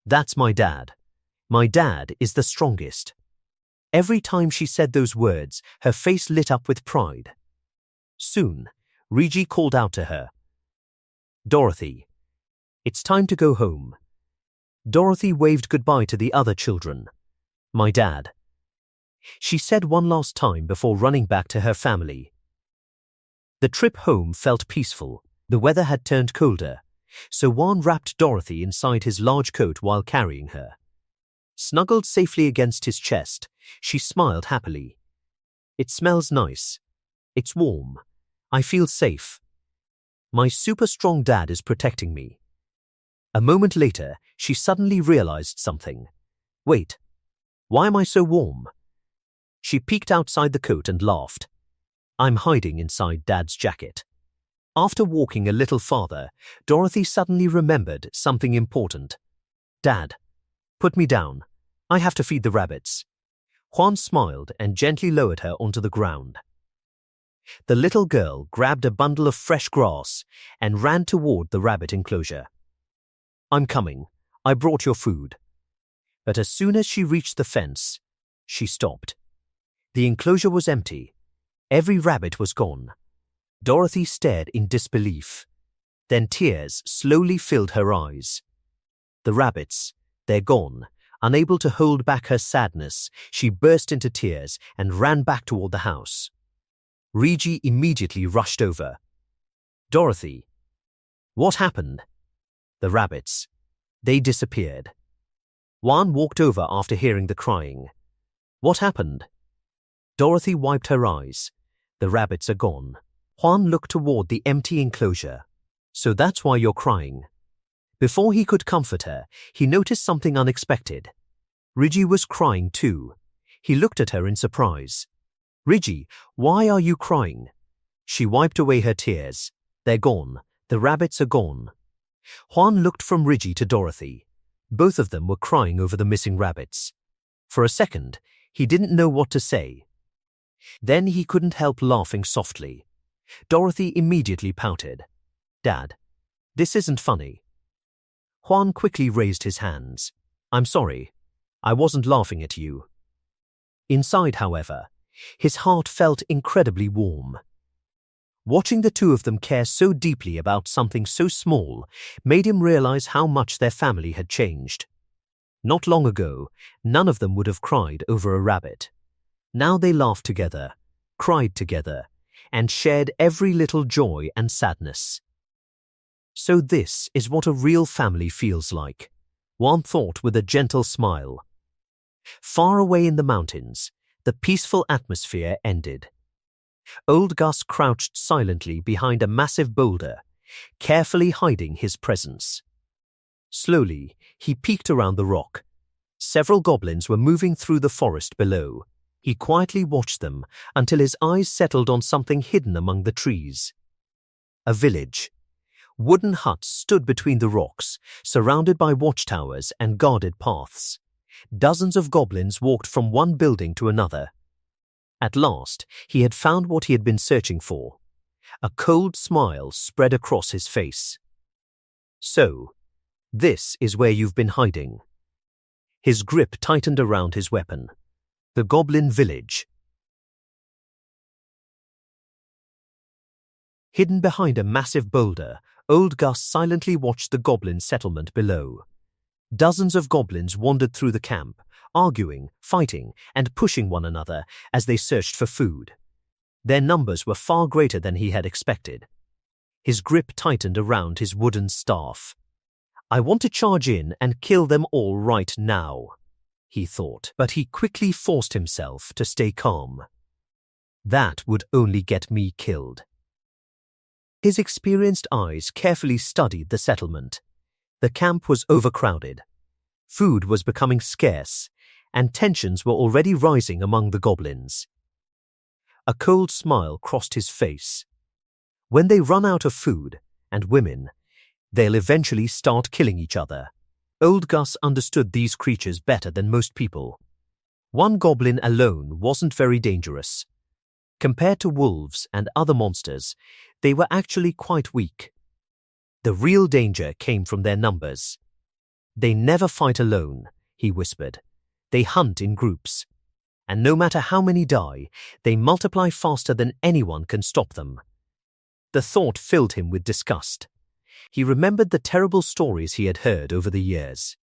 "That's my dad. My dad is the strongest." Every time she said those words, her face lit up with pride. Soon, Rigi called out to her. "Dorothy, it's time to go home." Dorothy waved goodbye to the other children. "My dad," she said one last time before running back to her family. The trip home felt peaceful. The weather had turned colder, so Juan wrapped Dorothy inside his large coat while carrying her. Snuggled safely against his chest, she smiled happily. "It smells nice. It's warm. I feel safe. My super strong dad is protecting me." A moment later, she suddenly realized something. "Wait, why am I so warm?" She peeked outside the coat and laughed. "I'm hiding inside Dad's jacket." After walking a little farther, Dorothy suddenly remembered something important. "Dad, put me down. I have to feed the rabbits." Juan smiled and gently lowered her onto the ground. The little girl grabbed a bundle of fresh grass and ran toward the rabbit enclosure. "I'm coming. I brought your food." But as soon as she reached the fence, she stopped. The enclosure was empty. Every rabbit was gone. Dorothy stared in disbelief. Then tears slowly filled her eyes. The rabbits, they're gone. Unable to hold back her sadness, she burst into tears and ran back toward the house. Rigi immediately rushed over. "Dorothy, what happened?" "The rabbits. They disappeared." Juan walked over after hearing the crying. "What happened?" Dorothy wiped her eyes. "The rabbits are gone." Juan looked toward the empty enclosure. "So that's why you're crying." Before he could comfort her, he noticed something unexpected. Rigi was crying too. He looked at her in surprise. "Rigi, why are you crying?" She wiped away her tears. "They're gone. The rabbits are gone." Juan looked from Rigi to Dorothy. Both of them were crying over the missing rabbits. For a second, he didn't know what to say. Then he couldn't help laughing softly. Dorothy immediately pouted. Dad, this isn't funny. Juan quickly raised his hands. I'm sorry. I wasn't laughing at you. Inside, however, his heart felt incredibly warm. Watching the two of them care so deeply about something so small made him realize how much their family had changed. Not long ago, none of them would have cried over a rabbit. Now they laughed together, cried together, and shared every little joy and sadness. So this is what a real family feels like, Juan thought with a gentle smile. Far away in the mountains, the peaceful atmosphere ended. Old Gus crouched silently behind a massive boulder, carefully hiding his presence. Slowly, he peeked around the rock. Several goblins were moving through the forest below. He quietly watched them until his eyes settled on something hidden among the trees. A village. Wooden huts stood between the rocks, surrounded by watchtowers and guarded paths. Dozens of goblins walked from one building to another. At last, he had found what he had been searching for. A cold smile spread across his face. So, this is where you've been hiding. His grip tightened around his weapon. The Goblin Village. Hidden behind a massive boulder, Old Gus silently watched the goblin settlement below. Dozens of goblins wandered through the camp, arguing, fighting, and pushing one another as they searched for food. Their numbers were far greater than he had expected. His grip tightened around his wooden staff. I want to charge in and kill them all right now, he thought, but he quickly forced himself to stay calm. That would only get me killed. His experienced eyes carefully studied the settlement. The camp was overcrowded. Food was becoming scarce, and tensions were already rising among the goblins. A cold smile crossed his face. When they run out of food, and women, they'll eventually start killing each other. Old Gus understood these creatures better than most people. One goblin alone wasn't very dangerous. Compared to wolves and other monsters, they were actually quite weak. The real danger came from their numbers. They never fight alone, he whispered. They hunt in groups. And no matter how many die, they multiply faster than anyone can stop them. The thought filled him with disgust. He remembered the terrible stories he had heard over the years.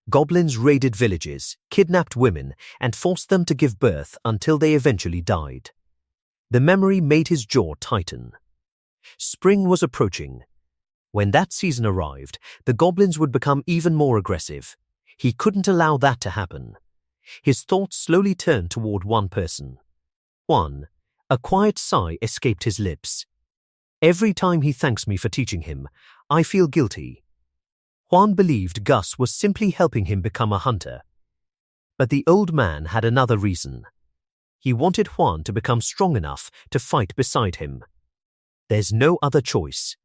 Goblins raided villages, kidnapped women, and forced them to give birth until they eventually died. The memory made his jaw tighten. Spring was approaching. When that season arrived, the goblins would become even more aggressive. He couldn't allow that to happen. His thoughts slowly turned toward one person. Juan. A quiet sigh escaped his lips. Every time he thanks me for teaching him, I feel guilty. Juan believed Gus was simply helping him become a hunter. But the old man had another reason. He wanted Juan to become strong enough to fight beside him. There's no other choice.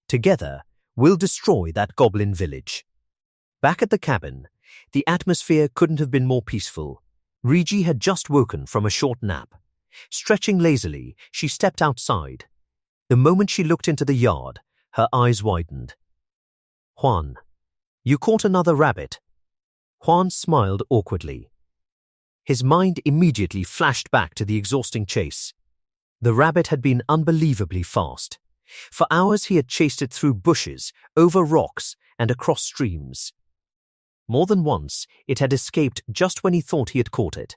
Together, we'll destroy that goblin village. Back at the cabin, the atmosphere couldn't have been more peaceful. Rigi had just woken from a short nap. Stretching lazily, she stepped outside. The moment she looked into the yard, her eyes widened. Juan, you caught another rabbit. Juan smiled awkwardly. His mind immediately flashed back to the exhausting chase. The rabbit had been unbelievably fast. For hours he had chased it through bushes, over rocks, and across streams. More than once, it had escaped just when he thought he had caught it.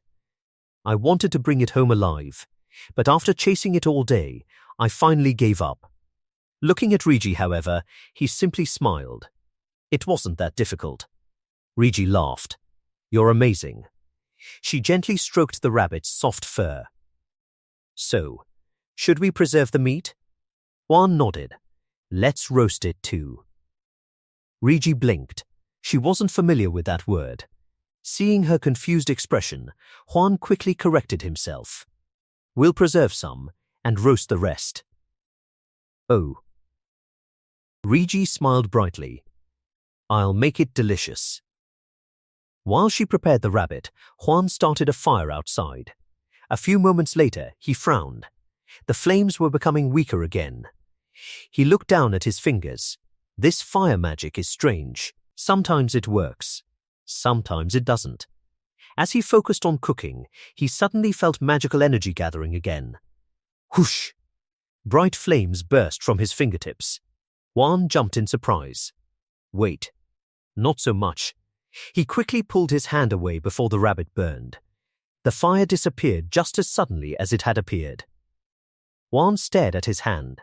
I wanted to bring it home alive, but after chasing it all day, I finally gave up. Looking at Rigi, however, he simply smiled. It wasn't that difficult. Rigi laughed. You're amazing. She gently stroked the rabbit's soft fur. So, should we preserve the meat? Juan nodded. Let's roast it too. Rigi blinked. She wasn't familiar with that word. Seeing her confused expression, Juan quickly corrected himself. We'll preserve some and roast the rest. Oh. Rigi smiled brightly. I'll make it delicious. While she prepared the rabbit, Juan started a fire outside. A few moments later, he frowned. The flames were becoming weaker again. He looked down at his fingers. This fire magic is strange. Sometimes it works. Sometimes it doesn't. As he focused on cooking, he suddenly felt magical energy gathering again. Whoosh! Bright flames burst from his fingertips. Juan jumped in surprise. Wait. Not so much. He quickly pulled his hand away before the rabbit burned. The fire disappeared just as suddenly as it had appeared. Juan stared at his hand.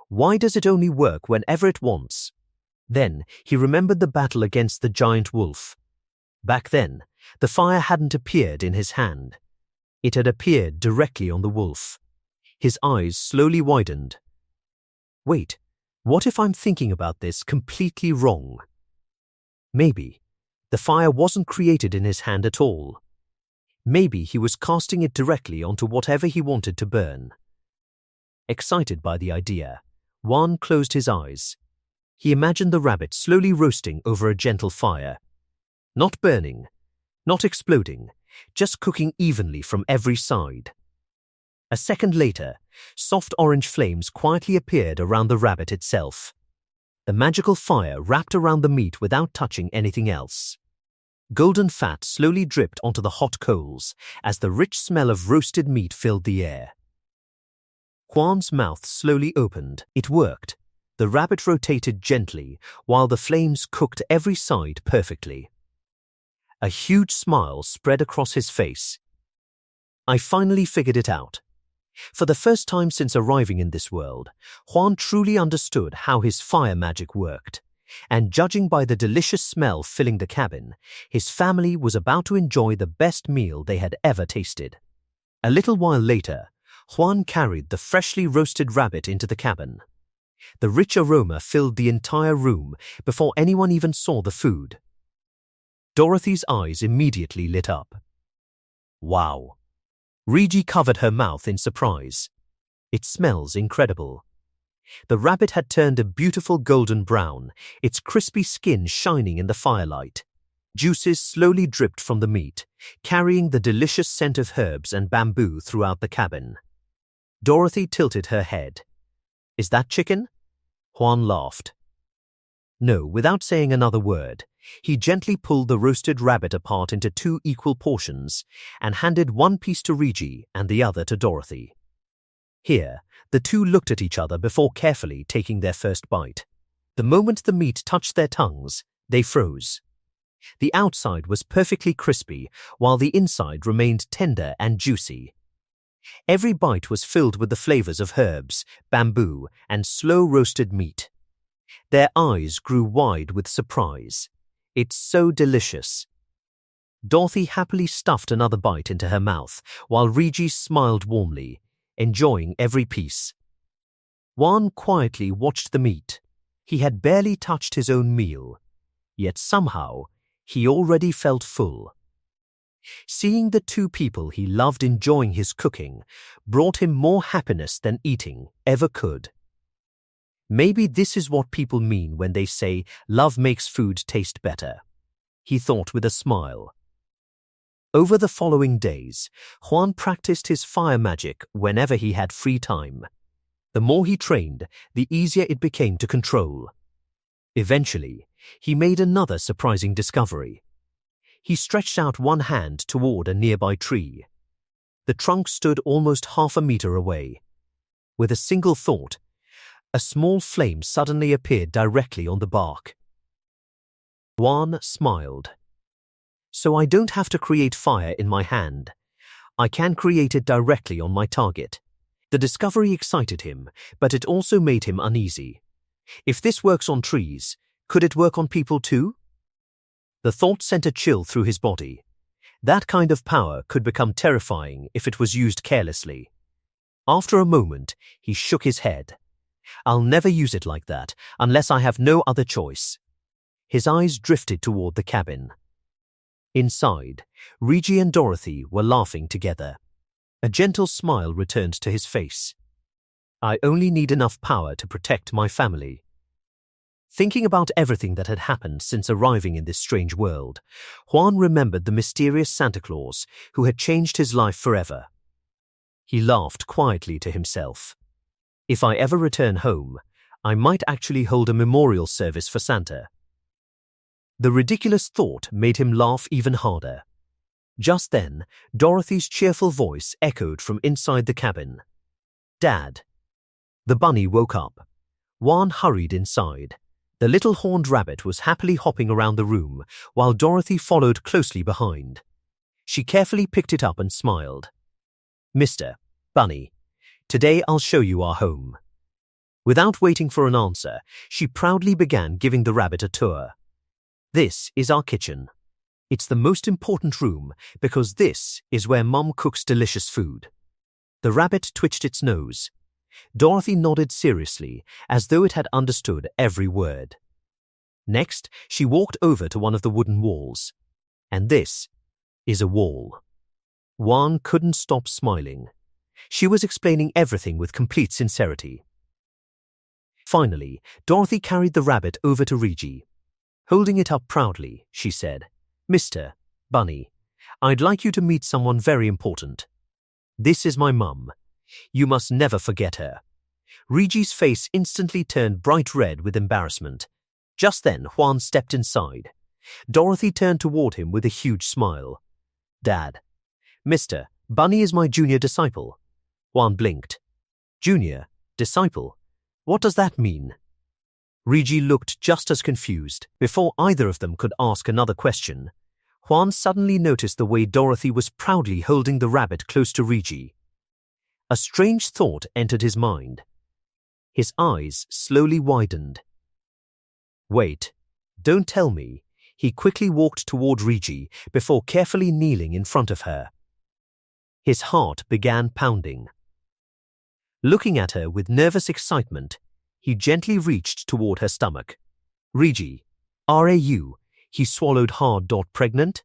Why does it only work whenever it wants? Then he remembered the battle against the giant wolf. Back then, the fire hadn't appeared in his hand. It had appeared directly on the wolf. His eyes slowly widened. Wait, what if I'm thinking about this completely wrong? Maybe the fire wasn't created in his hand at all. Maybe he was casting it directly onto whatever he wanted to burn. Excited by the idea, Juan closed his eyes. He imagined the rabbit slowly roasting over a gentle fire. Not burning, not exploding, just cooking evenly from every side. A second later, soft orange flames quietly appeared around the rabbit itself. The magical fire wrapped around the meat without touching anything else. Golden fat slowly dripped onto the hot coals as the rich smell of roasted meat filled the air. Juan's mouth slowly opened. It worked. The rabbit rotated gently while the flames cooked every side perfectly. A huge smile spread across his face. I finally figured it out. For the first time since arriving in this world, Juan truly understood how his fire magic worked, and judging by the delicious smell filling the cabin, his family was about to enjoy the best meal they had ever tasted. A little while later, Juan carried the freshly roasted rabbit into the cabin. The rich aroma filled the entire room before anyone even saw the food. Dorothy's eyes immediately lit up. Wow! Rigi covered her mouth in surprise. It smells incredible. The rabbit had turned a beautiful golden brown, its crispy skin shining in the firelight. Juices slowly dripped from the meat, carrying the delicious scent of herbs and bamboo throughout the cabin. Dorothy tilted her head. Is that chicken? Juan laughed. No, without saying another word, he gently pulled the roasted rabbit apart into 2 equal portions and handed one piece to Rigi and the other to Dorothy. Here, the two looked at each other before carefully taking their first bite. The moment the meat touched their tongues, they froze. The outside was perfectly crispy, while the inside remained tender and juicy. Every bite was filled with the flavors of herbs, bamboo, and slow-roasted meat. Their eyes grew wide with surprise. It's so delicious. Dorothy happily stuffed another bite into her mouth, while Rigi smiled warmly, enjoying every piece. Juan quietly watched the meat. He had barely touched his own meal, yet somehow he already felt full. Seeing the 2 people he loved enjoying his cooking brought him more happiness than eating ever could. Maybe this is what people mean when they say love makes food taste better, he thought with a smile. Over the following days, Juan practiced his fire magic whenever he had free time. The more he trained, the easier it became to control. Eventually, he made another surprising discovery. He stretched out one hand toward a nearby tree. The trunk stood almost half a meter away. With a single thought, a small flame suddenly appeared directly on the bark. Juan smiled. So I don't have to create fire in my hand. I can create it directly on my target. The discovery excited him, but it also made him uneasy. If this works on trees, could it work on people too? The thought sent a chill through his body. That kind of power could become terrifying if it was used carelessly. After a moment, he shook his head. I'll never use it like that, unless I have no other choice. His eyes drifted toward the cabin. Inside, Rigi and Dorothy were laughing together. A gentle smile returned to his face. I only need enough power to protect my family. Thinking about everything that had happened since arriving in this strange world, Juan remembered the mysterious Santa Claus who had changed his life forever. He laughed quietly to himself. If I ever return home, I might actually hold a memorial service for Santa. The ridiculous thought made him laugh even harder. Just then, Dorothy's cheerful voice echoed from inside the cabin. "Dad." The bunny woke up. Juan hurried inside. The little horned rabbit was happily hopping around the room, while Dorothy followed closely behind. She carefully picked it up and smiled. "Mr. Bunny, today I'll show you our home." Without waiting for an answer, she proudly began giving the rabbit a tour. "This is our kitchen. It's the most important room because this is where Mum cooks delicious food." The rabbit twitched its nose. Dorothy nodded seriously, as though it had understood every word. Next, she walked over to one of the wooden walls. "And this is a wall." Juan couldn't stop smiling. She was explaining everything with complete sincerity. Finally, Dorothy carried the rabbit over to Rigi. Holding it up proudly, she said, "Mr. Bunny, I'd like you to meet someone very important. This is my mum. You must never forget her." Rigi's face instantly turned bright red with embarrassment. Just then, Juan stepped inside. Dorothy turned toward him with a huge smile. "Dad, Mr. Bunny is my junior disciple." Juan blinked. "Junior disciple? What does that mean?" Rigi looked just as confused. Before either of them could ask another question, Juan suddenly noticed the way Dorothy was proudly holding the rabbit close to Rigi. A strange thought entered his mind. His eyes slowly widened. "Wait, don't tell me." He quickly walked toward Rigi before carefully kneeling in front of her. His heart began pounding. Looking at her with nervous excitement, he gently reached toward her stomach. "Rigi, R.A.U." He swallowed hard. "Pregnant?"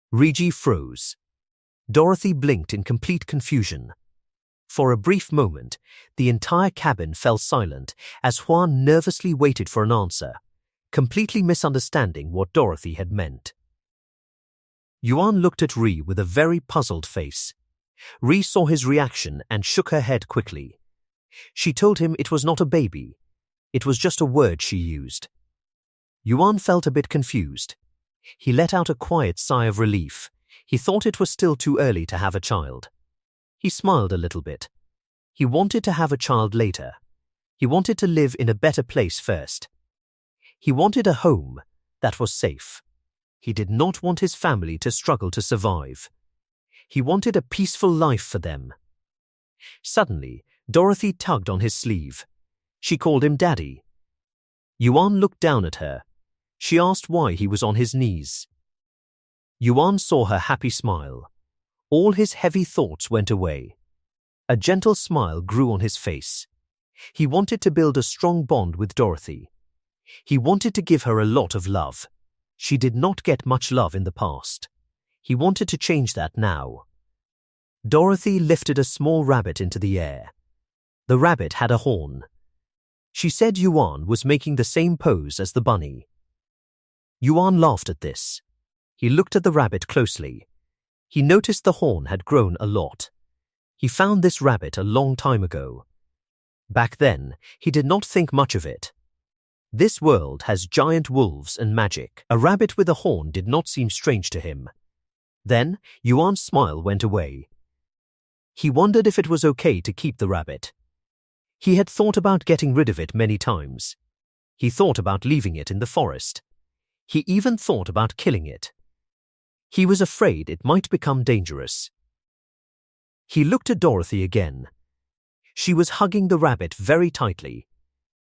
Rigi froze. Dorothy blinked in complete confusion. For a brief moment, the entire cabin fell silent as Juan nervously waited for an answer, completely misunderstanding what Dorothy had meant. Yuan looked at Ri with a very puzzled face. Ri saw his reaction and shook her head quickly. She told him it was not a baby. It was just a word she used. Yuan felt a bit confused. He let out a quiet sigh of relief. He thought it was still too early to have a child. He smiled a little bit. He wanted to have a child later. He wanted to live in a better place first. He wanted a home that was safe. He did not want his family to struggle to survive. He wanted a peaceful life for them. Suddenly, Dorothy tugged on his sleeve. She called him Daddy. Yuan looked down at her. She asked why he was on his knees. Yuan saw her happy smile. All his heavy thoughts went away. A gentle smile grew on his face. He wanted to build a strong bond with Dorothy. He wanted to give her a lot of love. She did not get much love in the past. He wanted to change that now. Dorothy lifted a small rabbit into the air. The rabbit had a horn. She said Yuan was making the same pose as the bunny. Yuan laughed at this. He looked at the rabbit closely. He noticed the horn had grown a lot. He found this rabbit a long time ago. Back then, he did not think much of it. This world has giant wolves and magic. A rabbit with a horn did not seem strange to him. Then, Yuan's smile went away. He wondered if it was okay to keep the rabbit. He had thought about getting rid of it many times. He thought about leaving it in the forest. He even thought about killing it. He was afraid it might become dangerous. He looked at Dorothy again. She was hugging the rabbit very tightly.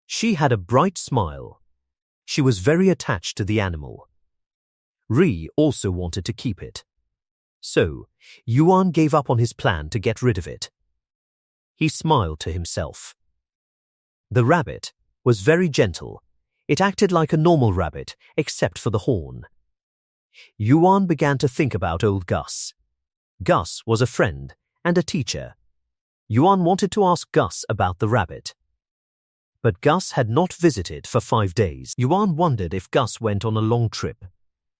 She had a bright smile. She was very attached to the animal. Ri also wanted to keep it. So, Yuan gave up on his plan to get rid of it. He smiled to himself. The rabbit was very gentle. It acted like a normal rabbit, except for the horn. Yuan began to think about old Gus. Gus was a friend and a teacher. Yuan wanted to ask Gus about the rabbit. But Gus had not visited for 5 days. Yuan wondered if Gus went on a long trip.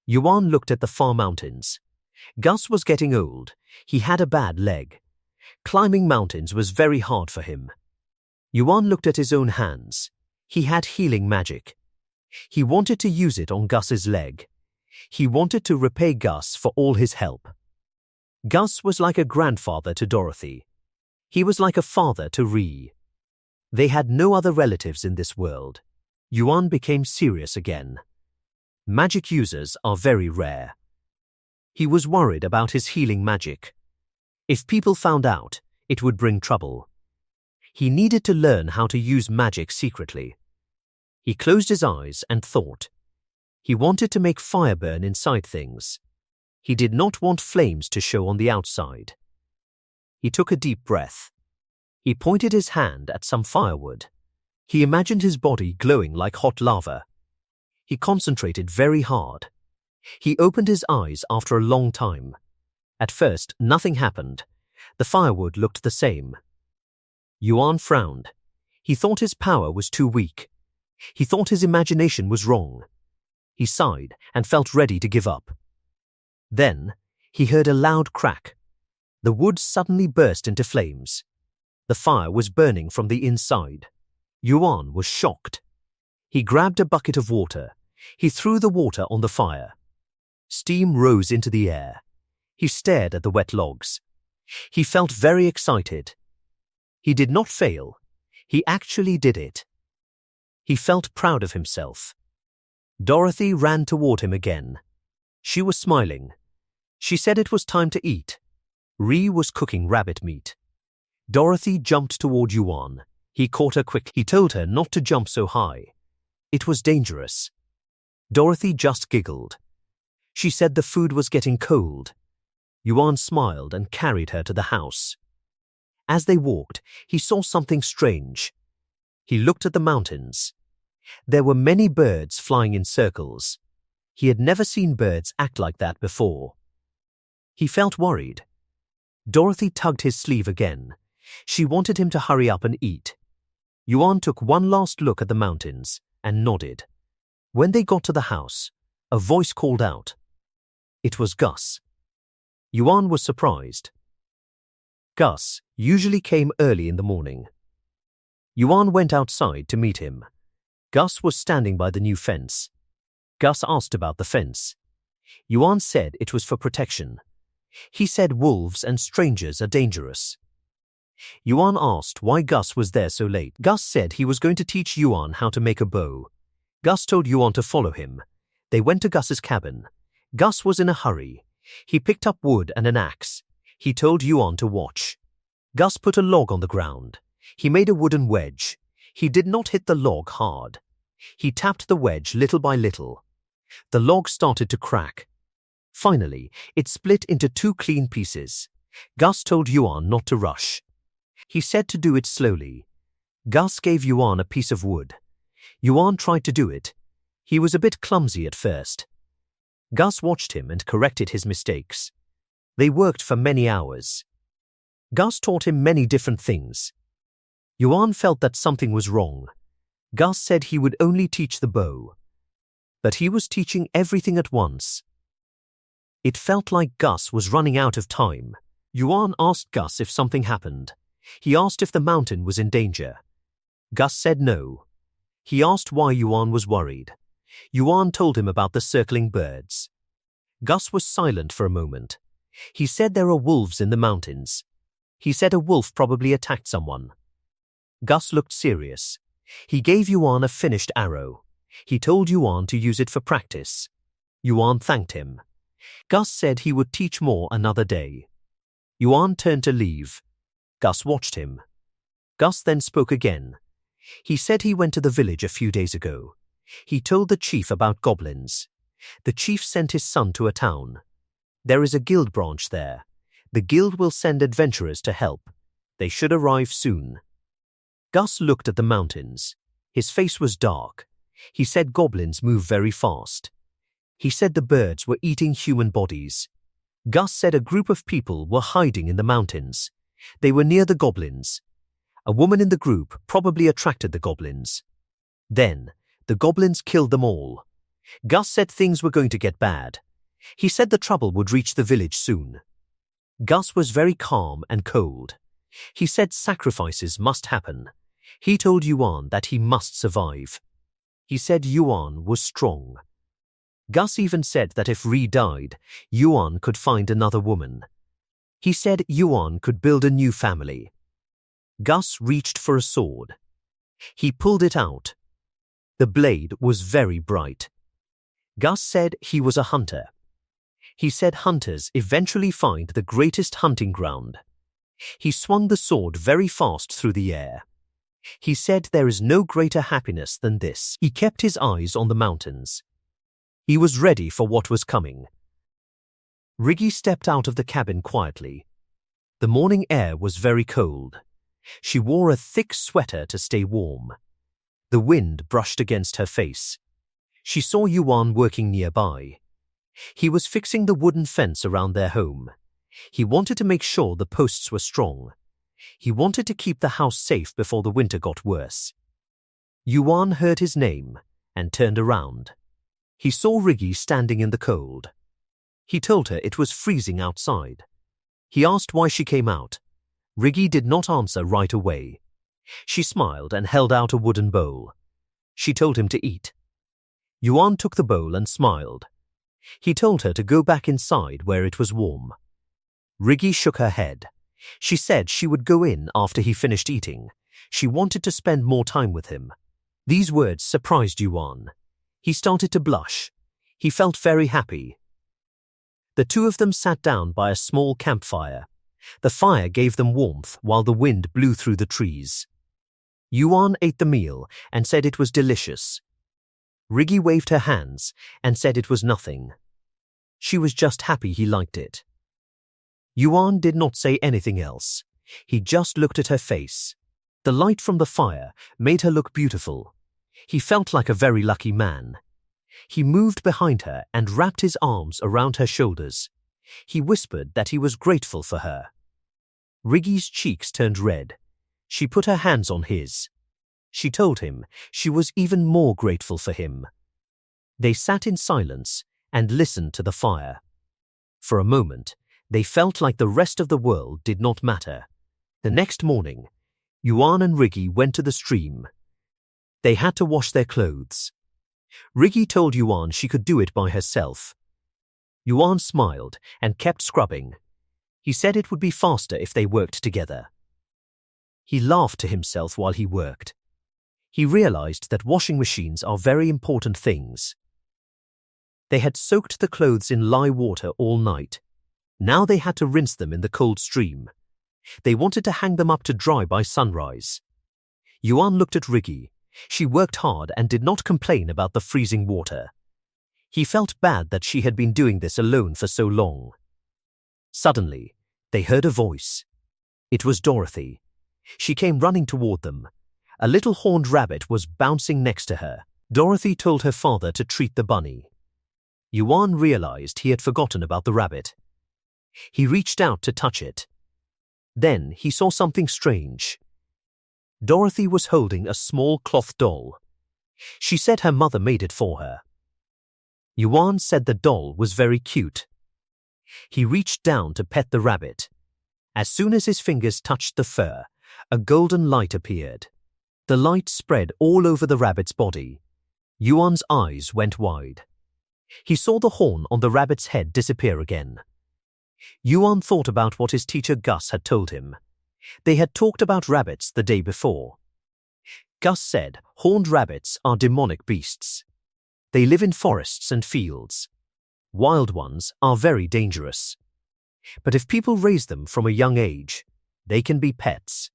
Yuan looked at the far mountains. Gus was getting old. He had a bad leg. Climbing mountains was very hard for him. Yuan looked at his own hands. He had healing magic. He wanted to use it on Gus's leg. He wanted to repay Gus for all his help. Gus was like a grandfather to Dorothy. He was like a father to Ree. They had no other relatives in this world. Yuan became serious again. Magic users are very rare. He was worried about his healing magic. If people found out, it would bring trouble. He needed to learn how to use magic secretly. He closed his eyes and thought. He wanted to make fire burn inside things. He did not want flames to show on the outside. He took a deep breath. He pointed his hand at some firewood. He imagined his body glowing like hot lava. He concentrated very hard. He opened his eyes after a long time. At first, nothing happened. The firewood looked the same. Yuan frowned. He thought his power was too weak. He thought his imagination was wrong. He sighed and felt ready to give up. Then, he heard a loud crack. The wood suddenly burst into flames. The fire was burning from the inside. Yuan was shocked. He grabbed a bucket of water. He threw the water on the fire. Steam rose into the air. He stared at the wet logs. He felt very excited. He did not fail. He actually did it. He felt proud of himself. Dorothy ran toward him again. She was smiling. She said it was time to eat. Ree was cooking rabbit meat. Dorothy jumped toward Yuan. He caught her quick. He told her not to jump so high. It was dangerous. Dorothy just giggled. She said the food was getting cold. Yuan smiled and carried her to the house. As they walked, he saw something strange. He looked at the mountains. There were many birds flying in circles. He had never seen birds act like that before. He felt worried. Dorothy tugged his sleeve again. She wanted him to hurry up and eat. Yuan took one last look at the mountains and nodded. When they got to the house, a voice called out. It was Gus. Yuan was surprised. Gus usually came early in the morning. Yuan went outside to meet him. Gus was standing by the new fence. Gus asked about the fence. Yuan said it was for protection. He said wolves and strangers are dangerous. Yuan asked why Gus was there so late. Gus said he was going to teach Yuan how to make a bow. Gus told Yuan to follow him. They went to Gus's cabin. Gus was in a hurry. He picked up wood and an axe. He told Yuan to watch. Gus put a log on the ground. He made a wooden wedge. He did not hit the log hard. He tapped the wedge little by little. The log started to crack. Finally, it split into 2 clean pieces. Gus told Yuan not to rush. He said to do it slowly. Gus gave Yuan a piece of wood. Yuan tried to do it. He was a bit clumsy at first. Gus watched him and corrected his mistakes. They worked for many hours. Gus taught him many different things. Yuan felt that something was wrong. Gus said he would only teach the bow. But he was teaching everything at once. It felt like Gus was running out of time. Yuan asked Gus if something happened. He asked if the mountain was in danger. Gus said no. He asked why Yuan was worried. Yuan told him about the circling birds. Gus was silent for a moment. He said there are wolves in the mountains. He said a wolf probably attacked someone. Gus looked serious. He gave Yuan a finished arrow. He told Yuan to use it for practice. Yuan thanked him. Gus said he would teach more another day. Yuan turned to leave. Gus watched him. Gus then spoke again. He said he went to the village a few days ago. He told the chief about goblins. The chief sent his son to a town. There is a guild branch there. The guild will send adventurers to help. They should arrive soon. Gus looked at the mountains. His face was dark. He said goblins move very fast. He said the birds were eating human bodies. Gus said a group of people were hiding in the mountains. They were near the goblins. A woman in the group probably attracted the goblins. Then, the goblins killed them all. Gus said things were going to get bad. He said the trouble would reach the village soon. Gus was very calm and cold. He said sacrifices must happen. He told Yuan that he must survive. He said Yuan was strong. Gus even said that if Ri died, Yuan could find another woman. He said Yuan could build a new family. Gus reached for a sword. He pulled it out. The blade was very bright. Gus said he was a hunter. He said hunters eventually find the greatest hunting ground. He swung the sword very fast through the air. He said there is no greater happiness than this. He kept his eyes on the mountains. He was ready for what was coming. Riggy stepped out of the cabin quietly. The morning air was very cold. She wore a thick sweater to stay warm. The wind brushed against her face. She saw Yuan working nearby. He was fixing the wooden fence around their home. He wanted to make sure the posts were strong. He wanted to keep the house safe before the winter got worse. Yuan heard his name and turned around. He saw Riggy standing in the cold. He told her it was freezing outside. He asked why she came out. Riggy did not answer right away. She smiled and held out a wooden bowl. She told him to eat. Yuan took the bowl and smiled. He told her to go back inside where it was warm. Riggy shook her head. She said she would go in after he finished eating. She wanted to spend more time with him. These words surprised Yuan. He started to blush. He felt very happy. The two of them sat down by a small campfire. The fire gave them warmth while the wind blew through the trees. Yuan ate the meal and said it was delicious. Riggy waved her hands and said it was nothing. She was just happy he liked it. Yuan did not say anything else. He just looked at her face. The light from the fire made her look beautiful. He felt like a very lucky man. He moved behind her and wrapped his arms around her shoulders. He whispered that he was grateful for her. Riggy's cheeks turned red. She put her hands on his. She told him she was even more grateful for him. They sat in silence and listened to the fire. For a moment, they felt like the rest of the world did not matter. The next morning, Yuan and Riggy went to the stream. They had to wash their clothes. Riggy told Yuan she could do it by herself. Yuan smiled and kept scrubbing. He said it would be faster if they worked together. He laughed to himself while he worked. He realized that washing machines are very important things. They had soaked the clothes in lye water all night. Now they had to rinse them in the cold stream. They wanted to hang them up to dry by sunrise. Yuan looked at Riggy. She worked hard and did not complain about the freezing water. He felt bad that she had been doing this alone for so long. Suddenly, they heard a voice. It was Dorothy. She came running toward them. A little horned rabbit was bouncing next to her. Dorothy told her father to treat the bunny. Yuan realized he had forgotten about the rabbit. He reached out to touch it. Then he saw something strange. Dorothy was holding a small cloth doll. She said her mother made it for her. Yuan said the doll was very cute. He reached down to pet the rabbit. As soon as his fingers touched the fur, a golden light appeared. The light spread all over the rabbit's body. Yuan's eyes went wide. He saw the horn on the rabbit's head disappear again. Yuan thought about what his teacher Gus had told him. They had talked about rabbits the day before. Gus said horned rabbits are demonic beasts. They live in forests and fields. Wild ones are very dangerous. But if people raise them from a young age, they can be pets.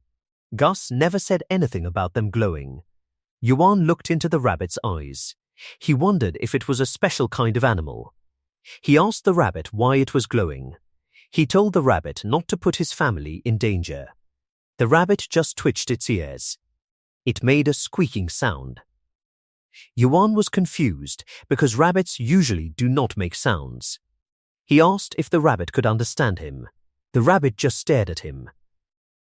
Gus never said anything about them glowing. Yuan looked into the rabbit's eyes. He wondered if it was a special kind of animal. He asked the rabbit why it was glowing. He told the rabbit not to put his family in danger. The rabbit just twitched its ears. It made a squeaking sound. Yuan was confused because rabbits usually do not make sounds. He asked if the rabbit could understand him. The rabbit just stared at him.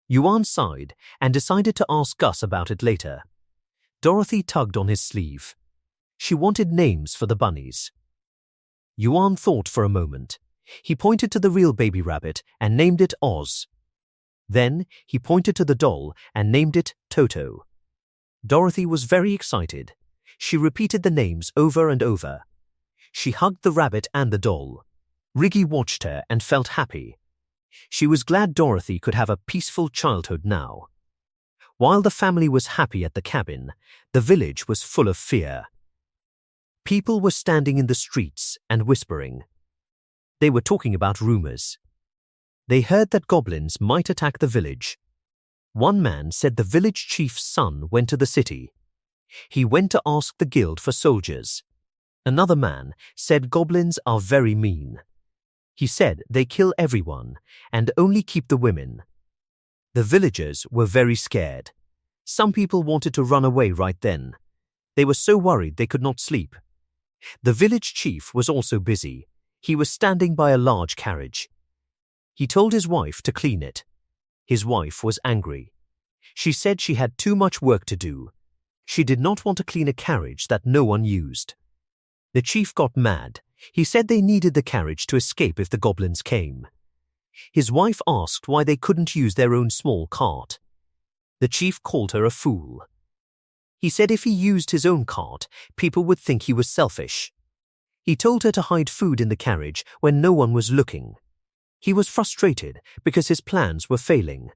Yuan sighed and decided to ask Gus about it later. Dorothy tugged on his sleeve. She wanted names for the bunnies. Yuan thought for a moment. He pointed to the real baby rabbit and named it Oz. Then he pointed to the doll and named it Toto. Dorothy was very excited. She repeated the names over and over. She hugged the rabbit and the doll. Riggy watched her and felt happy. She was glad Dorothy could have a peaceful childhood now. While the family was happy at the cabin, the village was full of fear. People were standing in the streets and whispering. They were talking about rumors. They heard that goblins might attack the village. One man said the village chief's son went to the city. He went to ask the guild for soldiers. Another man said goblins are very mean. He said they kill everyone and only keep the women. The villagers were very scared. Some people wanted to run away right then. They were so worried they could not sleep. The village chief was also busy. He was standing by a large carriage. He told his wife to clean it. His wife was angry. She said she had too much work to do. She did not want to clean a carriage that no one used. The chief got mad. He said they needed the carriage to escape if the goblins came. His wife asked why they couldn't use their own small cart. The chief called her a fool. He said if he used his own cart, people would think he was selfish. He told her to hide food in the carriage when no one was looking. He was frustrated because his plans were failing.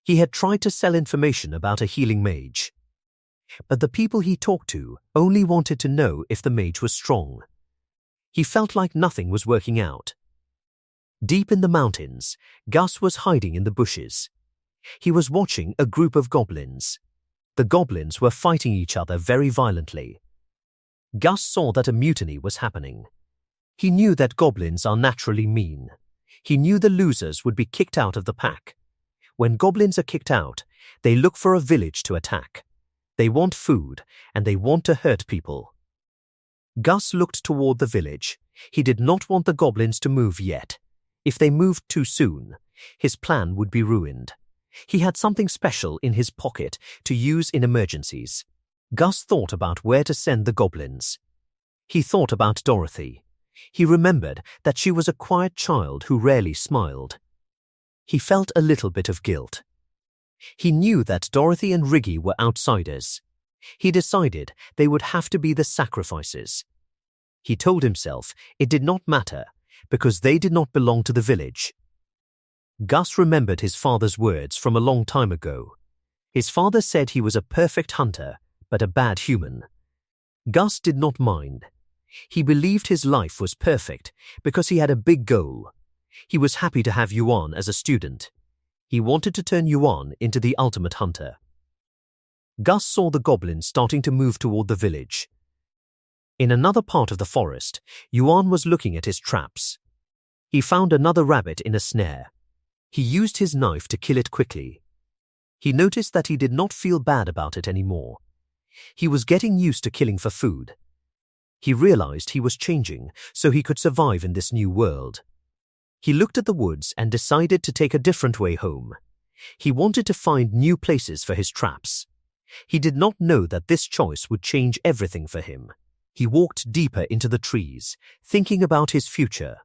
He had tried to sell information about a healing mage. But the people he talked to only wanted to know if the mage was strong. He felt like nothing was working out. Deep in the mountains, Gus was hiding in the bushes. He was watching a group of goblins. The goblins were fighting each other very violently. Gus saw that a mutiny was happening. He knew that goblins are naturally mean. He knew the losers would be kicked out of the pack. When goblins are kicked out, they look for a village to attack. They want food, and they want to hurt people. Gus looked toward the village. He did not want the goblins to move yet. If they moved too soon, his plan would be ruined. He had something special in his pocket to use in emergencies. Gus thought about where to send the goblins. He thought about Dorothy. He remembered that she was a quiet child who rarely smiled. He felt a little bit of guilt. He knew that Dorothy and Riggy were outsiders. He decided they would have to be the sacrifices. He told himself it did not matter because they did not belong to the village. Gus remembered his father's words from a long time ago. His father said he was a perfect hunter, but a bad human. Gus did not mind. He believed his life was perfect because he had a big goal. He was happy to have Yuan as a student. He wanted to turn Yuan into the ultimate hunter. Gus saw the goblins starting to move toward the village. In another part of the forest, Yuan was looking at his traps. He found another rabbit in a snare. He used his knife to kill it quickly. He noticed that he did not feel bad about it anymore. He was getting used to killing for food. He realized he was changing so he could survive in this new world. He looked at the woods and decided to take a different way home. He wanted to find new places for his traps. He did not know that this choice would change everything for him. He walked deeper into the trees, thinking about his future.